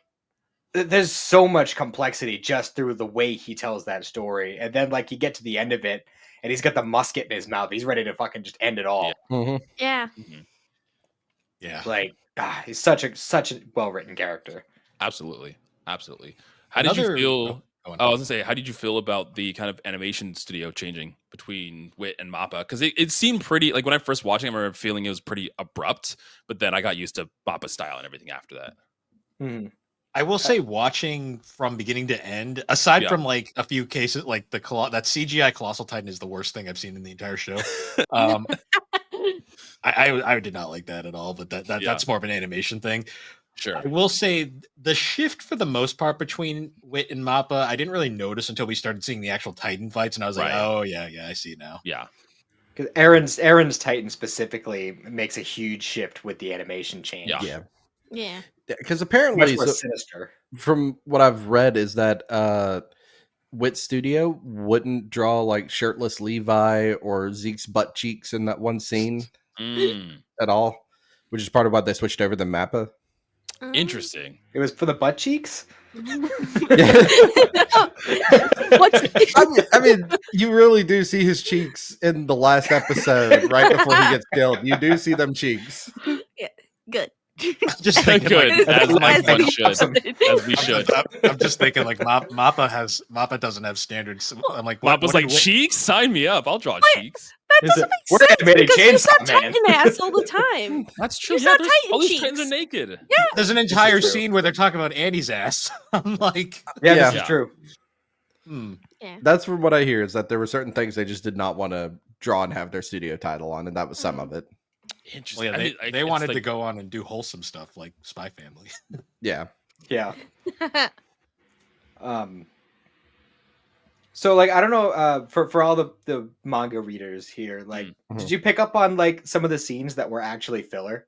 E: there's so much complexity just through the way he tells that story, and then like you get to the end of it, and he's got the musket in his mouth. He's ready to fucking just end it all.
B: Yeah.
A: Yeah.
E: Like he's such a well-written character.
D: Absolutely. How did you feel?
A: I was
D: gonna say, how did you feel about the kind of animation studio changing between Wit and Mappa? Because it seemed pretty, like when I first watching it, I remember feeling it was pretty abrupt, but then I got used to Mappa's style and everything after that.
A: I will say, watching from beginning to end, aside from like a few cases, like that CGI Colossal Titan is the worst thing I've seen in the entire show. I did not like that at all, but that's more of an animation thing.
D: Sure.
A: I will say the shift for the most part between Wit and Mappa, I didn't really notice until we started seeing the actual Titan fights, and I was like, oh yeah, I see now.
D: Yeah.
E: Because Aaron's Titan specifically makes a huge shift with the animation change.
B: Yeah.
C: Because apparently,
E: much more sinister.
C: From what I've read, is that Wit Studio wouldn't draw like shirtless Levi or Zeke's butt cheeks in that one scene at all, which is part of why they switched over to Mappa.
D: Interesting.
E: It was for the butt cheeks.
C: I mean, you really do see his cheeks in the last episode, right before he gets killed. You do see them cheeks.
B: Yeah, good.
A: Just thinking
D: good, as one should, as we should.
A: I'm just thinking like Mappa doesn't have standards. I'm like,
D: Mappa's like, cheeks? Sign me up. I'll draw cheeks.
B: That doesn't make sense because he's got Titan ass all the time.
D: That's true.
B: He's got Titan
D: all these
B: cheeks.
D: Titans are naked.
B: Yeah.
A: There's an entire scene where they're talking about Annie's ass. I'm like,
E: this is true.
B: Yeah.
C: That's from what I hear, is that there were certain things they just did not want to draw and have their studio title on, and that was some of it.
D: Interesting.
A: Well, yeah, they wanted to go on and do wholesome stuff like Spy Family.
C: Yeah.
E: So like, I don't know, for all the manga readers here, like, did you pick up on like some of the scenes that were actually filler?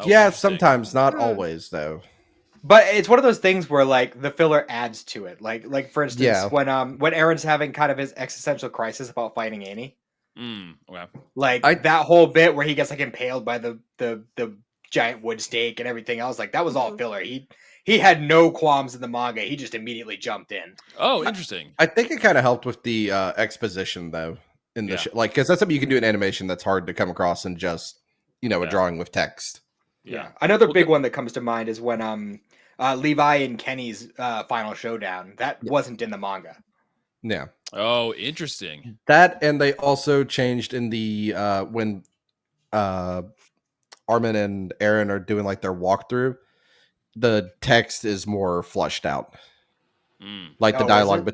C: Yeah, sometimes, not always though.
E: But it's one of those things where like the filler adds to it. Like for instance, when Aaron's having kind of his existential crisis about fighting Annie.
D: Okay.
E: Like that whole bit where he gets like impaled by the giant wood stake and everything else, like that was all filler. He had no qualms in the manga. He just immediately jumped in.
D: Oh, interesting.
C: I think it kind of helped with the exposition though in the like, because that's something you can do in animation that's hard to come across in just a drawing with text.
E: Yeah. Another big one that comes to mind is when Levi and Kenny's final showdown. That wasn't in the manga.
C: Yeah.
D: Oh, interesting.
C: That, and they also changed in the when Armin and Aaron are doing like their walkthrough, the text is more fleshed out. Like the dialogue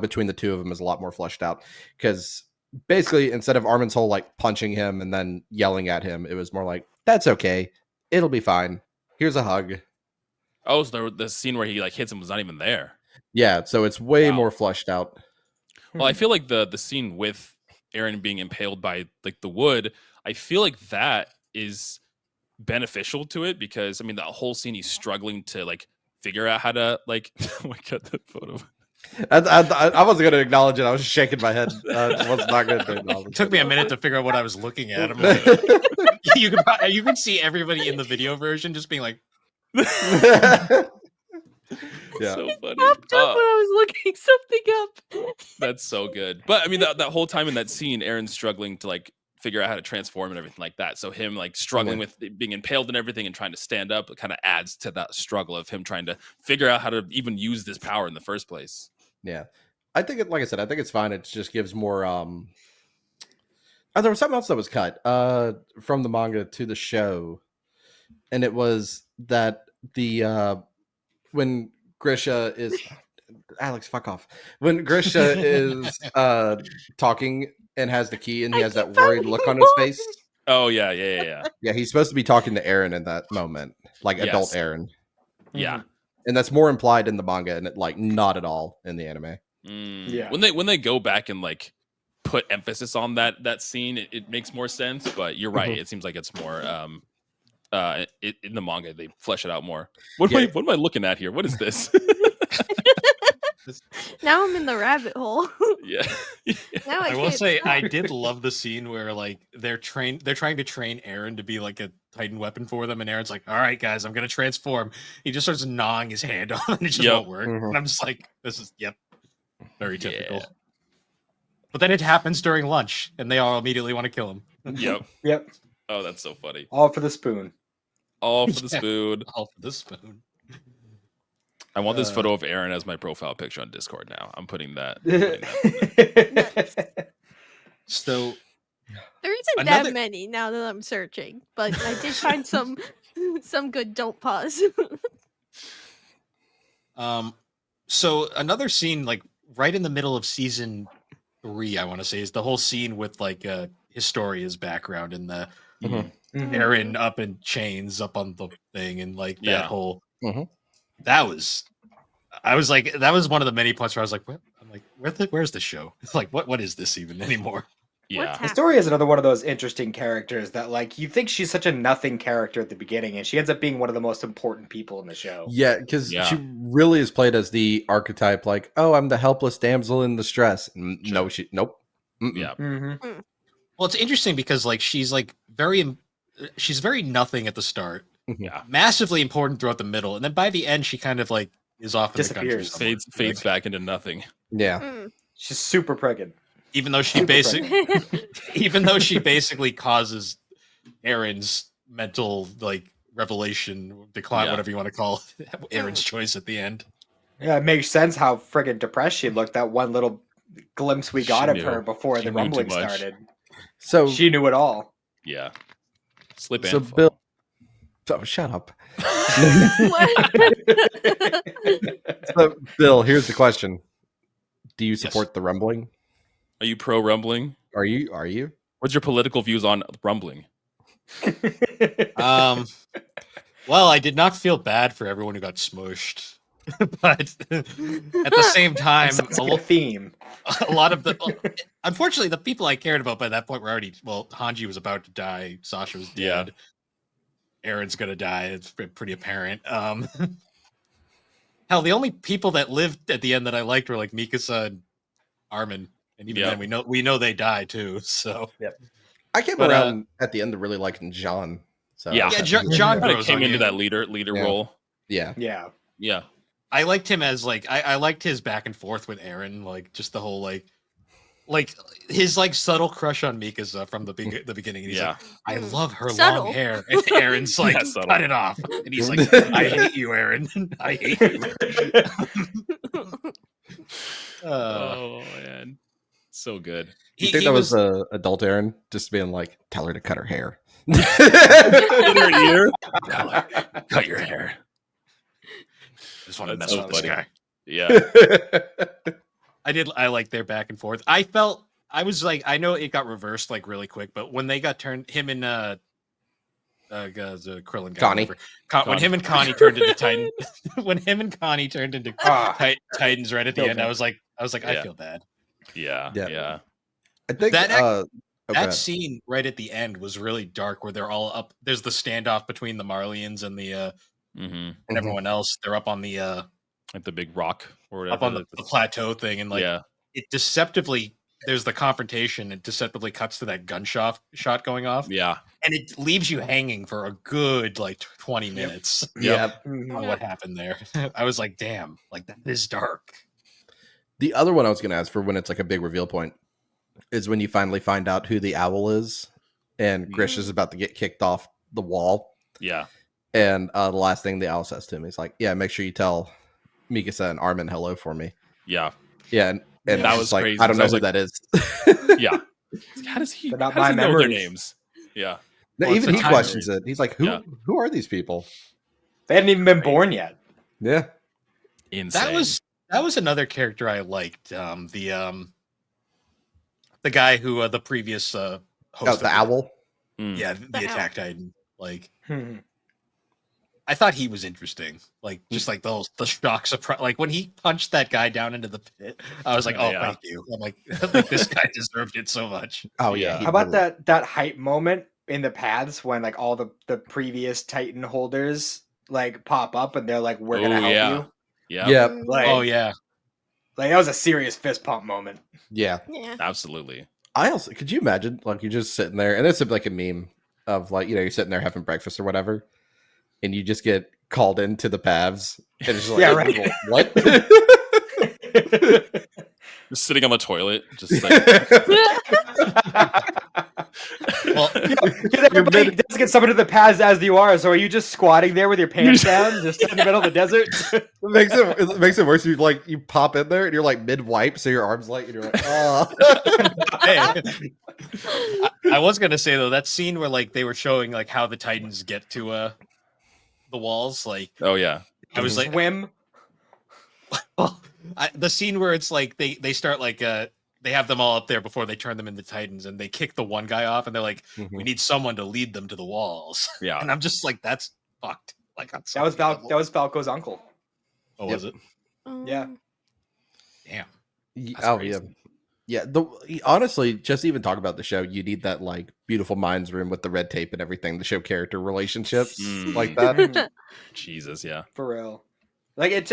C: between the two of them is a lot more fleshed out, because basically instead of Armin's whole like punching him and then yelling at him, it was more like, that's okay, it'll be fine, here's a hug.
D: Oh, so the scene where he like hits him was not even there.
C: Yeah, so it's way more fleshed out.
D: Well, I feel like the scene with Aaron being impaled by like the wood, I feel like that is beneficial to it, because I mean that whole scene he's struggling to like figure out how to like oh my god, that photo.
C: I wasn't going to acknowledge it. I was just shaking my head. I was not going to acknowledge
A: It took
C: it.
A: me a minute to figure out what I was looking at. I'm like, you can see everybody in the video version just being like,
C: Yeah.
D: So funny.
B: Popped up when I was looking something up.
D: That's so good. But I mean, that whole time in that scene, Aaron's struggling to like figure out how to transform and everything like that. So him like struggling with being impaled and everything and trying to stand up, it kind of adds to that struggle of him trying to figure out how to even use this power in the first place.
C: Yeah. I think it, like I said, I think it's fine. It just gives more. Oh, there was something else that was cut from the manga to the show, and it was that the when Grisha is Alex, fuck off. When Grisha is talking and has the key, and he has that worried look on his face.
D: Oh yeah.
C: Yeah, he's supposed to be talking to Aaron in that moment, like adult
D: Yes.
C: Aaron,
D: Yeah.
C: and that's more implied in the manga, and it, like not at all in the anime.
E: Yeah.
D: When they go back and like put emphasis on that scene, it makes more sense. But you're right. It seems like it's more in the manga they flesh it out more. What am I looking at here? What is this?
B: Now I'm in the rabbit hole.
D: Yeah.
B: Now
A: I will
B: can't
A: say
B: stop.
A: I did love the scene where like they're trying to train Aaron to be like a Titan weapon for them, and Aaron's like, "All right, guys, I'm gonna transform." He just starts gnawing his hand off, and it just won't work. And I'm just like, "This is very typical."
D: Yeah.
A: But then it happens during lunch, and they all immediately want to kill him.
E: Yep.
D: Oh, that's so funny.
E: All for the spoon.
D: All for the
A: Yeah.
D: spoon.
A: All for the spoon.
D: I want this photo of Aaron as my profile picture on Discord now. I'm putting that.
A: So
B: There isn't that many now that I'm searching, but I did find some good. Don't pause.
A: So another scene, like right in the middle of season 3, I want to say, is the whole scene with like Historia's background and the Aaron up in chains up on the thing, and like that whole that was. I was like, that was one of the many points where I was like, what? I'm like, where's the show? It's like, what is this even anymore?
D: Yeah.
E: Historia is another one of those interesting characters that, like, you think she's such a nothing character at the beginning, and she ends up being one of the most important people in the show.
C: Yeah, because she really is played as the archetype, like, oh, I'm the helpless damsel in distress. No, nope.
D: Yeah.
A: Well, it's interesting because like she's very nothing at the start.
D: Yeah.
A: Massively important throughout the middle, and then by the end, she kind of like is off in the country.
D: Fades back into nothing.
C: Yeah.
E: She's super pregnant.
A: Even though she basically causes Aaron's mental like revelation, decline, whatever you want to call it, Aaron's choice at the end.
E: Yeah, it makes sense how friggin' depressed she looked. That one little glimpse we got of her before the rumbling started. So she knew it all.
D: Yeah.
C: So Bill, shut up. So Bill, here's the question: do you support the rumbling?
D: Are you pro rumbling?
C: Are you?
D: What's your political views on rumbling?
A: Well, I did not feel bad for everyone who got smushed, but at the same time, a lot of the unfortunately the people I cared about by that point were already. Well, Hanji was about to die. Sasha was dead. Aaron's gonna die. It's pretty apparent. Hell, the only people that lived at the end that I liked were like Mikasa and Armin, and even then we know they die too. So
C: I came around at the end to really liking John. So
A: John
D: kind of came into that leader role.
C: Yeah.
A: I liked him as like I liked his back and forth with Aaron, like just the whole like his like subtle crush on Mikasa from the beginning. And he's like, I love her long hair, and Aaron's like, cut it off, and he's like, I hate you, Aaron. I hate you.
D: Oh man, so good.
C: You think that was adult Aaron just being like, tell her to cut her hair?
D: In her ear? Cut your hair.
A: I just want to mess with this guy.
D: Yeah.
A: I like their back and forth. I was like, I know it got reversed like really quick, but when they got turned, him and the Krillin guy,
C: Connie.
A: when him and Connie turned into Titan, when him and Connie turned into Titans right at the end, I was like, I feel bad.
D: Yeah.
C: I think
A: that scene right at the end was really dark, where they're all up. There's the standoff between the Marlians and the and everyone else. They're up on the
D: like the big rock or whatever.
A: up on the plateau thing, and like it deceptively. There's the confrontation. It deceptively cuts to that gunshot shot going off.
D: Yeah,
A: and it leaves you hanging for a good like 20 minutes.
C: Yep.
A: On what happened there. I was like, damn, like that is dark.
C: The other one I was going to ask for when it's like a big reveal point is when you finally find out who the owl is, and Grish is about to get kicked off the wall.
D: Yeah.
C: And the last thing the owl says to him is like, "Yeah, make sure you tell Mikasa and Armin hello for me."
D: Yeah.
C: Yeah, and
D: that was
C: like,
D: crazy.
C: I don't know
D: was
C: who
D: like,
C: that is.
D: Yeah. How does he?
E: They're not
D: how does
E: my
D: he know their
E: memories.
D: names? Yeah.
C: No,
A: Well,
C: even
A: it's
C: he
A: a time
C: questions it. He's like, "Who are these people?"
E: They hadn't even been born yet.
C: Yeah,
D: Insane.
A: That was another character I liked. The guy who the previous host of
C: the owl.
A: Yeah, the Attack Titan. Like,
E: Hmm.
A: I thought he was interesting. Like, just like the shock surprise. Like when he punched that guy down into the pit, I was like, "Oh, thank you." I'm like, this guy deserved it so much.
C: Oh yeah.
E: How about that hype moment in the paths when like all the previous Titan holders like pop up and they're like, "We're gonna help you."
D: Yeah.
C: Yeah.
E: Like,
A: Oh yeah.
E: Like that was a serious fist pump moment.
C: Yeah.
D: Absolutely.
C: I also could you imagine like you're just sitting there, and it's like a meme of like you're sitting there having breakfast or whatever, and you just get called into the paths, and it's just like,
E: Yeah, right.
C: What?
D: Just sitting on the toilet, just like
A: Well,
E: everybody does get summoned to the paths as you are. So are you just squatting there with your pants down, just in the middle of the desert?
C: it makes it worse. You pop in there and you're like mid wipe, so your arms like and you're like, oh.
A: Hey. I was gonna say though, that scene where like they were showing like how the Titans get to the walls, like
D: oh yeah,
A: I was like,
E: swim.
A: well, the scene where it's like they start like they have them all up there before they turn them into Titans, and they kick the one guy off, and they're like, we need someone to lead them to the walls.
D: Yeah,
A: and I'm just like, that's fucked. Like
E: that was Falco's uncle.
A: Oh, was it?
E: Yeah.
A: Damn.
C: Oh yeah. Yeah, honestly, just even talk about the show. You need that like beautiful minds room with the red tape and everything to show character relationships like that.
D: Jesus, yeah,
E: for real. Like it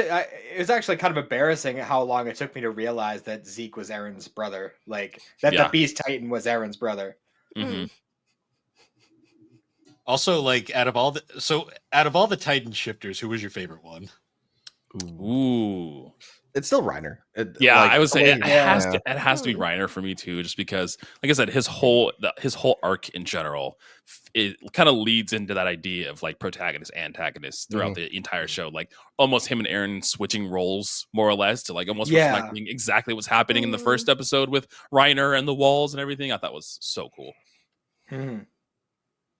E: was actually kind of embarrassing how long it took me to realize that Zeke was Aaron's brother. Like that the Beast Titan was Aaron's brother.
D: Mm-hmm.
A: Also, like out of all the Titan shifters, who was your favorite one?
D: Ooh.
C: It's still Reiner.
D: I would say it has to be Reiner for me too, just because, like I said, his whole arc in general, it kind of leads into that idea of like protagonist, antagonist throughout the entire show. Like almost him and Aaron switching roles more or less to like almost reflecting exactly what's happening in the first episode with Reiner and the walls and everything. I thought was so cool.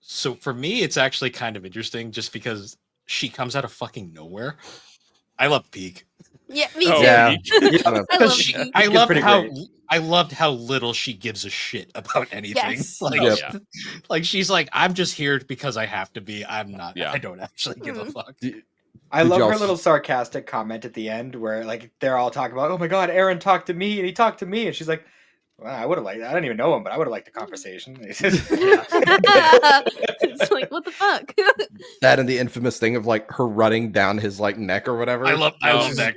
A: So for me, it's actually kind of interesting just because she comes out of fucking nowhere. I love Peak.
B: Yeah, me too.
C: Yeah.
A: I loved how little she gives a shit about anything.
B: Yes.
A: Like she's like, I'm just here because I have to be. I'm not. I don't actually give a fuck.
E: I love her little sarcastic comment at the end where like they're all talking about, oh my god, Aaron talked to me and he talked to me, and she's like, well, I would have liked that. I don't even know him, but I would have liked the conversation.
B: It's like, what the fuck?
C: That and the infamous thing of like her running down his like neck or whatever.
A: I love that.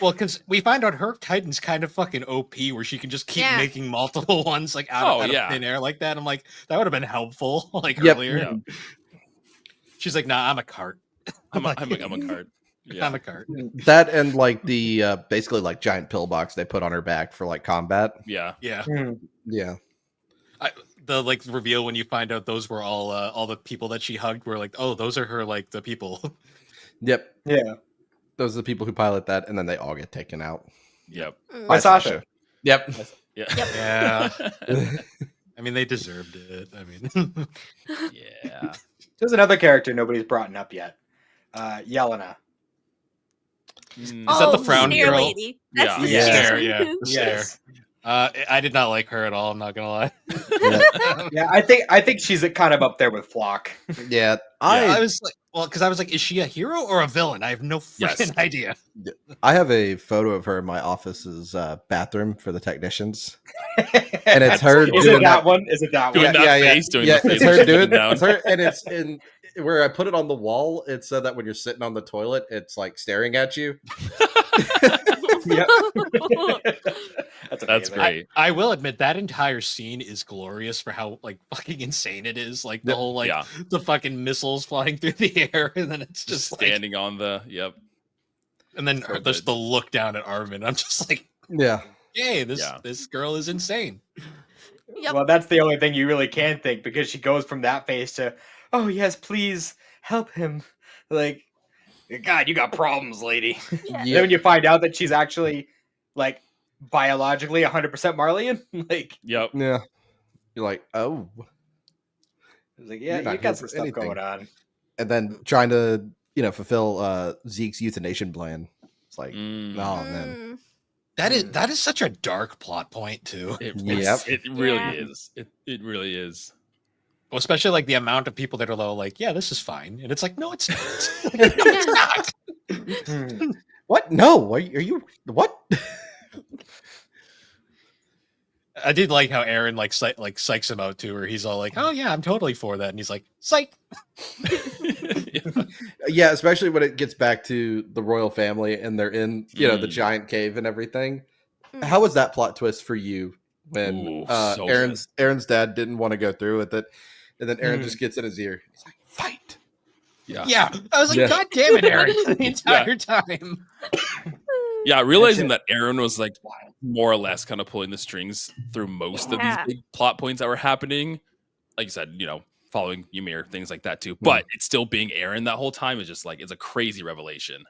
A: Well, because we find out her Titan's kind of fucking OP, where she can just keep making multiple ones like out of thin air like that. I'm like, that would have been helpful like earlier. Yeah. She's like, nah, I'm a cart.
D: I'm a cart. Yeah.
A: I'm a cart.
C: That and like the basically like giant pillbox they put on her back for like combat.
A: Yeah.
C: The
A: like reveal when you find out those were all the people that she hugged were like, oh, those are her like the people.
C: Yep.
E: Yeah.
C: Those are the people who pilot that, and then they all get taken out.
D: Yep.
E: By Sasha.
C: Yep.
A: Yeah. I mean, they deserved it. I mean,
D: yeah.
E: There's another character nobody's brought up yet. Yelena.
A: Is that the frown girl?
B: Lady. That's the
A: stare.
E: Yes.
A: I did not like her at all. I'm not gonna lie.
E: Yeah, I think she's kind of up there with Flock.
C: Yeah,
A: I was like, because I was like, is she a hero or a villain? I have no freaking idea.
C: I have a photo of her in my office's bathroom for the technicians, and it's her.
E: Is it that one? Is it that one?
D: Doing that face, doing the face
C: it's her doing. It's her, and where I put it on the wall, it said that when you're sitting on the toilet, it's like staring at you.
E: Yep. That's
D: That's
E: amazing.
D: great.
A: I will admit that entire scene is glorious for how like fucking insane it is. Like the
C: Yep.
A: whole like
D: Yeah.
A: the fucking missiles flying through the air, and then it's just like,
D: standing on the
A: and then
D: So
A: there's
D: good.
A: the look down at Armin. I'm just like,
C: Yeah.
A: hey,
D: Yeah.
A: this girl is insane.
B: Yep.
E: Well, that's the only thing you really can think, because she goes from that face to, oh yes, please help him. Like, God, you got problems, lady.
B: Yeah.
E: Then when you find out that she's actually like biologically 100% Marleyan, like,
D: Yep.
C: Yeah. You're like, oh.
E: it's like, yeah,
C: You're not
E: you
C: here
E: got
C: for
E: some stuff
C: anything.
E: going on.
C: And then trying to, fulfill Zeke's euthanasia plan. It's like,
D: Mm.
C: oh man.
A: That is such a dark plot point too.
D: It really
B: Yeah.
D: is. It really is.
A: Well, especially like the amount of people that are like, yeah, this is fine, and it's like, no, it's not.
B: Yeah.
A: It's not.
C: What? No. Are you what?
A: I did like how Aaron like psychs him out too, where he's all like, "Oh yeah, I'm totally for that," and he's like, "Psych."
C: Yeah, especially when it gets back to the royal family and they're in, the
D: Mm.
C: giant cave and everything.
B: Mm.
C: How was that plot twist for you when
D: Ooh, so
C: Aaron's dad didn't want to go through with it, and then Aaron
E: Mm.
C: just gets in his ear. He's like, "Fight!"
A: Yeah, I was like,
C: Yeah.
A: "God damn it, Aaron!" The entire time.
D: Yeah, realizing that Aaron was like more or less kind of pulling the strings through most of these
B: Yeah.
D: big plot points that were happening. Like you said, following Ymir, things like that too. But it's still being Aaron that whole time is just like, it's a crazy revelation.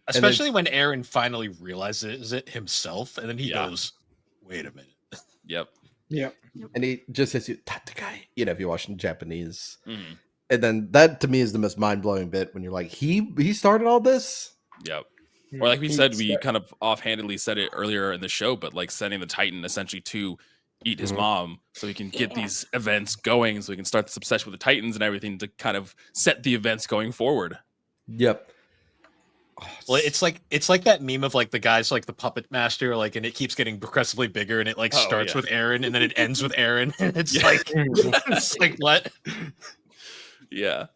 A: Especially when Aaron finally realizes it himself, and then he goes, "Wait a minute."
D: Yep.
E: Yep.
C: And he just says, "Tatakai," if you're watching Japanese.
D: Mhm.
C: And then that to me is the most mind blowing bit when you're like, he started all this.
D: Yep. Or like we said, we kind of offhandedly said it earlier in the show, but like sending the Titan essentially to eat his
C: Mhm.
D: mom so he can get these events going, so he can start this obsession with the Titans and everything to kind of set the events going forward.
C: Yep.
A: Well, it's like that meme of like the guy's like the puppet master, like, and it keeps getting progressively bigger, and it like starts with Aaron, and then it ends with Aaron, and it's like, it's like what?
D: Yeah.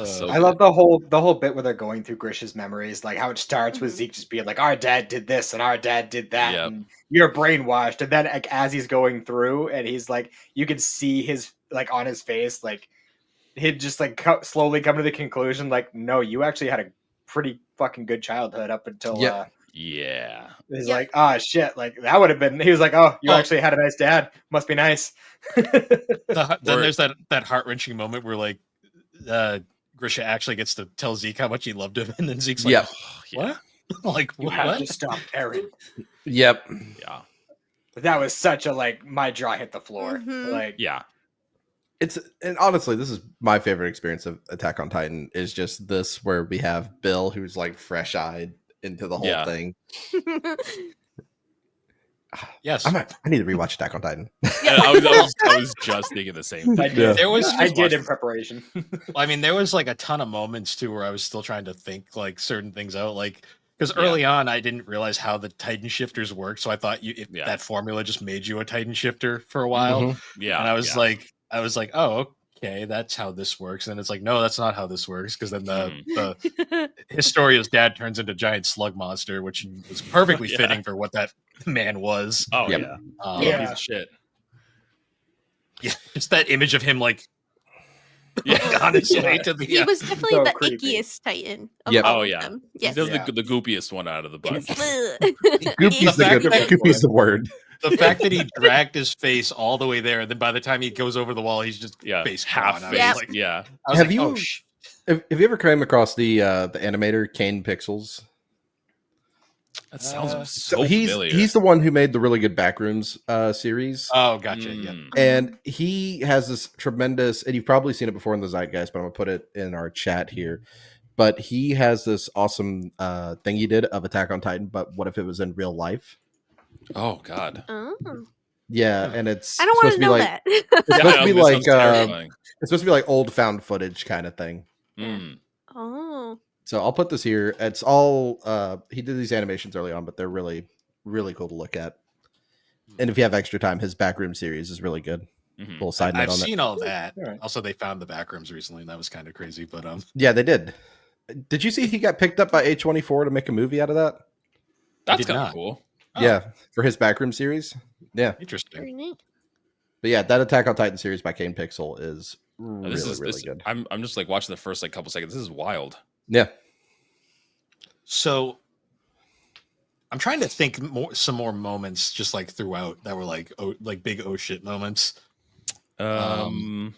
D: So
E: I love the whole bit where they're going through Grish's memories, like how it starts with Zeke just being like, "Our dad did this and our dad did that,"
D: Yep.
E: and you're brainwashed. And then like, as he's going through, and he's like, you can see his like on his face, like he'd just like slowly come to the conclusion, like, no, you actually had a pretty fucking good childhood up until
C: Yep.
D: yeah.
E: he's
B: Yep.
E: like, "Ah, shit, like that would have been." He was like, "Oh, you actually had a nice dad. Must be nice."
A: Then there's that heart wrenching moment where like Grisha actually gets to tell Zeke how much he loved him, and then Zeke's like,
C: Yep.
A: "What? Like
E: You have
A: what?"
E: to stop Aaron.
C: Yep.
D: Yeah.
E: That was such a like my jaw hit the floor.
B: Mhm.
E: Like,
D: Yeah.
C: And honestly, this is my favorite experience of Attack on Titan is just this where we have Bill who's like fresh eyed into the whole
D: Yeah.
C: thing.
A: Yes,
C: I need to rewatch Attack on Titan.
D: I was just thinking the same
E: I
D: thing.
E: did.
A: There was
E: I
A: just
E: did in preparation.
A: I mean, there was like a ton of moments too where I was still trying to think like certain things out, like because
D: Yeah.
A: early on I didn't realize how the Titan shifters work, so I thought
D: Yeah.
A: that formula just made you a Titan shifter for a while,
C: Mhm.
D: Yeah.
A: and I was like, oh, okay, that's how this works, and it's like, no, that's not how this works, because then the Historia's dad turns into a giant slug monster, which was perfectly
D: Yeah.
A: fitting for what that man was.
D: Oh
C: Yep.
D: yeah.
E: Yeah.
D: Piece of shit.
A: Yeah, just that image of him like
D: Yeah.
A: on his
D: Yeah.
A: way to the.
B: He was definitely
E: So
B: the
E: creepy.
B: ickiest Titan. Of
C: Yep.
B: all
D: Oh
B: of
D: yeah.
B: them.
D: He's
B: Yes.
D: definitely the goopiest one out of the bunch.
C: Goopy's
A: The fact
C: the
A: that-
C: Goopy's the word.
A: The fact that he dragged his face all the way there, and then by the time he goes over the wall, he's just
D: Yeah.
A: face
D: Half
A: gone.
D: face.
B: Yep.
A: Like,
D: Yeah.
A: I was
C: Have
A: like,
C: you-
A: oh,
C: Have you ever come across the animator Kane Pixels?
D: That sounds
C: So
D: so
C: he's
D: familiar.
C: the one who made the really good Backrooms series.
A: oh, gotcha. Yeah.
D: Mm.
C: And he has this tremendous, and you've probably seen it before in the Zeitgeist, but I'm gonna put it in our chat here. But he has this awesome thing he did of Attack on Titan, but what if it was in real life?
D: Oh God.
B: Oh.
C: Yeah, and it's
B: I don't want
C: supposed
B: to
C: be
B: know
C: like
B: that.
C: it's supposed to be
D: this
C: like
D: sounds terrifying.
C: it's supposed to be like old found footage kind of thing.
D: Mm.
B: Oh.
C: So I'll put this here. It's all he did these animations early on, but they're really, really cool to look at. And if you have extra time, his Backroom series is really good. Little side note
A: I've
C: on that.
A: seen all that.
E: All right.
A: Also, they found the backrooms recently, and that was kind of crazy. But
C: Yeah, they did. Did you see he got picked up by A24 to make a movie out of that?
D: That's
A: did
D: kind of
A: not.
D: cool.
A: Oh.
C: Yeah, for his backroom series. Yeah,
A: interesting.
B: Very neat.
C: but yeah, that Attack on Titan series by Kane Pixel is really, really good.
D: I'm just like watching the first like couple seconds. This is wild.
C: Yeah,
A: So I'm trying to think some more moments just like throughout that were like big oh shit moments. The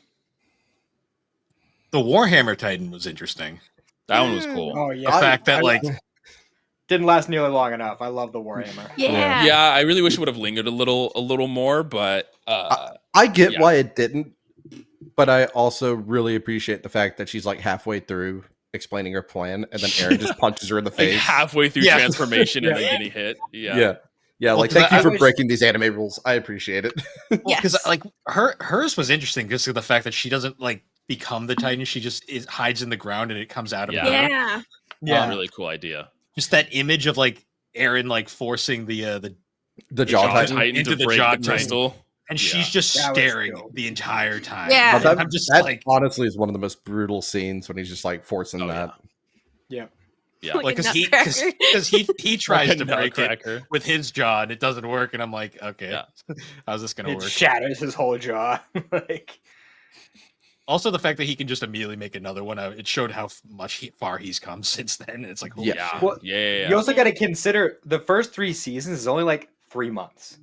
A: Warhammer Titan was interesting.
D: That one was cool.
E: Oh
A: The
E: yeah,
A: fact that like
E: didn't last nearly long enough. I love the Warhammer.
B: Yeah.
D: Yeah, I really wish it would have lingered a little more, but
C: I get
D: yeah.
C: why it didn't, but I also really appreciate the fact that she's like halfway through explaining her plan, and then Aaron just punches her in the
D: like
C: face.
D: halfway through
A: Yeah.
D: transformation and
E: Yeah.
D: then getting hit. Yeah.
C: Yeah.
A: Well,
C: Like
A: 'cause
C: thank you
A: I
C: for
E: wish-
C: breaking these anime rules. I appreciate it.
A: because
B: Yes.
A: like hers was interesting because of the fact that she doesn't like become the Titan. She just hides in the ground and it comes out of
D: Yeah.
A: her.
B: Yeah.
E: Yeah.
D: Really cool idea.
A: Just that image of like Aaron like forcing the
C: The Jaw Titan.
A: Into
D: to
A: the
D: break
A: Jaw
D: the
A: Titan.
D: crystal.
A: and
D: Yeah.
A: she's just
E: That was
A: staring
E: dope.
A: the entire time.
B: Yeah.
C: Now, that,
A: I'm just
C: that
A: like
C: honestly is one of the most brutal scenes when he's just like forcing
D: Oh,
C: that.
E: Yeah.
D: Yeah.
B: Like
A: like
B: a
A: because
B: nutcracker.
A: he tries
D: Like a
A: to break it
D: nutcracker.
A: with his jaw and it doesn't work and I'm like, okay,
D: Yeah.
A: how's this gonna
E: It
A: work?
E: shatters his whole jaw. Like,
A: Also, the fact that he can just immediately make another one, it showed how far he's come since then. And it's like, holy
D: Yeah.
A: shit.
E: Well,
D: Yeah.
E: you also got to consider the first 3 seasons is only like 3 months.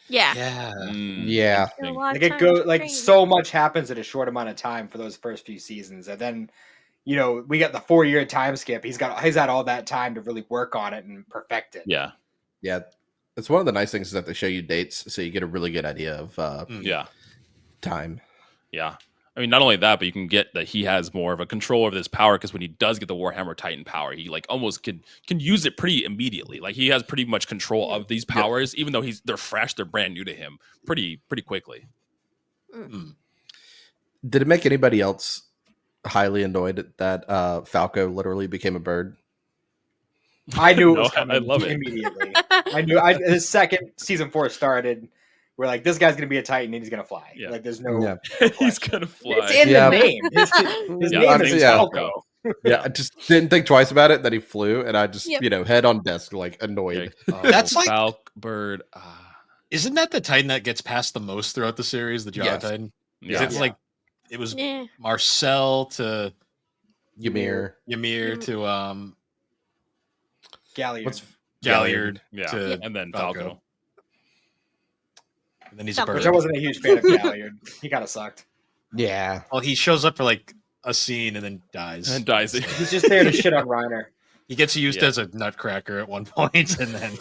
B: Yeah.
A: Yeah.
C: Yeah.
B: A lot
E: Like
B: of
E: it
B: time
E: go
B: to
E: like
B: train.
E: so much happens in a short amount of time for those first few seasons, and then we got the 4-year time skip. He's had all that time to really work on it and perfect it.
D: Yeah.
C: Yeah. It's one of the nice things is that they show you dates so you get a really good idea of
D: Yeah.
C: time.
D: Yeah. I mean, not only that, but you can get that he has more of a control over this power because when he does get the Warhammer Titan power, he like almost can use it pretty immediately. Like he has pretty much control of these powers, even though they're fresh, they're brand new to him, pretty quickly.
A: Mm.
C: Did it make anybody else highly annoyed that Falco literally became a bird?
E: I knew it
D: No,
E: was coming
D: I love it.
E: immediately. The second season 4 started, we're like, this guy's gonna be a Titan and he's gonna fly.
D: Yeah.
E: Like there's no
D: He's gonna fly.
E: It's in
C: Yeah.
E: the name. His
D: Yeah,
E: name
D: his
E: is
D: name's
E: Falco.
C: Yeah, I just didn't think twice about it. That he flew, and I just
B: Yep.
C: head on desk like annoyed.
A: That's like-
D: Falk bird.
A: Isn't that the Titan that gets passed the most throughout the series, the Jaw
C: Yes.
A: Titan? 'Cause
D: Yeah.
A: It's like, it was
B: Yeah.
A: Marcel to
C: Ymir.
A: Ymir to
E: Galliard.
C: What's
A: Galliard
D: Yeah.
A: to
D: And then
A: Falco.
D: Falco.
A: And then he's a
B: Which
A: bird.
E: Which I wasn't a huge fan of Galliard. He kind of sucked.
C: Yeah.
A: Well, he shows up for like a scene and then dies.
D: And dies.
E: He's just there to shit on Reiner.
A: He gets used
D: Yeah.
A: as a nutcracker at one point, and then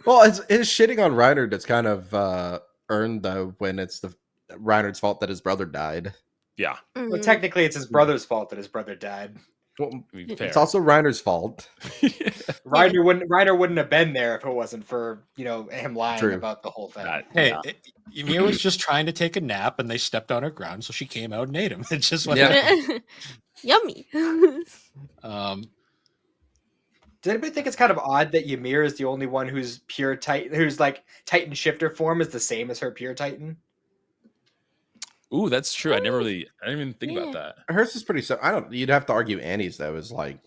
C: Well, it's shitting on Reiner that's kind of earned though when it's the Reiner's fault that his brother died.
D: Yeah.
E: Well,
B: Mhm.
E: technically, it's his brother's fault that his brother died.
C: Well,
D: To be fair.
C: it's also Reiner's fault.
E: Reiner wouldn't have been there if it wasn't for him lying
C: True.
E: about the whole thing.
D: That-
A: hey,
D: yeah.
A: Ymir was just trying to take a nap, and they stepped on her ground, so she came out and ate him. It's just what
C: Yeah.
A: happened.
B: Yummy.
A: Um,
E: Does anybody think it's kind of odd that Ymir is the only one who's pure Titan, who's like Titan shifter form is the same as her pure Titan?
D: Ooh, that's true. I didn't even think about
B: Yeah.
D: that.
C: Hers is pretty. So you'd have to argue Annie's though is like.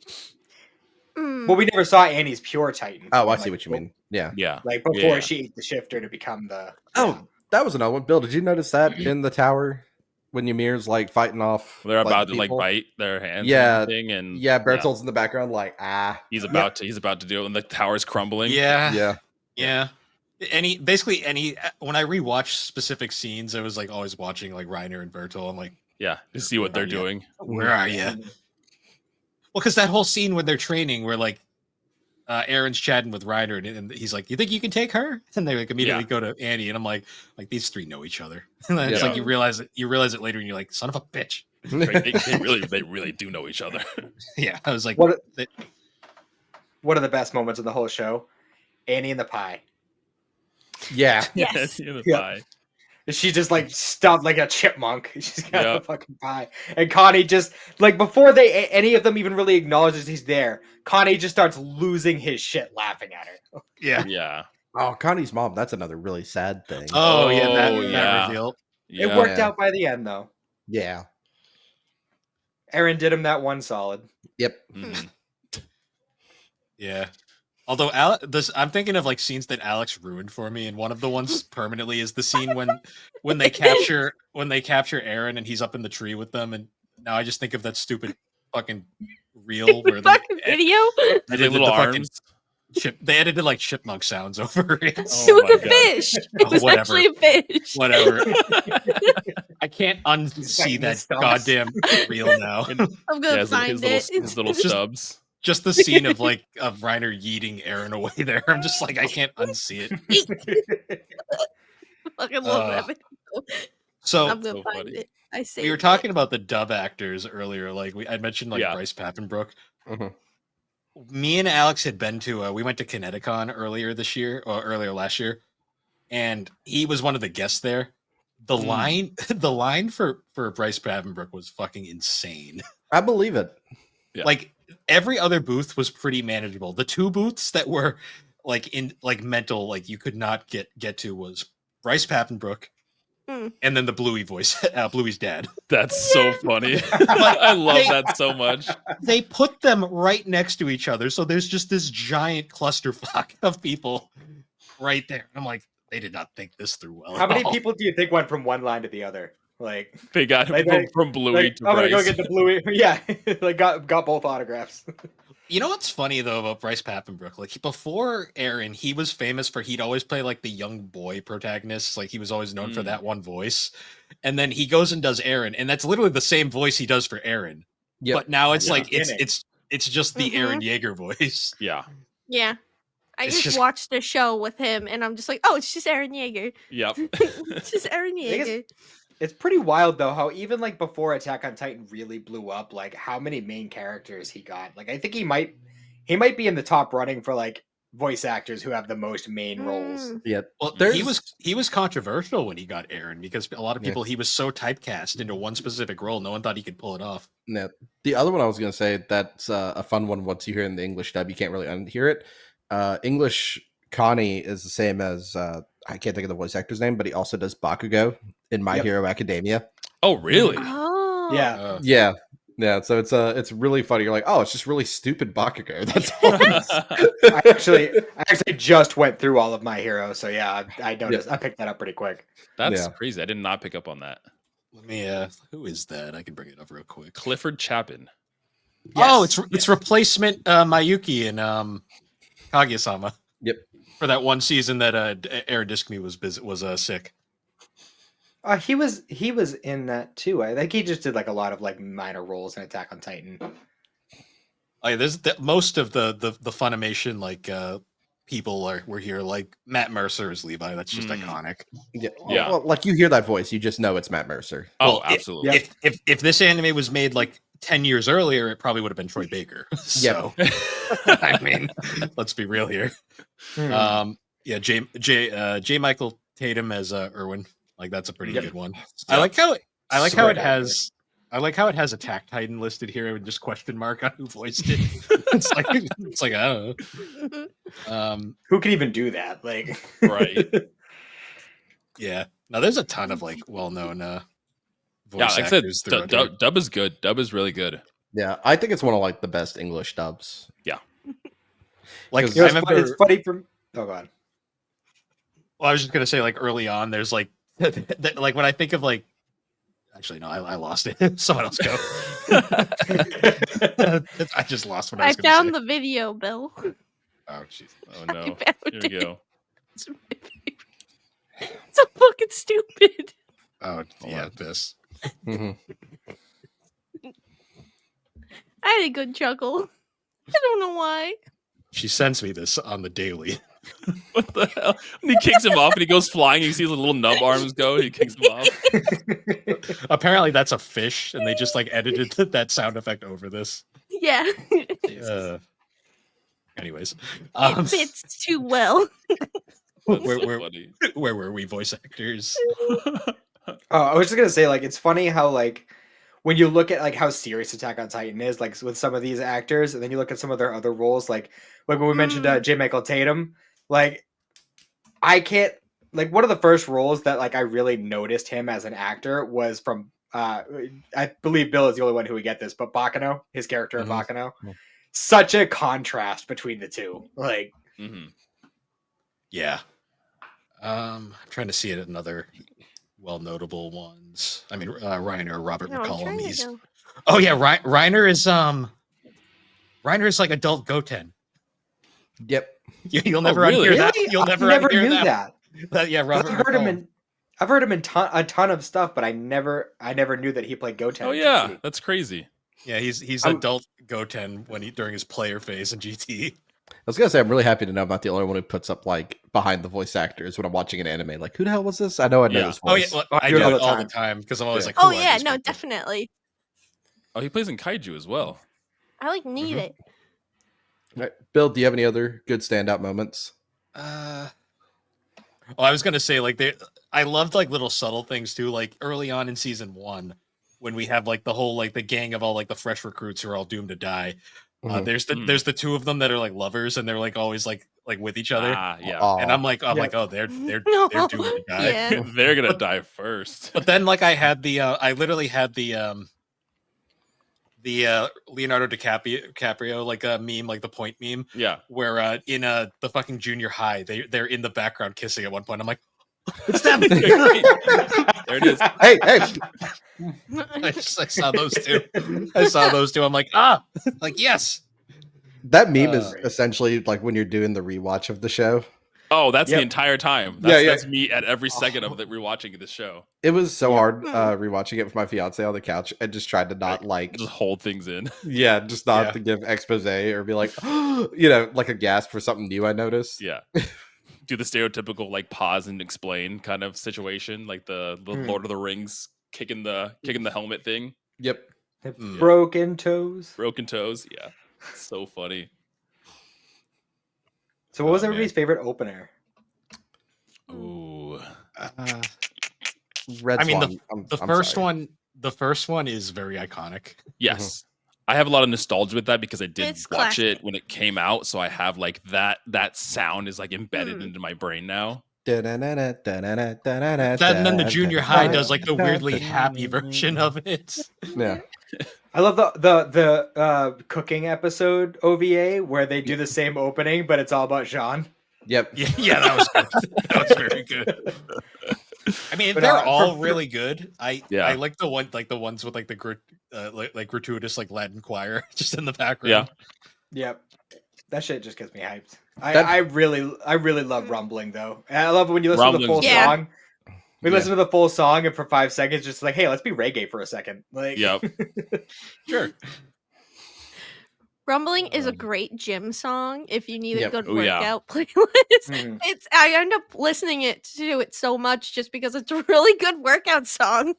B: Mm.
E: Well, we never saw Annie's pure Titan.
C: Oh, I
E: form,
C: see
E: like,
C: what you mean. Yeah.
D: Yeah.
E: Like before
D: Yeah.
E: she ate the shifter to become the.
C: Oh, that was another one. Bill, did you notice that in the tower when Ymir's like fighting off?
D: They're about to like
C: people?
D: bite their hands
C: Yeah.
D: and everything, and
C: Yeah, Berthold's in the background, like
D: he's about to do it when the tower's crumbling.
A: yeah,
C: yeah.
A: Basically when I rewatch specific scenes, I was like always watching like Reiner and Bertolt. I'm like,
D: Yeah. To see what they're
A: Yeah.
D: doing.
A: where are you? Well, because that whole scene when they're training, where like Aaron's chatting with Reiner, and he's like, "You think you can take her?" And they like immediately go to Annie, and I'm like these three know each other. And then it's
C: Yeah.
A: like you realize it later, and you're like, "Son of a bitch."
D: Right? They really do know each other.
A: Yeah, I was like,
E: One of the best moments of the whole show, Annie and the pie.
C: Yeah.
B: Yes.
D: In the
E: Yeah.
D: pie.
E: She just like stuffed like a chipmunk. She's got
D: Yep.
E: a fucking pie, and Connie just like before any of them even really acknowledges he's there. Connie just starts losing his shit laughing at her.
A: yeah.
D: Yeah.
C: Oh, Connie's mom. That's another really sad thing.
A: Oh yeah, that
D: Oh,
A: that
D: yeah.
A: reveal.
E: It worked
C: Yeah.
E: out by the end, though.
C: Yeah.
E: Aaron did him that one solid.
C: Yep.
D: Mhm.
A: Yeah. Although I'm thinking of like scenes that Alex ruined for me, and one of the ones permanently is the scene when they capture Aaron and he's up in the tree with them, and now I just think of that stupid fucking reel where they
B: fucking video.
D: Did they
A: edited
D: little
A: the fucking
D: arms?
A: they edited like chipmunk sounds over it.
D: Oh
B: It was
D: my
B: a
D: God.
B: fish. It was
A: Whatever.
B: actually a fish.
A: Whatever. I can't
E: Biting
A: unsee
E: the
A: that
E: stumps.
A: goddamn reel now.
B: I'm gonna
D: Yeah,
B: find it.
D: his little
A: Just-
D: stubs.
A: Just the scene of Reiner yeeting Aaron away there. I'm just like, I can't unsee it.
B: Fucking love
A: Uh,
B: that video.
A: So
B: I'm gonna
D: so
B: find
D: funny.
B: it. I say
A: we were talking about the dub actors earlier. Like I mentioned, like
D: Yeah.
A: Bryce Papenbrook.
C: Mhm.
A: Me and Alex had been to. We went to Kineticon earlier this year or earlier last year, and he was one of the guests there. The line, the line for Bryce Papenbrook was fucking insane.
C: I believe it.
D: Yeah.
A: Like every other booth was pretty manageable. The two booths that were like in like mental, like you could not get to was Bryce Papenbrook,
B: Mm.
A: and then the Bluey voice, Bluey's dad.
D: That's so funny. I love that so much.
A: They put them right next to each other, so there's just this giant clusterfuck of people right there. I'm like, they did not think this through well.
E: How
A: at
E: many
A: all.
E: people do you think went from one line to the other? Like,
D: They got
E: Like,
D: from Bluey
E: like
D: to
E: I'm gonna go
D: Bryce.
E: get the Bluey. Yeah, like got both autographs.
A: You know what's funny though about Bryce Papenbrook? Like before Aaron, he was famous for he'd always play like the young boy protagonist. Like he was always known for that one voice. And then he goes and does Aaron, and that's literally the same voice he does for Aaron.
C: Yep.
A: But now it's
D: Yeah.
A: like it's just the Aaron Yeager voice.
D: Yeah.
B: Yeah. I
A: It's
B: just
A: just-
B: watched a show with him and I'm just like, oh, it's just Aaron Yeager.
D: Yep.
B: It's just Aaron
E: think
B: Yeager.
E: It's pretty wild though how even like before Attack on Titan really blew up, like how many main characters he got. Like I think he might be in the top running for like voice actors who have the most main roles.
B: Mm.
C: Yeah.
A: Well,
C: There's-
A: he was controversial when he got Aaron because a lot of
C: Yeah.
A: people he was so typecast into one specific role, no one thought he could pull it off.
C: No, the other one I was going to say that's a fun one. Once you hear it in the English dub, you can't really unhear it. English Connie is the same as I can't think of the voice actor's name, but he also does Bakugo in My
E: Yep.
C: Hero Academia.
D: Oh, really?
B: Oh.
E: Yeah.
C: Yeah. So it's really funny. You're like, oh, it's just really stupid Bakugo. That's all.
E: I actually just went through all of My Hero, so yeah, I noticed. I picked that up pretty quick.
D: That's
C: Yeah.
D: crazy. I did not pick up on that.
A: Let me who is that? I can bring it up real quick.
D: Clifford Chapin.
A: Oh,
E: Yes.
A: it's replacement Mayuki in Kaguya-sama.
C: Yep.
A: For that one season that Aaron Discme was sick.
E: He was in that too. I think he just did like a lot of like minor roles in Attack on Titan.
A: Oh, yeah, there's most of the Funimation like people were here. Like Matt Mercer is Levi. That's just iconic.
C: Yeah.
D: Yeah.
C: Well, like you hear that voice, you just know it's Matt Mercer.
D: Oh,
A: Well,
D: absolutely.
A: If this anime was made like 10 years earlier, it probably would have been Troy Baker. So, I mean, let's be real here. Yeah, J. Michael Tatum as Irwin. Like that's a pretty
E: Yep.
A: good one.
D: Yeah.
A: I like how
E: Great
A: it has. I like how it has Attack Titan listed here with just question mark on who voiced it. it's like I don't know.
E: Who could even do that? Like,
D: Right.
A: Yeah. Now there's a ton of like well-known voice
D: Yeah, like I said,
A: actors throughout here.
D: dub is good. Dub is really good.
C: Yeah, I think it's one of like the best English dubs.
A: Like
C: Because-
E: You know,
A: I remember.
E: it's funny from. Oh god.
A: Well, I was just gonna say, like early on, there's like, like when I think of like, actually no, I lost it. Someone else go. I just lost what I
B: I
A: was gonna
B: found
A: say.
B: the video, Bill.
A: Oh jeez.
D: Oh
B: I
D: no.
B: found
D: Here we
B: it.
D: go.
B: It's my favorite. So fucking stupid.
A: Oh
D: Hold
A: yeah,
D: on.
A: this.
C: Mhm.
B: I had a good chuckle. I don't know why.
A: She sends me this on the daily.
D: What the hell? When he kicks him off and he goes flying, you see his little nub arms go, and he kicks him off.
A: Apparently, that's a fish, and they just like edited that sound effect over this.
B: Yeah.
A: Anyways,
B: It fits too well.
D: That's
A: Where-
D: so
A: where-
D: funny.
A: where were we, voice actors?
E: I was just gonna say, like, it's funny how like when you look at like how serious Attack on Titan is, like with some of these actors, and then you look at some of their other roles, like when we mentioned J. Michael Tatum, like I can't like one of the first roles that like I really noticed him as an actor was from I believe Bill is the only one who would get this, but Bakano, his character in Bakano. Such a contrast between the two. Like
A: Yeah. I'm trying to see it at another notable ones. I mean, Reiner, Robert
B: No, I'm
A: McCollum.
B: trying to
A: He's
B: go.
A: oh yeah, Reiner is like adult Goten.
C: Yep.
A: You'll never
D: really?
A: unhear that.
E: really?
A: You'll
E: I
A: never
E: never
A: unhear
E: knew
A: that.
E: that.
A: Yeah, Robert McCollum.
E: I've heard him in a ton of stuff, but I never knew that he played Goten.
D: Oh
E: in
D: yeah,
E: GT.
D: that's crazy.
A: Yeah, he's adult Goten during his player phase in GT.
C: I was gonna say I'm really happy to know I'm not the only one who puts up like behind the voice actors when I'm watching an anime. Like, who the hell was this? I know this
A: Oh yeah,
C: voice.
A: well,
E: Oh,
A: I
E: do
A: do
E: it
A: it all the time because I'm always like,
B: Oh
A: who are
B: yeah,
A: these
B: no,
A: people?
B: definitely.
D: Oh, he plays in Kaiju as well.
B: I like need it.
C: All right. Bill, do you have any other good standout moments?
A: I was gonna say like I loved like little subtle things too. Like early on in season 1, when we have like the whole like the gang of all like the fresh recruits who are all doomed to die. There's the two of them that are like lovers and they're like always like with each other.
D: Yeah.
A: And I'm like, oh, they're doomed to die.
B: Yeah.
D: They're gonna die first.
A: But then like I literally had the Leonardo DiCaprio like a meme, like the point meme.
D: Yeah.
A: Where in the fucking junior high, they're in the background kissing at one point. I'm like, it's them.
D: There it is.
C: Hey.
A: I saw those two. I'm like, like yes.
C: That meme is essentially like when you're doing the rewatch of the show.
D: Oh, that's the entire time. That's me at every second of rewatching this show.
C: It was so hard rewatching it with my fiance on the couch. I just tried to not
D: just hold things in.
C: Yeah, just not to give expose or be like, like a gasp for something new I noticed.
D: Yeah. Do the stereotypical like pause and explain kind of situation, like the Lord of the Rings kicking the helmet thing.
C: Yep.
E: Broken toes.
D: Broken toes. Yeah. So funny.
E: So what was everybody's favorite opener?
D: Ooh.
C: Red Swan.
A: The first one is very iconic.
D: Yes. I have a lot of nostalgia with that because I did
B: It's
D: watch
B: classic.
D: it when it came out, so I have like that sound is like embedded into my brain now.
A: And then the junior high does like the weirdly happy version of it.
C: Yeah.
E: I love the cooking episode OVA where they do the same opening, but it's all about Jean.
C: Yep.
A: Yeah, that was good. That was very good. I mean,
E: But,
A: they're all really good. I like the ones with like the like gratuitous like Latin choir just in the background.
E: Yep. That shit just gets me hyped. I really love Rumbling though. And I love when you listen to the full song. We listen to the full song and for 5 seconds just like, hey, let's be reggae for a second. Like
A: Sure.
B: Rumbling is a great gym song if you need a good
D: Oh, yeah.
B: workout playlist. I end up listening to it so much just because it's a really good workout song.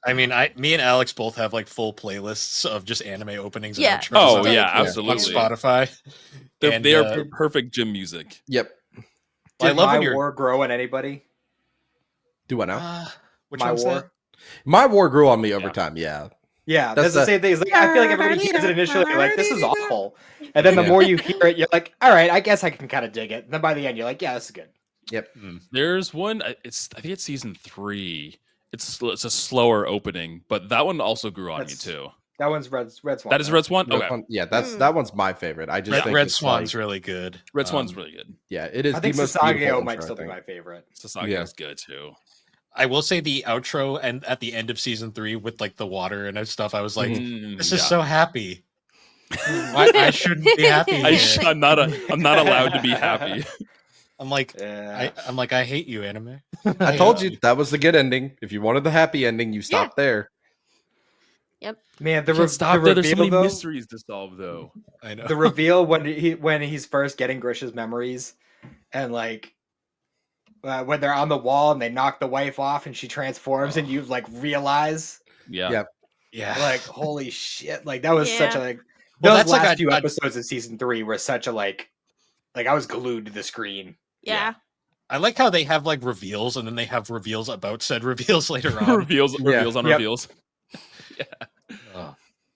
A: I mean, me and Alex both have like full playlists of just anime openings.
B: Yeah.
A: And outros
D: Oh
A: on-
D: yeah,
A: on
D: absolutely.
A: Spotify.
D: They are perfect gym music.
C: Yep.
E: Did
A: I love
E: My
A: when you're-
E: War grow on anybody?
C: Do I know?
A: Which
E: My
A: one's
E: War?
A: that?
C: My war grew on me over time. Yeah.
E: Yeah, that's the same thing. It's like, I feel like everybody hears it initially like, this is awful. And then the more you hear it, you're like, all right, I guess I can kind of dig it. And then by the end, you're like, yeah, this is good.
C: Yep.
D: There's one. I think it's season 3. It's a slower opening, but that one also grew on me too.
E: That one's Red Swan.
D: That is Red Swan. Okay.
C: Yeah, that one's my favorite. I just think
A: Red
C: it's
A: Swan's
C: like,
A: really good.
D: Red Swan's really good.
C: yeah, it is
E: I
C: the
E: think
C: most
E: Sasageo
C: beautiful
E: might
C: intro,
E: still
C: I
E: be
C: think.
E: my favorite.
D: Sasageo is good too.
A: I will say the outro and at the end of season 3 with like the water and stuff, I was like, this is so happy. I shouldn't be happy.
D: I'm not allowed to be happy.
A: I'm like, I hate you, anime.
C: I told you that was the good ending. If you wanted the happy ending, you stop there.
B: Yep.
E: Man,
D: There's so many mysteries to solve, though.
A: I know
E: the reveal when he's first getting Grish's memories, and like when they're on the wall and they knock the wife off and she transforms and you like realize,
D: Yeah.
E: like holy shit, like that was such a like.
A: Well,
E: those
A: that's like
E: last few episodes of season 3 were such a like I was glued to the screen.
B: Yeah.
A: I like how they have like reveals and then they have reveals about said reveals later on.
D: reveals on reveals. Yeah.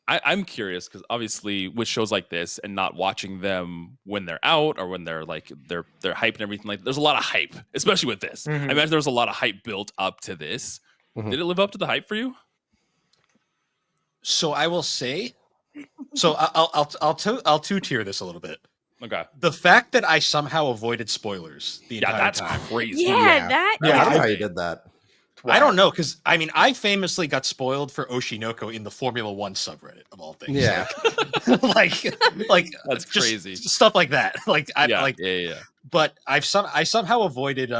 D: I'm curious because obviously with shows like this and not watching them when they're out or when they're like they're hype and everything, like there's a lot of hype, especially with this. I imagine there was a lot of hype built up to this. Did it live up to the hype for you?
A: So I will say, so I'll two-tier this a little bit.
D: Okay.
A: The fact that I somehow avoided spoilers the entire
D: that's
A: time.
D: crazy.
B: Yeah, that.
C: I don't know how you did that.
A: I don't know, because I mean, I famously got spoiled for Oshinoko in the Formula One subreddit of all things.
C: Yeah.
A: like
D: That's
A: just
D: crazy.
A: stuff like that.
D: Yeah.
A: But I somehow avoided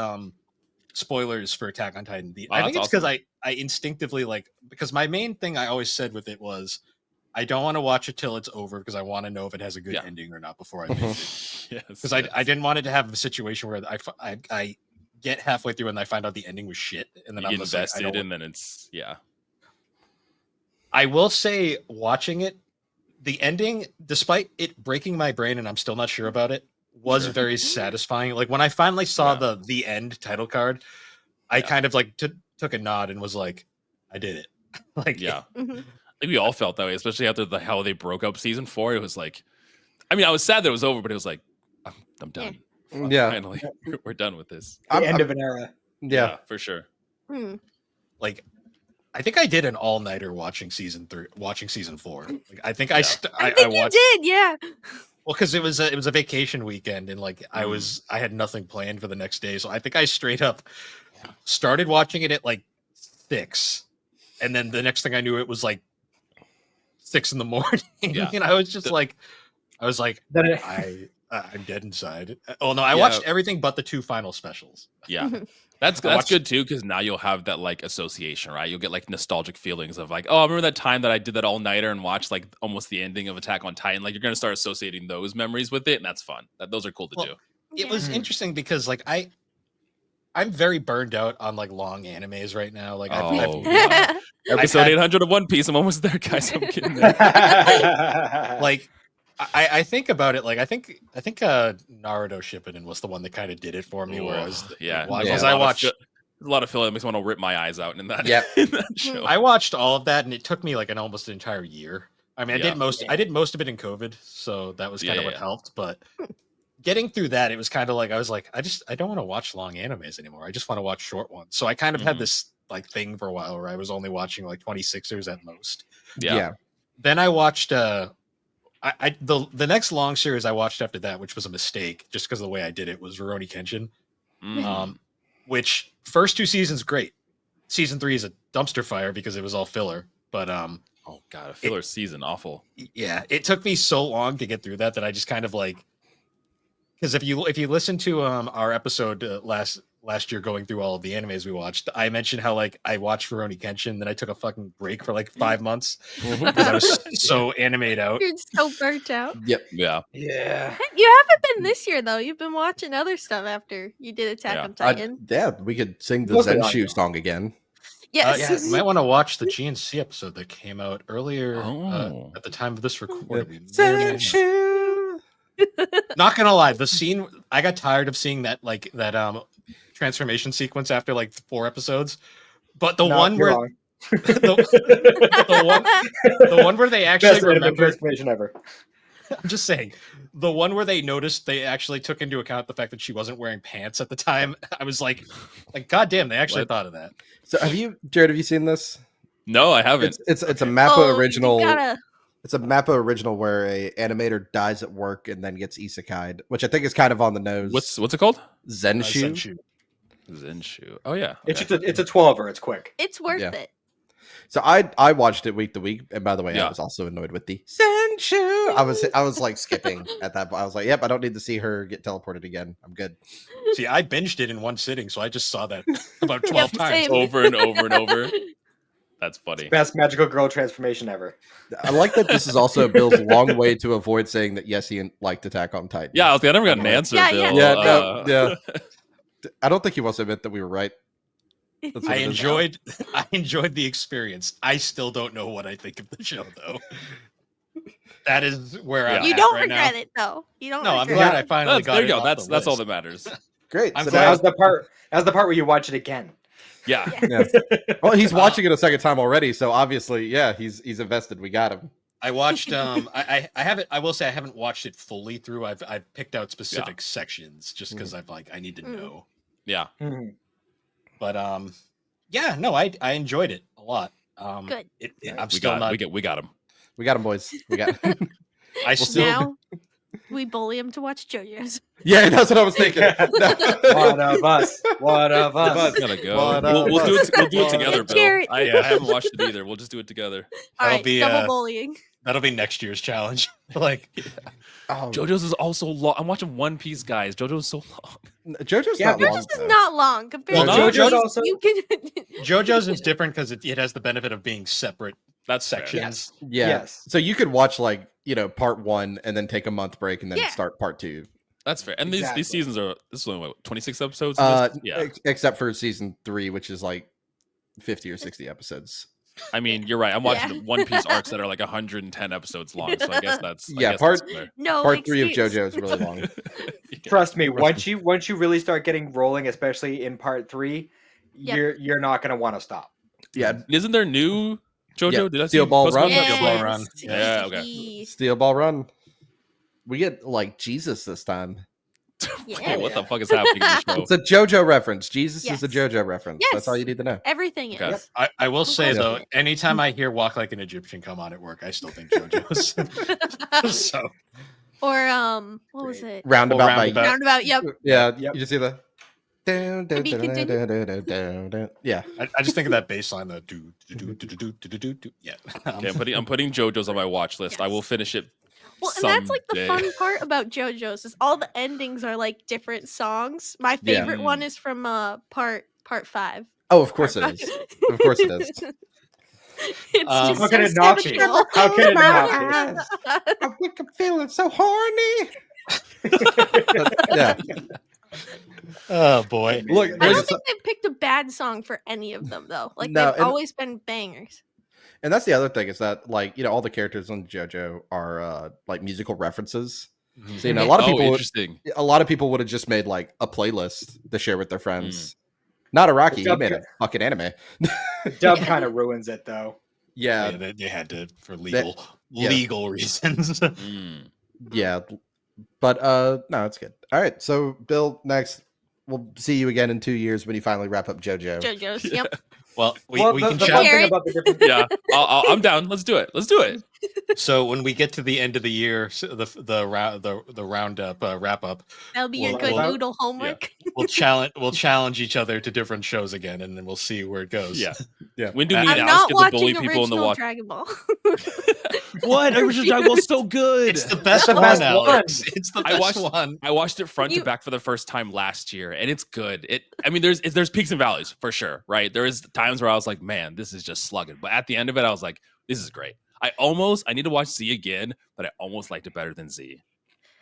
A: spoilers for Attack on Titan. I think it's because I instinctively because my main thing I always said with it was I don't want to watch it till it's over because I want to know if it has a good ending or not before I binge it. Because I didn't want it to have a situation where I get halfway through and I find out the ending was shit, and then I'm
D: invested, and then it's
A: I will say, watching it, the ending, despite it breaking my brain, and I'm still not sure about it, was very satisfying. Like when I finally saw the end title card, I kind of took a nod and was like, I did it. I think
D: we all felt that way, especially after how they broke up season 4. It was like, I mean, I was sad that it was over, but it was like, I'm done.
C: Yeah,
D: finally, we're done with this.
E: The end of an era.
D: Yeah, for sure.
A: Like, I think I did an all-nighter watching season 4. Like, I think I watched.
B: You did, yeah.
A: Well, because it was a vacation weekend, and I had nothing planned for the next day, so I think I straight up started watching it at 6, and then the next thing I knew, it was 6 in the morning, and I was just I'm dead inside. Oh no, I watched everything but the 2 final specials.
D: Yeah. That's good too, because now you'll have that association, right? You'll get nostalgic feelings of oh, I remember that time that I did that all nighter and watched almost the ending of Attack on Titan. You're gonna start associating those memories with it, and that's fun. Those are cool to do.
A: It was interesting because I'm very burned out on long animes right now.
D: Episode 800 of One Piece. I'm almost there, guys. I'm kidding.
A: I think about it I think Naruto Shippuden was the one that kind of did it for me. Where I was I watched
D: a lot of filler that makes me want to rip my eyes out in that.
C: In
D: that show.
A: I watched all of that, and it took me almost an entire year. I mean, I did most of it in COVID, so that was kind of what helped. But getting through that, it was kind of I was I don't want to watch long animes anymore. I just want to watch short ones. So I kind of had this thing for a while where I was only watching 26ers at most.
C: Yeah.
A: Then I watched the next long series I watched after that, which was a mistake just because of the way I did it, was Rurouni Kenshin. Which first 2 seasons great. Season 3 is a dumpster fire because it was all filler. But
D: oh god, a filler season, awful.
A: Yeah, it took me so long to get through that I just kind of because if you listen to our episode last year going through all of the animes we watched, I mentioned how I watched Rurouni Kenshin, then I took a fucking break for 5 months because I was so animated out.
B: You're so burnt out.
C: Yep.
D: Yeah.
B: You haven't been this year though. You've been watching other stuff after you did Attack on Titan.
C: We could sing the Zenshu song again.
B: Yes.
A: You might want to watch the GNC episode that came out earlier at the time of this recording.
C: Zenshu.
A: Not gonna lie, the scene, I got tired of seeing that transformation sequence after 4 episodes. But the one where the one where they actually remembered
E: transformation ever.
A: I'm just saying, the one where they noticed they actually took into account the fact that she wasn't wearing pants at the time. I was like God damn, they actually thought of that.
C: So Jared, have you seen this?
D: No, I haven't.
C: It's a Mappa original. It's a Mappa original where a animator dies at work and then gets isekai'd, which I think is kind of on the nose.
D: What's it called?
C: Zenshu.
D: Zenshu. Oh yeah.
E: Okay. It's a 12er. It's quick.
B: It's worth it.
C: So I watched it week to week, and by the way, I was also annoyed with the Zenshu. I was skipping at that point. I was like, "Yep, I don't need to see her get teleported again. I'm good."
A: See, I binged it in one sitting, so I just saw that about 12 times,
D: over and over and over. That's funny.
E: Best magical girl transformation ever.
C: I like that this is also Bill's long way to avoid saying that yes, he liked Attack on Titan.
D: Yeah, I never got an answer, Bill.
C: Yeah. I don't think he wants to admit that we were right.
A: I enjoyed the experience. I still don't know what I think of the show, though. That is where I'm.
B: You don't regret it, though. You don't.
A: No, I'm glad I finally got it.
D: There you go. That's all that matters.
C: Great.
E: So that was the part where you watch it again.
D: Yeah.
C: Well, he's watching it a second time already, so obviously, he's invested. We got him.
A: I watched I haven't I will say I haven't watched it fully through. I've picked out specific sections just because I need to know.
D: Yeah.
E: Mhm.
A: But yeah, no, I enjoyed it a lot.
B: Good.
A: I'm still not.
D: We got him.
C: We got him, boys. We got.
A: I still
B: Now we bully him to watch JoJo's.
C: Yeah, that's what I was thinking.
E: One of us. One of us.
D: Gotta go.
C: What
D: We'll do it. We'll do it
C: What
D: together,
B: up?
D: Bill.
B: Jared.
D: I haven't watched it either. We'll just do it together.
B: All
A: That'll
B: right,
A: be,
B: double bullying.
A: that'll be next year's challenge. Like
C: Oh,
D: JoJo's is also long. I'm watching One Piece, guys. JoJo's so long.
C: JoJo's
E: Yeah,
C: not long.
B: JoJo's is
C: though.
B: not long compared
E: Well,
B: to
E: JoJo's
B: One Piece.
E: also-
B: You can.
A: JoJo's is different because it has the benefit of being separate
D: That's fair.
A: sections.
C: Yeah.
E: Yes.
C: So you could watch like part 1 and then take a month break and then
B: Yeah.
C: start part 2.
D: That's fair. And
E: Exactly.
D: these seasons are this is only what 26 episodes. Yeah.
C: Except for season 3, which is like 50 or 60 episodes.
D: I mean, you're right. I'm watching
B: Yeah.
D: One Piece arcs that are like 110 episodes long. So I guess that's
C: Yeah,
D: that's
C: part-
D: fair.
B: No
C: Part 3 of
B: excuse.
C: JoJo is really long.
E: Trust me, once you really start getting rolling, especially in part 3,
B: Yep.
E: you're not gonna want to stop.
C: Yeah,
D: Isn't there new JoJo?
C: Yeah,
D: Did I
C: Steel
D: see
C: Ball
D: post
C: Run?
D: about that?
A: Steel Ball Run.
D: Yeah, okay.
C: Steel Ball Run. We get like Jesus this time.
B: Yeah.
D: What the fuck is happening in the show?
C: It's a JoJo reference. Jesus
B: Yes.
C: is a JoJo reference.
B: Yes.
C: That's all you need to know.
B: Everything
D: Okay.
B: is.
A: I will say
B: Yeah.
A: though, anytime I hear "Walk Like an Egyptian" come on at work, I still think JoJo's. So
B: Or what was it?
C: Roundabout by
A: Roundabout.
B: Roundabout. Yep.
C: Yeah,
E: Yep.
C: you just see the
B: To be continued.
C: yeah.
A: I just think of that bass line, the do do do do do do do do do. Yeah.
D: Okay, I'm putting JoJo's on my watch list. I will
B: Yes.
D: finish it.
B: Well, and that's like the
D: someday.
B: fun part about JoJo's is all the endings are like different songs. My
C: Yeah.
B: favorite one is from part 5.
C: Oh, of course it is. Of course it is.
B: It's
A: How
B: just
E: can
B: so
E: it not be?
B: sentimental.
E: How can it not
C: I'm feeling so horny. Yeah.
A: Oh boy.
C: Look,
B: I
C: there's
B: don't think they've picked a bad song for any of them though. Like
C: No,
B: they've
C: and-
B: always been bangers.
C: and that's the other thing is that like all the characters on JoJo are like musical references. So a lot of people
D: interesting.
C: a lot of people would have just made like a playlist to share with their friends. Not Iraqi, he
E: Dub-
C: made a fucking anime.
E: The dub kind of ruins it though.
C: Yeah,
A: Yeah, they had to for
C: yeah.
A: legal reasons.
D: Mm.
C: yeah. But no, it's good. All right, so Bill, next we'll see you again in 2 years when you finally wrap up JoJo.
B: JoJo's.
D: Yeah.
B: Yep.
A: Well, we
E: Well,
A: can
E: the
A: chat.
E: fun
B: Jared.
E: thing about the different
D: Yeah, I'm down. Let's do it. Let's do it.
A: So when we get to the end of the year, the roundup wrap up,
B: That'll be your
A: Well,
B: good
A: well,
B: noodle homework.
A: we'll challenge each other to different shows again, and then we'll see where it goes.
D: Yeah.
C: Yeah.
D: When do me
A: I'm
D: and
B: I'm
D: Alex
B: not
D: get to
B: watching
D: bully people in the
B: original
D: watch?
B: Dragon Ball.
D: What? Original Dragon Ball's so good.
A: It's the best
E: the
A: one,
E: best
A: Alex.
E: one.
A: It's the
D: I
A: best
D: watched-
A: one.
D: I watched it front
B: You-
D: to back for the first time last year, and it's good. I mean, there's peaks and valleys for sure, right? There is times where I was like, man, this is just slugging. But at the end of it, I was like, this is great. I need to watch Z again, but I almost liked it better than Z.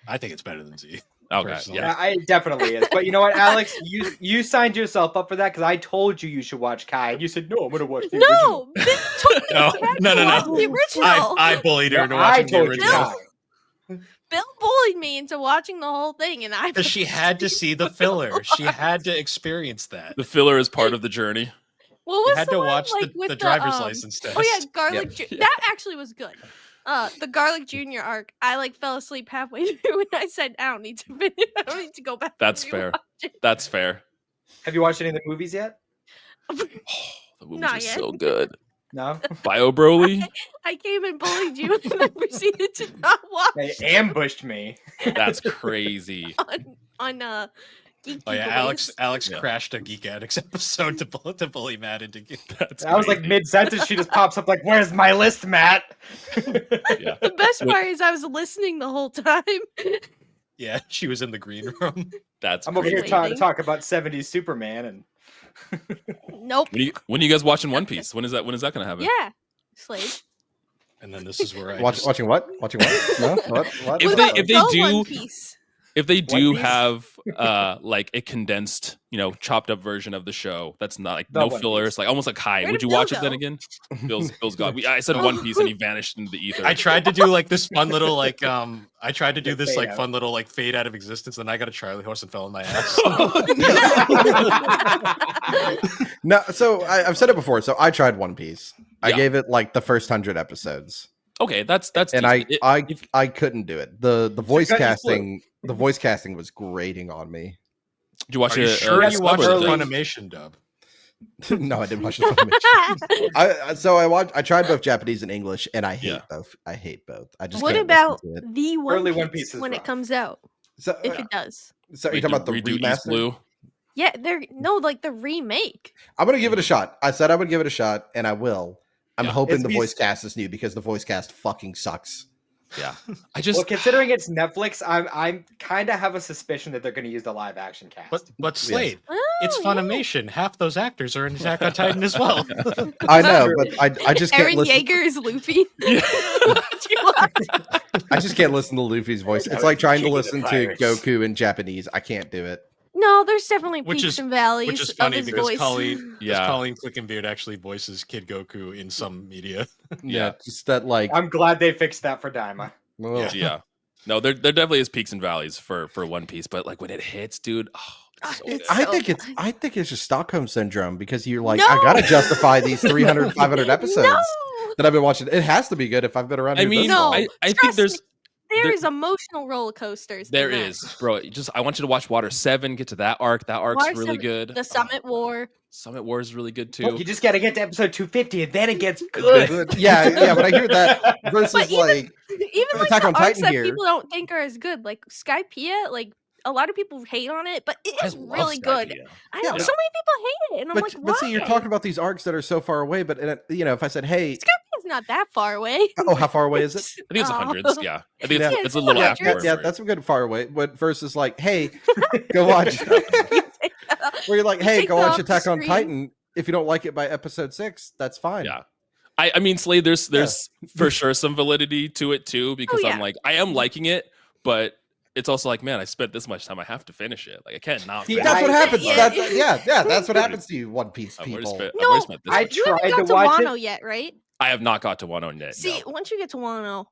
A: I think it's better than Z.
D: Okay,
A: Personally.
D: yeah.
E: I definitely is. But you know what, Alex? You signed yourself up for that because I told you should watch Kai, and you said no. I'm gonna watch the original.
B: No, Bill told me
A: No,
B: to watch
A: no, no,
B: the
A: no.
B: original.
A: I bullied her into
E: No, I
A: watching the
E: told you
A: original
E: Kai.
B: Bill bullied me into watching the whole thing, and I.
A: because she had to see the filler. She had to experience that.
D: The filler is part of the journey.
B: What
A: You
B: was
A: had
B: the
A: to
B: one,
A: watch
B: like, with
A: the driver's license test.
B: Oh yeah, garlic.
D: Yeah.
B: That actually was good. The Garlic Junior arc. I like fell asleep halfway through, and I said, "I don't need to finish. I don't need to go back." and
D: That's fair.
B: rewatch it."
D: That's fair.
E: Have you watched any of the movies yet?
D: The movies
B: Not
D: are
B: yet.
D: so good.
E: No.
D: Bio Broly.
B: I came and bullied you, and then proceeded to not watch
E: They ambushed me.
D: That's crazy.
B: on Geek
A: Oh yeah,
B: Giveaways.
A: Alex
D: Yeah.
A: crashed a Geek Addicts episode to bully Matt into.
D: That's
E: I was like
D: crazy.
E: mid sentence. She just pops up like, "Where's my list, Matt?"
D: Yeah.
B: The best
D: What-
B: part is I was listening the whole time.
A: Yeah, she was in the green room.
D: That's
E: I'm over
D: crazy.
E: here trying to talk about 70s Superman, and
B: Nope.
D: When are you guys watching One Piece? When is that gonna happen?
B: Yeah. Slade.
A: And then this is where I just,
C: Watching what? Watching what? No? What? What?
D: If
B: What
D: they-
B: about
D: if they
B: the
D: do-
B: One Piece?
D: If they do
E: Piece?
D: have like a condensed, chopped up version of the show that's not like
E: The
D: no
E: One
D: fillers,
E: Piece.
D: like almost like Kai,
B: Where
D: would
B: did
D: you
B: Bill
D: watch it then
B: go?
D: again? Bill's gone. I said One Piece and he vanished into the ether.
A: I tried to do like this fun little like I tried to do this
E: Fade
A: like
E: out.
A: fun little like fade out of existence, and I got a Charlie horse and fell in my ass.
C: No, so I've said it before. So I tried One Piece. I
D: Yeah.
C: gave it like the first 100 episodes.
D: Okay, that's
C: and
D: decent.
C: I couldn't do it. The voice
E: got you
C: casting was grating on me.
D: Did you watch
A: Are you
D: it?
A: sure you
D: sub
A: watched
D: or
A: the
E: early?
D: dub?
A: Funimation dub?
C: No, I didn't watch the Funimation. I tried both Japanese and English, and I hate both. I hate both. I just
B: What
C: can't
B: about
C: listen to it.
B: the
E: Early
B: One
E: One
B: Piece
E: Piece is
B: when it
E: rough.
B: comes out?
C: So,
B: If it does.
C: so you're
D: Wait,
C: talking about the
D: redo East
C: remaster?
D: Blue?
B: Yeah, like the remake.
C: I'm gonna give it a shot. I said I would give it a shot, and I will. I'm
D: Yeah.
C: hoping
E: It's
C: the
E: me-
C: voice cast is new because the voice cast fucking sucks.
D: Yeah, I
E: Well,
D: just
E: considering it's Netflix, I'm kind of have a suspicion that they're going to use the live action cast.
A: But Slade, it's
B: Oh, yeah.
A: Funimation. Half those actors are in Attack on Titan as well.
C: I know,
E: True.
C: but I just can't
B: Eren
C: listen.
B: Yeager is Luffy.
D: Yeah.
B: You watch-
C: I just can't listen to Luffy's voice.
E: That
C: It's
E: was
C: like trying to
E: King of the
C: listen to
E: Pirates.
C: Goku in Japanese. I can't do it.
B: No, there's definitely
A: Which
B: peaks
A: is-
B: and valleys
A: Which is
B: of
A: funny
B: his
A: because
B: voice.
A: Colleen
D: Yeah.
A: Clickenbeard actually voices Kid Goku in some media.
C: Yeah, just that like.
E: I'm glad they fixed that for Daima.
C: well,
D: yeah. No, there definitely is peaks and valleys for One Piece, but like when it hits, dude, it's so
B: It's
D: good.
B: so
C: I think it's just Stockholm syndrome because you're like,
B: No!
C: I gotta justify these 300, 500 episodes
B: No,
C: that I've been watching. It has to be good if I've been around.
D: I
C: here this
D: mean,
B: No.
C: long.
D: I think
B: Trust
D: there's
B: there is emotional roller coasters.
D: there
B: in that.
D: is, bro. I want you to watch Water 7, get to that arc. That arc's
B: Water
D: really
B: 7,
D: good.
B: The Summit War.
D: Summit War is really good too.
E: Look, you just got to get to episode 250 and then it gets good.
C: Yeah, but I hear that versus
B: But
C: like
B: Even like
C: Attack
B: the
C: on
B: arcs
C: Titan
B: that
C: here.
B: people don't think are as good, like Skypiea, like a lot of people hate on it, but it
D: I
B: is
D: love
B: really good.
D: Skypiea.
B: I know
C: Yeah.
B: so many people hate it, and I'm like, why?
C: but see, you're talking about these arcs that are so far away. But if I said, hey,
B: Skypiea's not that far away.
C: oh, how far away is it?
D: I think it's
B: Oh.
D: hundreds. Yeah, I think
C: Yeah.
D: it's a little
B: Yeah,
D: after.
C: Yeah, that's a good far away. But versus like, hey, go watch. Where you're like, hey,
B: Take
C: go
B: it
C: watch
B: off the
C: Attack on
B: screen.
C: Titan. If you don't like it by episode 6, that's fine.
D: Yeah. I mean, Slade, there's for sure some validity to it too, because
B: yeah.
D: I'm like, I am liking it, but it's also like, man, I spent this much time, I have to finish it. Like, I can't not.
E: See,
D: finish
C: That's
D: it.
C: what happens.
B: Yeah.
C: That's what happens to you, One Piece
D: I've already
C: people.
D: spent- I've
B: No,
D: already spent this
E: I
D: much.
B: You haven't
E: tried
B: got
E: to
B: to
E: watch
B: Wano
E: it.
B: yet, right?
D: I have not got to Wano yet.
B: See,
D: No.
B: once you get to Wano,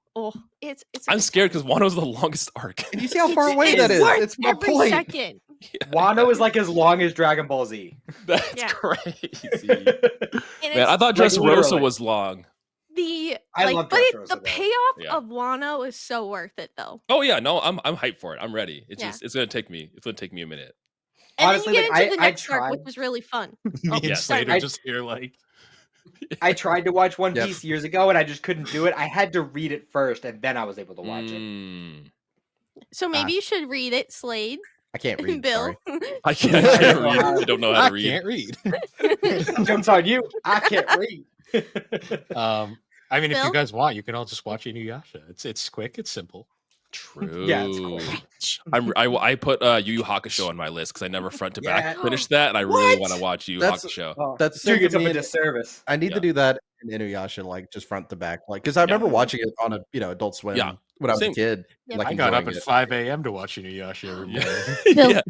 B: it's. a
D: I'm
B: good
D: scared
B: time.
D: because Wano's the longest arc.
C: And you see how far away that
B: It's
C: is.
B: worth
C: It's my
B: every
C: point.
B: second.
E: Wano is like as long as Dragon Ball Z.
D: That's
B: Yeah.
D: crazy.
B: And
D: Man, I thought
E: like,
D: Dressrosa
E: literally.
D: was long.
B: I
E: love
B: but
E: Dressrosa,
B: the
E: though.
B: payoff
D: Yeah.
B: of Wano is so worth it, though.
D: Oh yeah, no, I'm hyped for it. I'm ready. It's
B: Yeah.
D: just it's gonna take me a minute.
B: And
E: Honestly,
B: then you get
E: like,
B: into the
E: I
B: next arc, which
E: tried-
B: was really fun.
A: Me
B: Oh,
A: and
D: yeah,
A: Slade
E: I-
A: are just here like
E: I tried to watch One
C: Yep.
E: Piece years ago and I just couldn't do it. I had to read it first and then I was able to watch it.
D: Mm.
B: So maybe you should read it, Slade.
C: I can't read.
B: Bill.
C: Sorry.
D: I can't read. I don't know how
A: I
D: to read.
A: can't read.
E: Jumps on you. I can't read.
A: I mean, if
B: Bill?
A: you guys want, you can all just watch Inuyasha. It's quick, it's simple.
D: True.
E: Yeah, it's cool.
D: I put Yu Yu Hakusho on my list because I never front to back
E: Yeah.
D: finished that, and I really
B: What?
D: want to watch Yu Yu
C: That's-
D: Hakusho.
E: Oh,
C: That's
E: doing
C: same for
E: yourself
C: me
E: a
C: and-
E: disservice.
C: I need
D: Yeah.
C: to do that in Inuyasha, like just front to back, like because I remember watching it on a Adult Swim
D: Yeah.
C: when I was
D: Same.
C: a kid.
B: Yeah.
C: Like
A: I got up
C: enjoying
A: at
C: it.
A: 5 a.m. to watch Inuyasha every morning.
B: Bill.
D: yeah.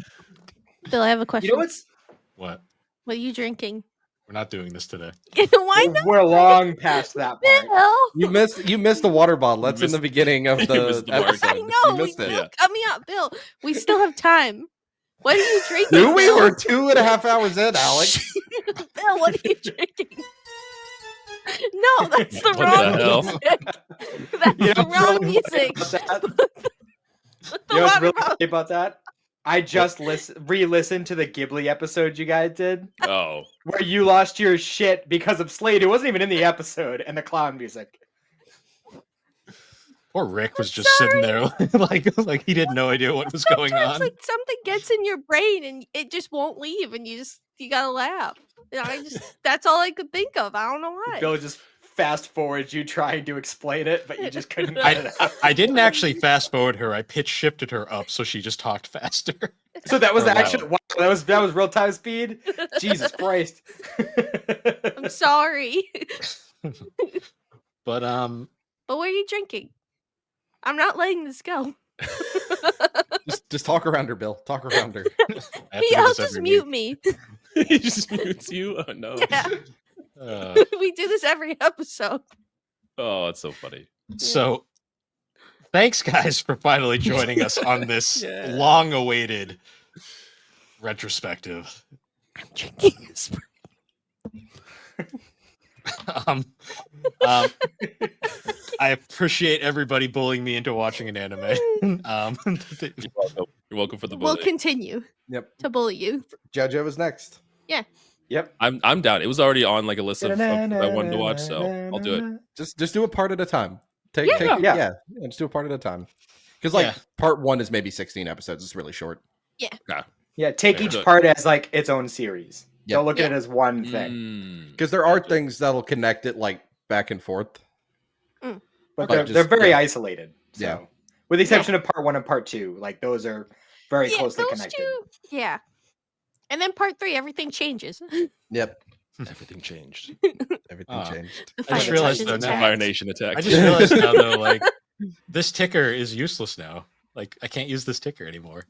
B: Bill, I have a question.
E: You know what's
A: What?
B: What are you drinking?
A: We're not doing this today.
B: Why not?
E: we're long past that part.
B: Bill?
C: You missed the water bottle. That's in
D: missed-
C: the beginning of
D: you
C: the
D: missed the mark.
C: episode.
B: I
C: You
B: know.
C: missed
B: We
C: it.
D: Yeah.
B: cut me up, Bill. We still have time. What are you drinking?
C: Do we?
B: Bill?
C: We're 2.5 hours in, Alex.
B: Bill, what are you drinking? No, that's the
D: What the
B: wrong
D: hell?
B: music. That's
E: You know
B: the
E: what's
B: wrong
E: really
B: music.
E: About that?
B: Put the
E: You know what's
B: water
E: really
B: bottle-
E: funny about that? I just re-listened to the Ghibli episode you guys did,
D: Oh.
E: where you lost your shit because of Slade. It wasn't even in the episode, and the clown music.
A: Or Rick was
B: I'm
A: just sitting there like he didn't no idea what was going
B: Sometimes,
A: on.
B: like something gets in your brain and it just won't leave, and you gotta laugh. That's all I could think of. I don't know why.
E: Bill just fast forwards you trying to explain it, but you just couldn't
B: I-
E: get it out.
A: I didn't actually fast forward her. I pitch shifted her up so she just talked faster.
E: So that was
A: Or
E: actually wow, that was real time speed. Jesus Christ!
B: I'm sorry.
A: But
B: But what are you drinking? I'm not letting this go.
C: Just talk around her, Bill. Talk around her.
A: I have to do
B: He'll
A: this
B: just
A: every
B: mute
A: week.
B: me.
D: He just mutes you. Oh no.
B: Yeah, we do this every episode.
D: Oh, it's so funny.
A: So, thanks guys for finally joining us on this
D: Yeah.
A: long-awaited retrospective.
B: I'm drinking this.
A: Um, I appreciate everybody bullying me into watching an anime.
D: You're welcome for the
B: We'll
D: bully.
B: continue
C: Yep.
B: to bully you.
C: JoJo is next.
E: Yep.
D: I'm down. It was already on like a list of I wanted to watch, so I'll do it.
C: Just do a part at a time. Take
E: Yeah.
C: just do a part at a time. Because like
A: Yeah.
C: part 1 is maybe 16 episodes. It's really short.
E: Yeah, take
D: Fair.
E: each part as like its own series.
C: Yep.
E: Don't look at it as one thing.
C: Because there are things that'll connect it like back and forth.
E: But
C: Okay.
E: they're very
C: Yeah.
E: isolated. So.
C: Yeah.
E: With the exception of part 1 and part 2. Like those are very closely
B: those
E: connected.
B: two. Yeah. And then part 3, everything changes.
C: Yep.
D: Everything changed.
C: Everything changed.
B: The
A: I just
B: final
A: realized
B: touches
A: though,
B: and
A: now-
D: Fire
B: tags.
D: Nation attack.
A: I just realized now though, like this ticker is useless now. Like I can't use this ticker anymore.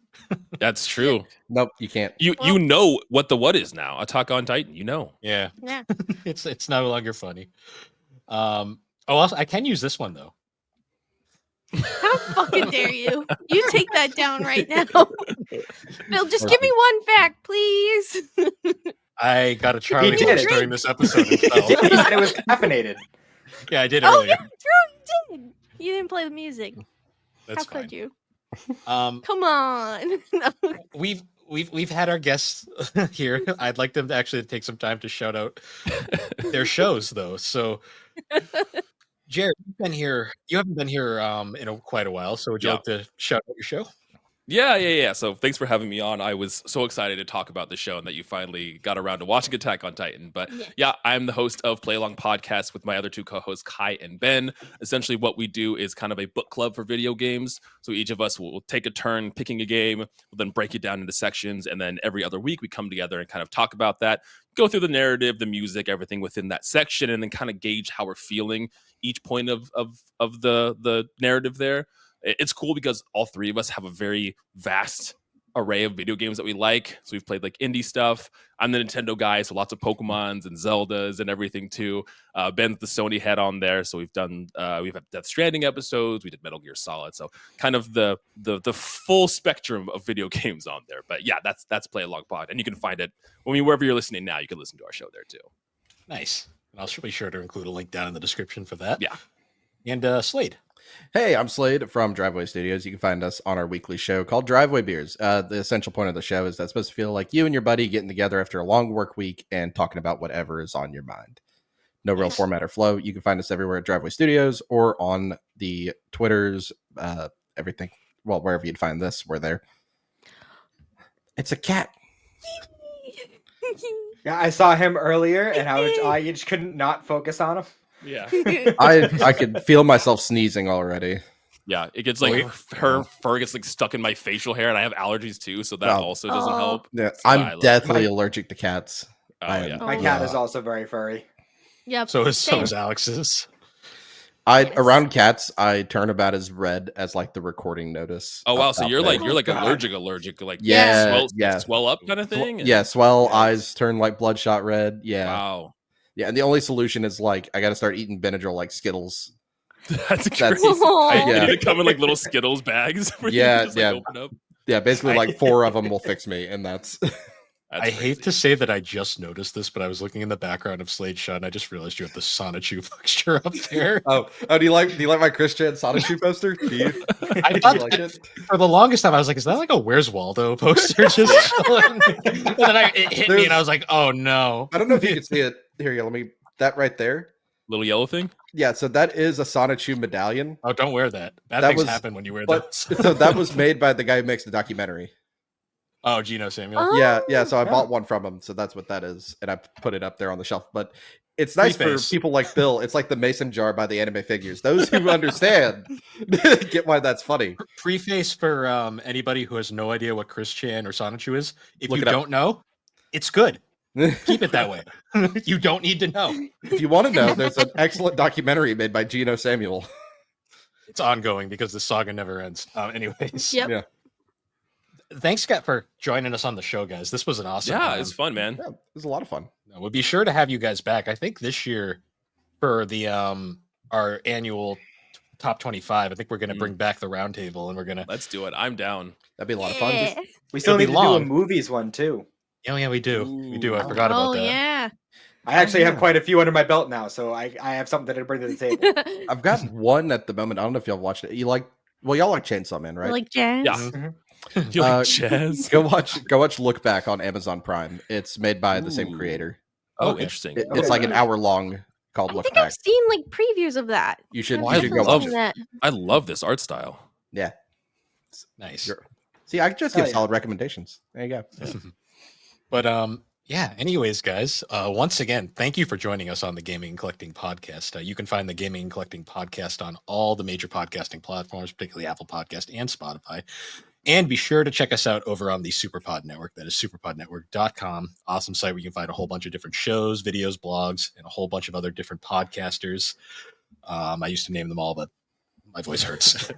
D: That's true.
C: Nope, you can't.
D: You
B: Well-
D: know what is now. Attack on Titan. You know.
A: Yeah,
B: Yeah.
A: it's no longer funny. Also, I can use this one though.
B: How fucking dare you? You take that down right now. Bill, just give me one fact, please.
A: I got a Charlie
E: did
A: horse
E: it.
A: during this episode.
E: He said it was caffeinated.
A: Yeah, I did
B: Oh,
A: earlier.
B: yeah, true, you did. You didn't play the music.
A: That's
B: How
A: fine.
B: could you?
A: Um,
B: Come on. No.
A: we've had our guests here. I'd like them to actually take some time to shout out their shows though. So Jared, you've been here. You haven't been here in quite a while. So would you
D: Yeah.
A: like to shout out your show?
D: Yeah. So thanks for having me on. I was so excited to talk about the show and that you finally got around to watching Attack on Titan. But yeah, I'm the host of Play Along Podcast with my other two co-hosts, Kai and Ben. Essentially, what we do is kind of a book club for video games. So each of us will take a turn picking a game, we'll then break it down into sections, and then every other week we come together and kind of talk about that, go through the narrative, the music, everything within that section, and then kind of gauge how we're feeling each point of the narrative there. It's cool because all three of us have a very vast array of video games that we like. So we've played like indie stuff. I'm the Nintendo guy, so lots of Pokemons and Zeldas and everything too. Ben's the Sony head on there, so we've had Death Stranding episodes. We did Metal Gear Solid, so kind of the full spectrum of video games on there. But yeah, that's Play Along Pod, and you can find it wherever you're listening now. You can listen to our show there too.
A: Nice. And I'll be sure to include a link down in the description for that.
D: Yeah.
A: And Slade.
C: Hey, I'm Slade from Driveway Studios. You can find us on our weekly show called Driveway Beers. The essential point of the show is that it's supposed to feel like you and your buddy getting together after a long work week and talking about whatever is on your mind. No real format or flow. You can find us everywhere at Driveway Studios or on the Twitters, everything. Well, wherever you'd find this, we're there. It's a cat.
E: Yeah, I saw him earlier, and I just couldn't not focus on him.
D: Yeah.
C: I could feel myself sneezing already.
D: Yeah, it gets like her fur gets like stuck in my facial hair, and I have allergies too, so that
C: Oh.
D: also doesn't
B: Oh.
D: help.
C: Yeah,
D: So I
C: I'm
D: love
C: deathly allergic to cats.
D: Oh
C: I am-
D: yeah.
E: My
B: Oh.
E: cat is also very furry.
B: Yep.
A: So is
B: Same.
A: Alex's.
B: Yes.
C: Around cats, I turn about as red as like the recording notice.
D: Oh wow, so
C: out
D: you're
C: there.
D: like
E: God.
D: allergic, like
C: Yeah,
D: swell up kind of thing.
C: Yeah, swell,
E: Yes.
C: eyes turn like bloodshot red. Yeah.
D: Wow,
C: Yeah, and the only solution is like I got to start eating Benadryl like Skittles.
D: that's crazy.
B: Aw.
D: I
C: Yeah.
D: need to come in like little Skittles bags. Where you
C: Yeah,
D: can just, like,
C: yeah.
D: Open up.
C: Yeah, basically like 4 of them will fix me, and that's
D: That's
A: I hate to say that I just noticed this, but I was looking in the background of Slade shot and I just realized you have the Sonichu picture up there.
C: oh, do you like my Christian Sonichu poster? Do you?
A: I
C: Do
A: thought
C: you like it?
A: for the longest time I was like, is that like a Where's Waldo poster just chilling? And then it hit me and I was like, oh no.
C: I don't know if you can see it. Here, let me. That right there.
D: little yellow thing.
C: Yeah, so that is a Sonichu medallion.
A: Oh, don't wear that. Bad
C: That
A: things
C: was-
A: happen when you wear
C: But
A: those.
C: so that was made by the guy who makes the documentary.
A: Oh, Gino Samuel.
B: Oh.
C: Yeah. So I
E: Yeah.
C: bought one from him. So that's what that is, and I put it up there on the shelf. But it's nice for
A: Preface.
C: people like Bill. It's like the mason jar by the anime figures. Those who understand get why that's funny.
A: Preface for anybody who has no idea what Chris Chan or Sonichu is. If
C: Look
A: you
C: it up.
A: don't know, it's good. Keep it that way. You don't need to know.
C: If you want to know, there's an excellent documentary made by Gino Samuel.
A: It's ongoing because the saga never ends. Anyways,
B: Yep.
C: Yeah.
A: thanks, Scott, for joining us on the show, guys. This was an awesome.
D: Yeah,
A: time.
D: it's fun, man.
C: Yeah, it was a lot of fun.
A: We'll be sure to have you guys back. I think this year for the our annual top 25. I think we're going to bring back the roundtable, and we're going to.
D: Let's do it. I'm down.
C: That'd be a lot of fun. Just,
B: Yeah.
E: We still
A: It'll
E: need
A: be
E: to do a
A: long.
E: movies one too.
A: Oh yeah, we do. We do. I
B: Oh,
A: forgot about that.
B: yeah.
E: I actually have quite a few under my belt now, so I have something to bring to the table.
C: I've got one at the moment. I don't know if y'all watched it. Y'all like Chainsaw Man, right?
B: Like jazz.
D: Yeah.
E: Mhm.
D: You like jazz?
C: Go watch Look Back on Amazon Prime. It's made by the same
D: Ooh.
C: creator.
D: Oh,
A: Okay.
D: interesting.
C: It's like an hour long called
B: I
C: Look
B: think
C: Back.
B: I've seen like previews of that.
C: You should
B: I've
C: go
B: definitely
C: watch
B: seen
C: it.
B: that.
D: I love this art style.
C: Yeah.
A: Nice.
C: See, I just
E: Hell
C: give
E: yeah.
C: solid recommendations. There you go.
A: But yeah, anyways, guys, once again, thank you for joining us on the Gaming and Collecting Podcast. You can find the Gaming and Collecting Podcast on all the major podcasting platforms, particularly Apple Podcast and Spotify. And be sure to check us out over on the Superpod Network. That is superpodnetwork.com. Awesome site where you can find a whole bunch of different shows, videos, blogs, and a whole bunch of other different podcasters. I used to name them all, but my voice hurts.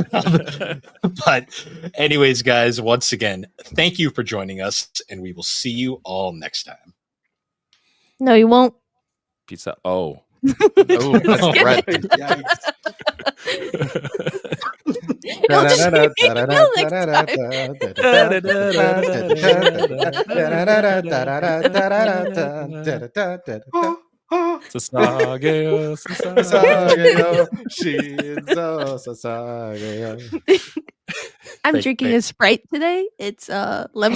A: But anyways, guys, once again, thank you for joining us, and we will see you all next time.
B: No, you won't.
D: Pizza. Oh.
C: Oh, that's
A: Oh,
C: threat.
E: Yikes.
B: It'll just make me feel next time.
D: Sasageo,
C: Sasageo, Shinzo Sasageo.
B: I'm
A: Thank-
B: drinking
A: thank-
B: a Sprite today. It's lemon